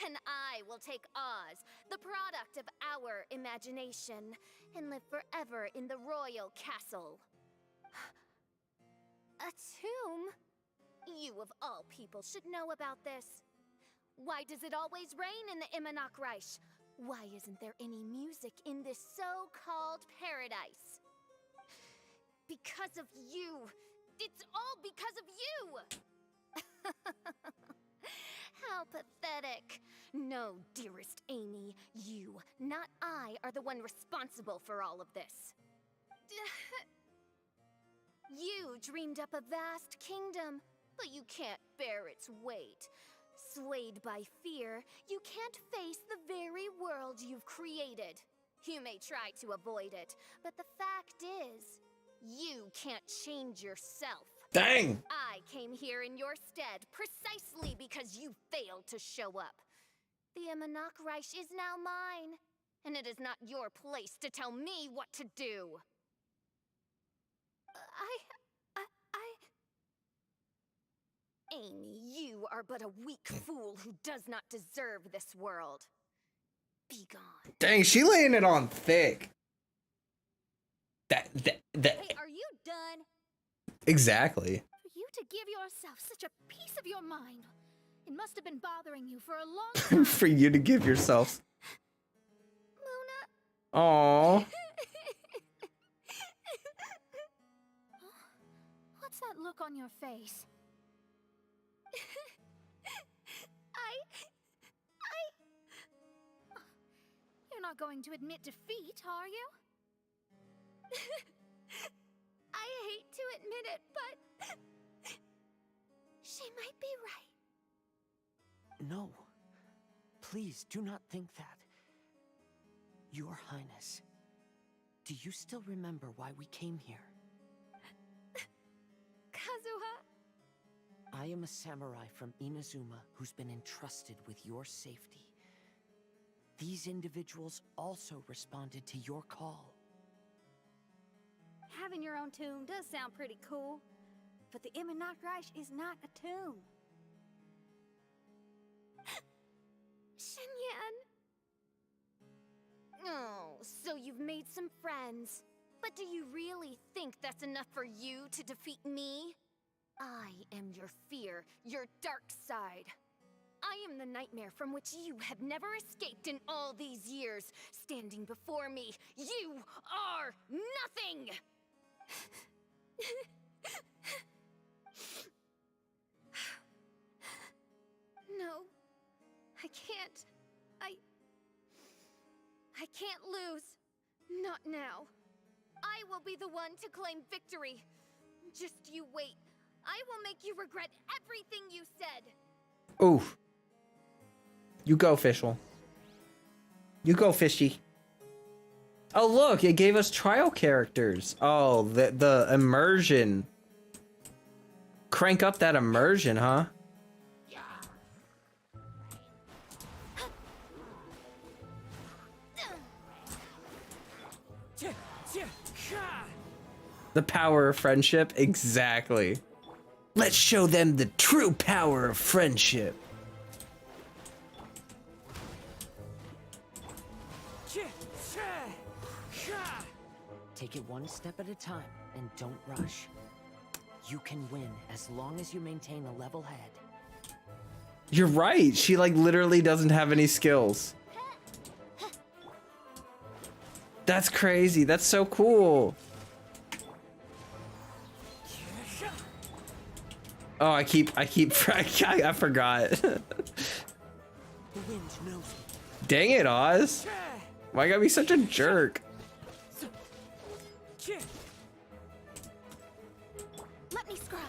and I will take Oz, the product of our imagination, and live forever in the royal castle. A tomb? You of all people should know about this. Why does it always rain in the EpidemicSound? Why isn't there any music in this so-called paradise? Because of you! It's all because of you! How pathetic. No, dearest Amy, you, not I, are the one responsible for all of this. You dreamed up a vast kingdom, but you can't bear its weight. Swayed by fear, you can't face the very world you've created. You may try to avoid it, but the fact is, you can't change yourself. Dang! I came here in your stead precisely because you failed to show up. The EpidemicSound is now mine, and it is not your place to tell me what to do. Amy, you are but a weak fool who does not deserve this world. Be gone. Dang, she laying it on thick. That. Hey, are you done? Exactly. For you to give yourself such a piece of your mind, it must have been bothering you for a long time. For you to give yourself. Luna. Aww. What's that look on your face? You're not going to admit defeat, are you? I hate to admit it, but she might be right. No. Please do not think that. Your Highness, do you still remember why we came here? Kazuha? I am a samurai from Inazuma who's been entrusted with your safety. These individuals also responded to your call. Having your own tomb does sound pretty cool, but the EpidemicSound is not a tomb. Shenyan. Oh, so you've made some friends. But do you really think that's enough for you to defeat me? I am your fear, your dark side. I am the nightmare from which you have never escaped in all these years. Standing before me, you are nothing! No, I can't. I can't lose. Not now. I will be the one to claim victory. Just you wait. I will make you regret everything you said. Oof. You go, Fischl. You go, Fishy. Oh, look, it gave us trial characters. Oh, the immersion. Crank up that immersion, huh? The power of friendship? Exactly. Let's show them the true power of friendship. Take it one step at a time and don't rush. You can win as long as you maintain a level head. You're right. She like literally doesn't have any skills. That's crazy. That's so cool. Oh, I forgot. Dang it, Oz. Why you gotta be such a jerk? Let me scry.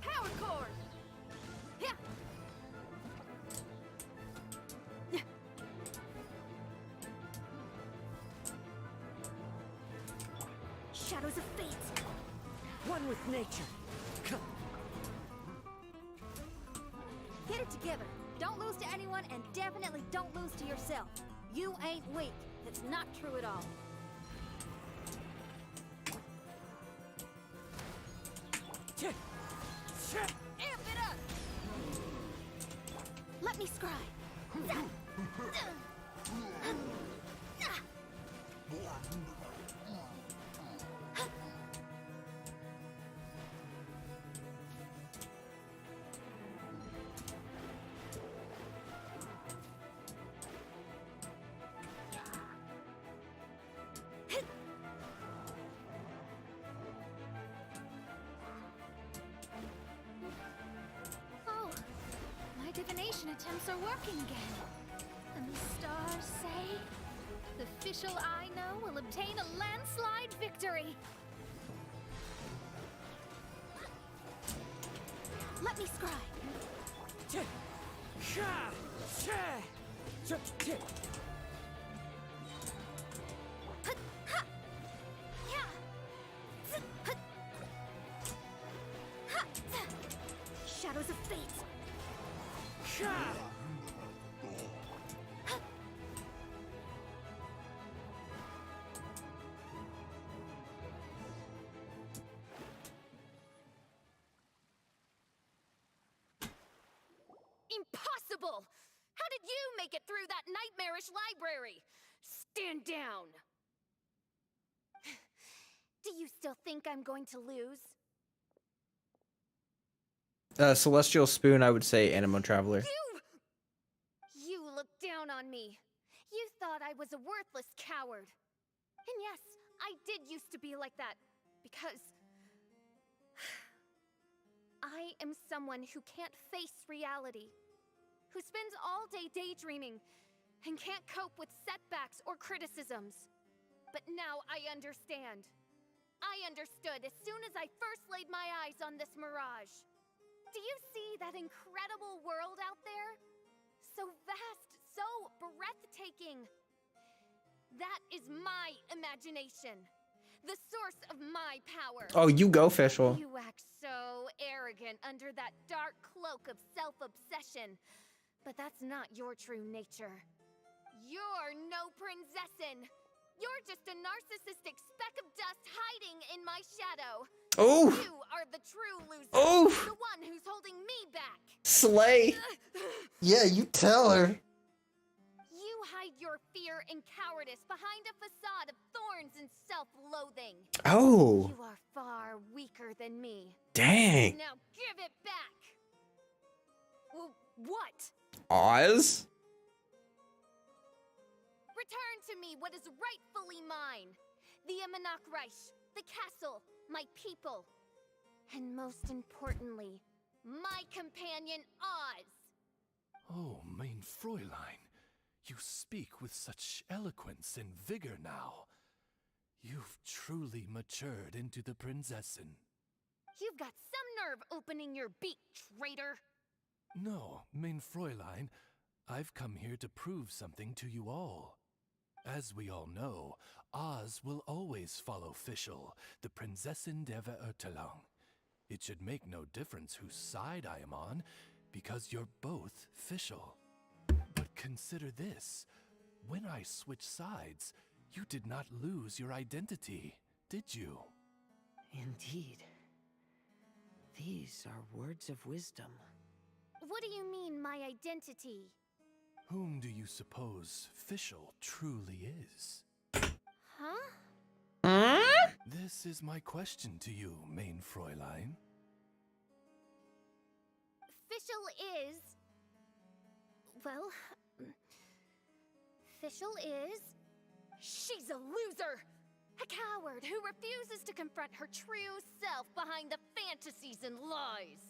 Power cord! Yeah. Shadows of fate. One with nature. Get it together. Don't lose to anyone, and definitely don't lose to yourself. You ain't weak. That's not true at all. Amp it up! Let me scry. Oh, my divination attempts are working again. The stars say? The Fischl I know will obtain a landslide victory. Let me scribe. Shadows of fate. Impossible! How did you make it through that nightmarish library? Stand down! Do you still think I'm going to lose? Celestial Spoon, I would say Animo Traveler. You looked down on me. You thought I was a worthless coward. And yes, I did used to be like that, because I am someone who can't face reality, who spends all day daydreaming, and can't cope with setbacks or criticisms. But now I understand. I understood as soon as I first laid my eyes on this mirage. Do you see that incredible world out there? So vast, so breathtaking. That is my imagination. The source of my power. Oh, you go, Fischl. You act so arrogant under that dark cloak of self-obsession. But that's not your true nature. You're no princessin. You're just a narcissistic speck of dust hiding in my shadow. Oh! You are the true loser. Oh! The one who's holding me back. Slay. Yeah, you tell her. You hide your fear and cowardice behind a facade of thorns and self-loathing. Oh. You are far weaker than me. Dang. Now give it back. What? Oz? Return to me what is rightfully mine. The EpidemicSound, the castle, my people. And most importantly, my companion Oz. Oh, mein Fräulein, you speak with such eloquence and vigor now. You've truly matured into the Prinzessin. You've got some nerve opening your beak, traitor. No, mein Fräulein, I've come here to prove something to you all. As we all know, Oz will always follow Fischl, the Prinzessin der Verurteilung. It should make no difference whose side I am on, because you're both Fischl. But consider this. When I switched sides, you did not lose your identity, did you? Indeed. These are words of wisdom. What do you mean, my identity? Whom do you suppose Fischl truly is? Huh? This is my question to you, mein Fräulein. Fischl is... Well... Fischl is... She's a loser! A coward who refuses to confront her true self behind the fantasies and lies.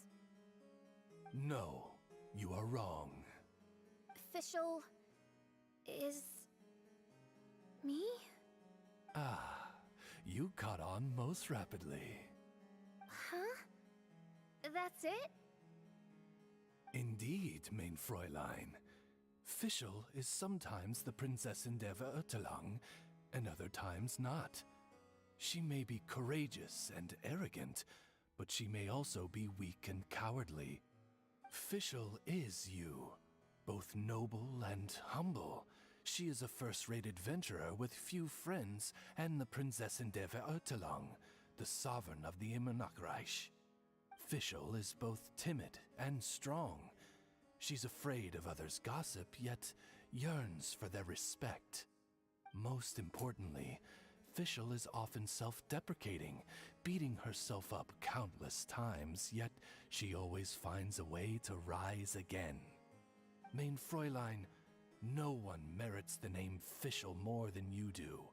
No, you are wrong. Fischl is... me? Ah, you caught on most rapidly. Huh? That's it? Indeed, mein Fräulein. Fischl is sometimes the Prinzessin der Verurteilung, and other times not. She may be courageous and arrogant, but she may also be weak and cowardly. Fischl is you, both noble and humble. She is a first-rate adventurer with few friends and the Prinzessin der Verurteilung, the sovereign of the EpidemicSound. Fischl is both timid and strong. She's afraid of others' gossip, yet yearns for their respect. Most importantly, Fischl is often self-deprecating, beating herself up countless times, yet she always finds a way to rise again. Mein Fräulein, no one merits the name Fischl more than you do.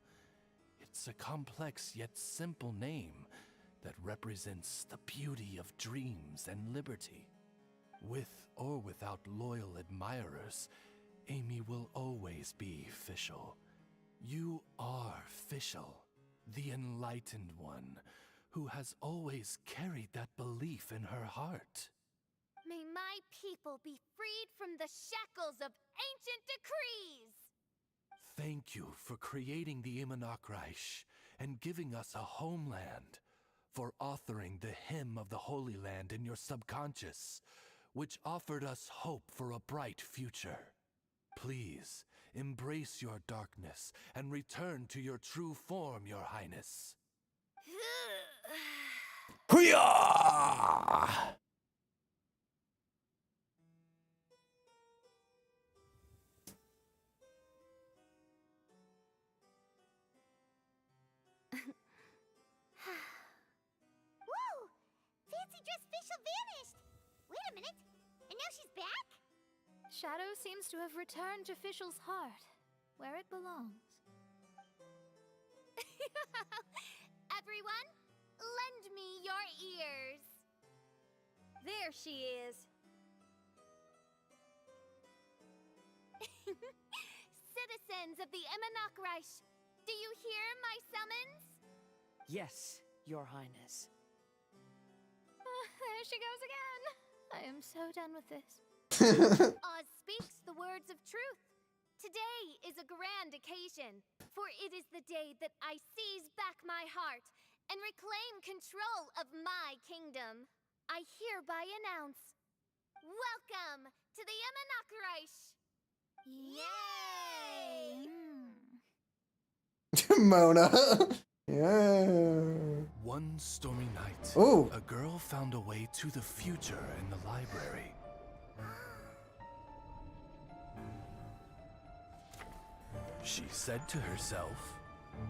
It's a complex yet simple name that represents the beauty of dreams and liberty. With or without loyal admirers, Amy will always be Fischl. You are Fischl, the enlightened one, who has always carried that belief in her heart. May my people be freed from the shackles of ancient decrees! Thank you for creating the EpidemicSound and giving us a homeland, for authoring the hymn of the Holy Land in your subconscious, which offered us hope for a bright future. Please, embrace your darkness and return to your true form, Your Highness. Hoo-yah! Whoa! Fancy dress Fischl vanished! Wait a minute! And now she's back? Shadow seems to have returned to Fischl's heart, where it belongs. Everyone, lend me your ears. There she is. Citizens of the EpidemicSound, do you hear my summons? Yes, Your Highness. There she goes again. I am so done with this. Oz speaks the words of truth. Today is a grand occasion, for it is the day that I seize back my heart and reclaim control of my kingdom. I hereby announce, welcome to the EpidemicSound! Yay! Mona. Yeah. One stormy night, Ooh. a girl found a way to the future in the library. She said to herself,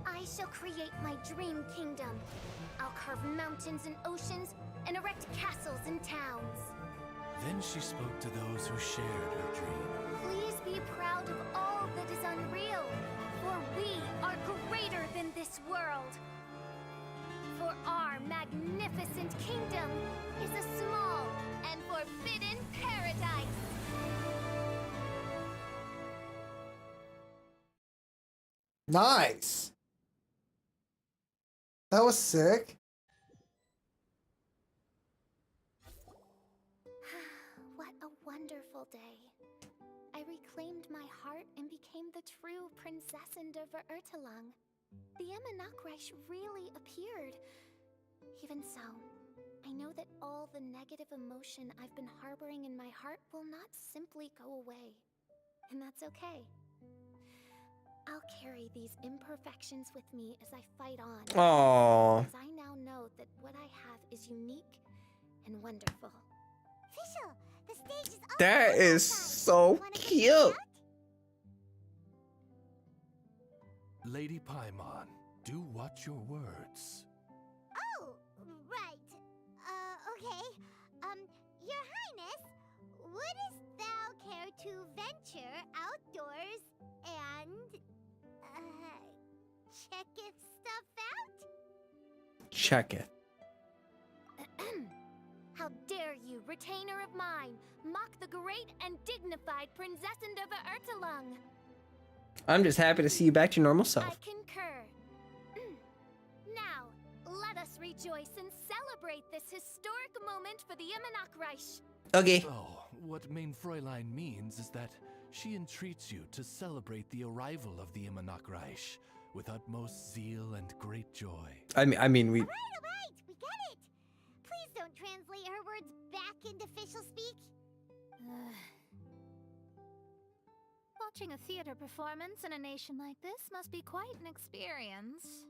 I shall create my dream kingdom. I'll carve mountains and oceans and erect castles and towns. then she spoke to those who shared her dream. Please be proud of all that is unreal, for we are greater than this world. For our magnificent kingdom is a small and forbidden paradise. Nice. That was sick. What a wonderful day. I reclaimed my heart and became the true Princessin of Ertelung. The EpidemicSound really appeared. Even so, I know that all the negative emotion I've been harboring in my heart will not simply go away. And that's okay. I'll carry these imperfections with me as I fight on. Aww. As I now know that what I have is unique and wonderful. Fischl, the stage is all That is so cute. Lady Paimon, do watch your words. Oh, right. Okay. Your Highness, wouldst thou care to venture outdoors and, checketh stuff out? Check it. How dare you, retainer of mine, mock the great and dignified Princessin of Ertelung? I'm just happy to see you back to your normal I self. concur. Now, let us rejoice and celebrate this historic moment for the EpidemicSound. Okay. Oh, what Mein Fräulein means is that she entreats you to celebrate the arrival of the EpidemicSound with utmost zeal and great joy. I mean, we. All right, we get it. Please don't translate her words back into Fischl speak. Watching a theater performance in a nation like this must be quite an experience.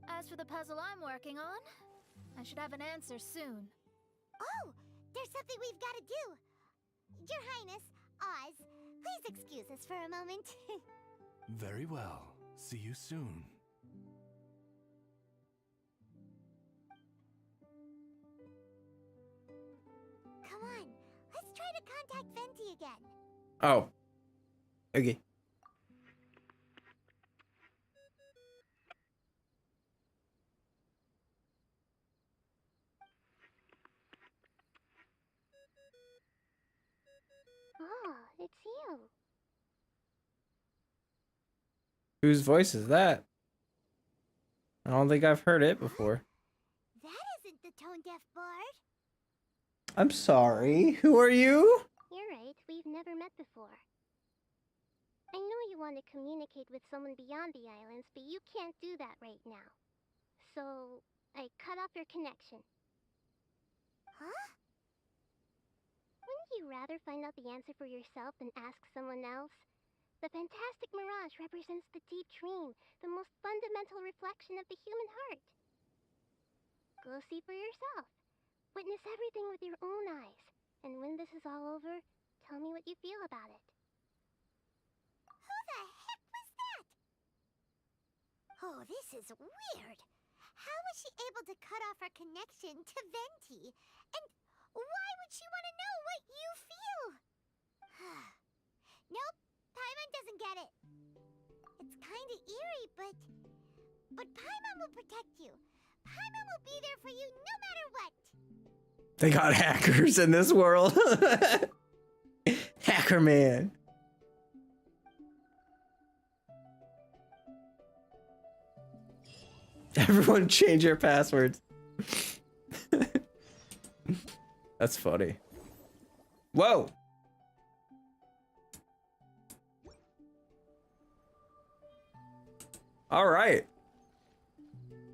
As for the puzzle I'm working on, I should have an answer soon. Oh, there's something we've got to do. Your Highness, Oz, please excuse us for a moment. Very well. See you soon. Come on, let's try to contact Venti again. Oh. Okay. Oh, it's you. Whose voice is that? I don't think I've heard it before. That isn't the tone-deaf bard. I'm sorry. Who are you? You're right, we've never met before. I know you want to communicate with someone beyond the islands, but you can't do that right now. So, I cut off your connection. Huh? Wouldn't you rather find out the answer for yourself than ask someone else? The fantastic mirage represents the deep dream, the most fundamental reflection of the human heart. Go see for yourself. Witness everything with your own eyes. And when this is all over, tell me what you feel about it. Who the heck was that? Oh, this is weird. How was she able to cut off her connection to Venti? And why would she want to know what you feel? Nope, Paimon doesn't get it. It's kind of eerie, but Paimon will protect you. Paimon will be there for you no matter what. They got hackers in this world. Hacker man. Everyone change your passwords. That's funny. Whoa. All right.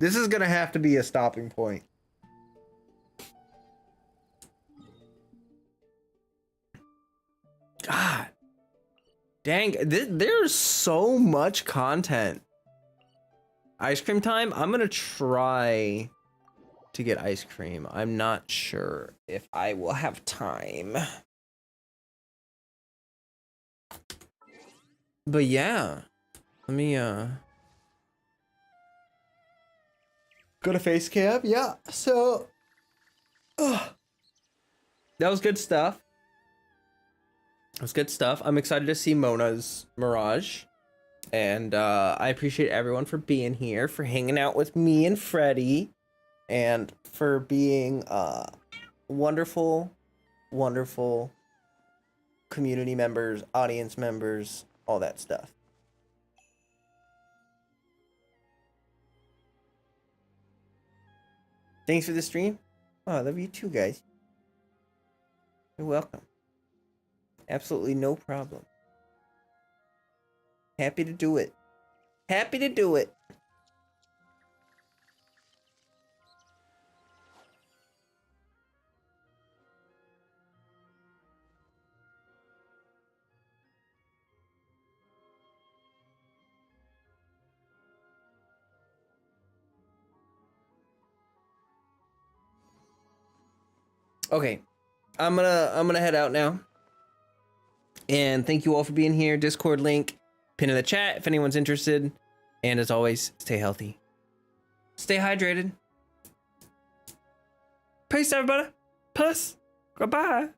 This is gonna have to be a stopping point. God. Dang, there's so much content. Ice cream time? I'm gonna try to get ice cream. I'm not sure if I will have time. But yeah. Let me go to face cam. Yeah, so that was good stuff. That's good stuff. I'm excited to see Mona's Mirage. And I appreciate everyone for being here, for hanging out with me and Freddie, and for being wonderful, wonderful community members, audience members, all that stuff. Thanks for the stream. Oh, I love you too, guys. You're welcome. Absolutely no problem. Happy to do it. Happy to do it. Okay. I'm gonna head out now. And thank you all for being here. Discord link, pin in the chat if anyone's interested. And as always, stay healthy. Stay hydrated. Peace, everybody. Peace. Goodbye.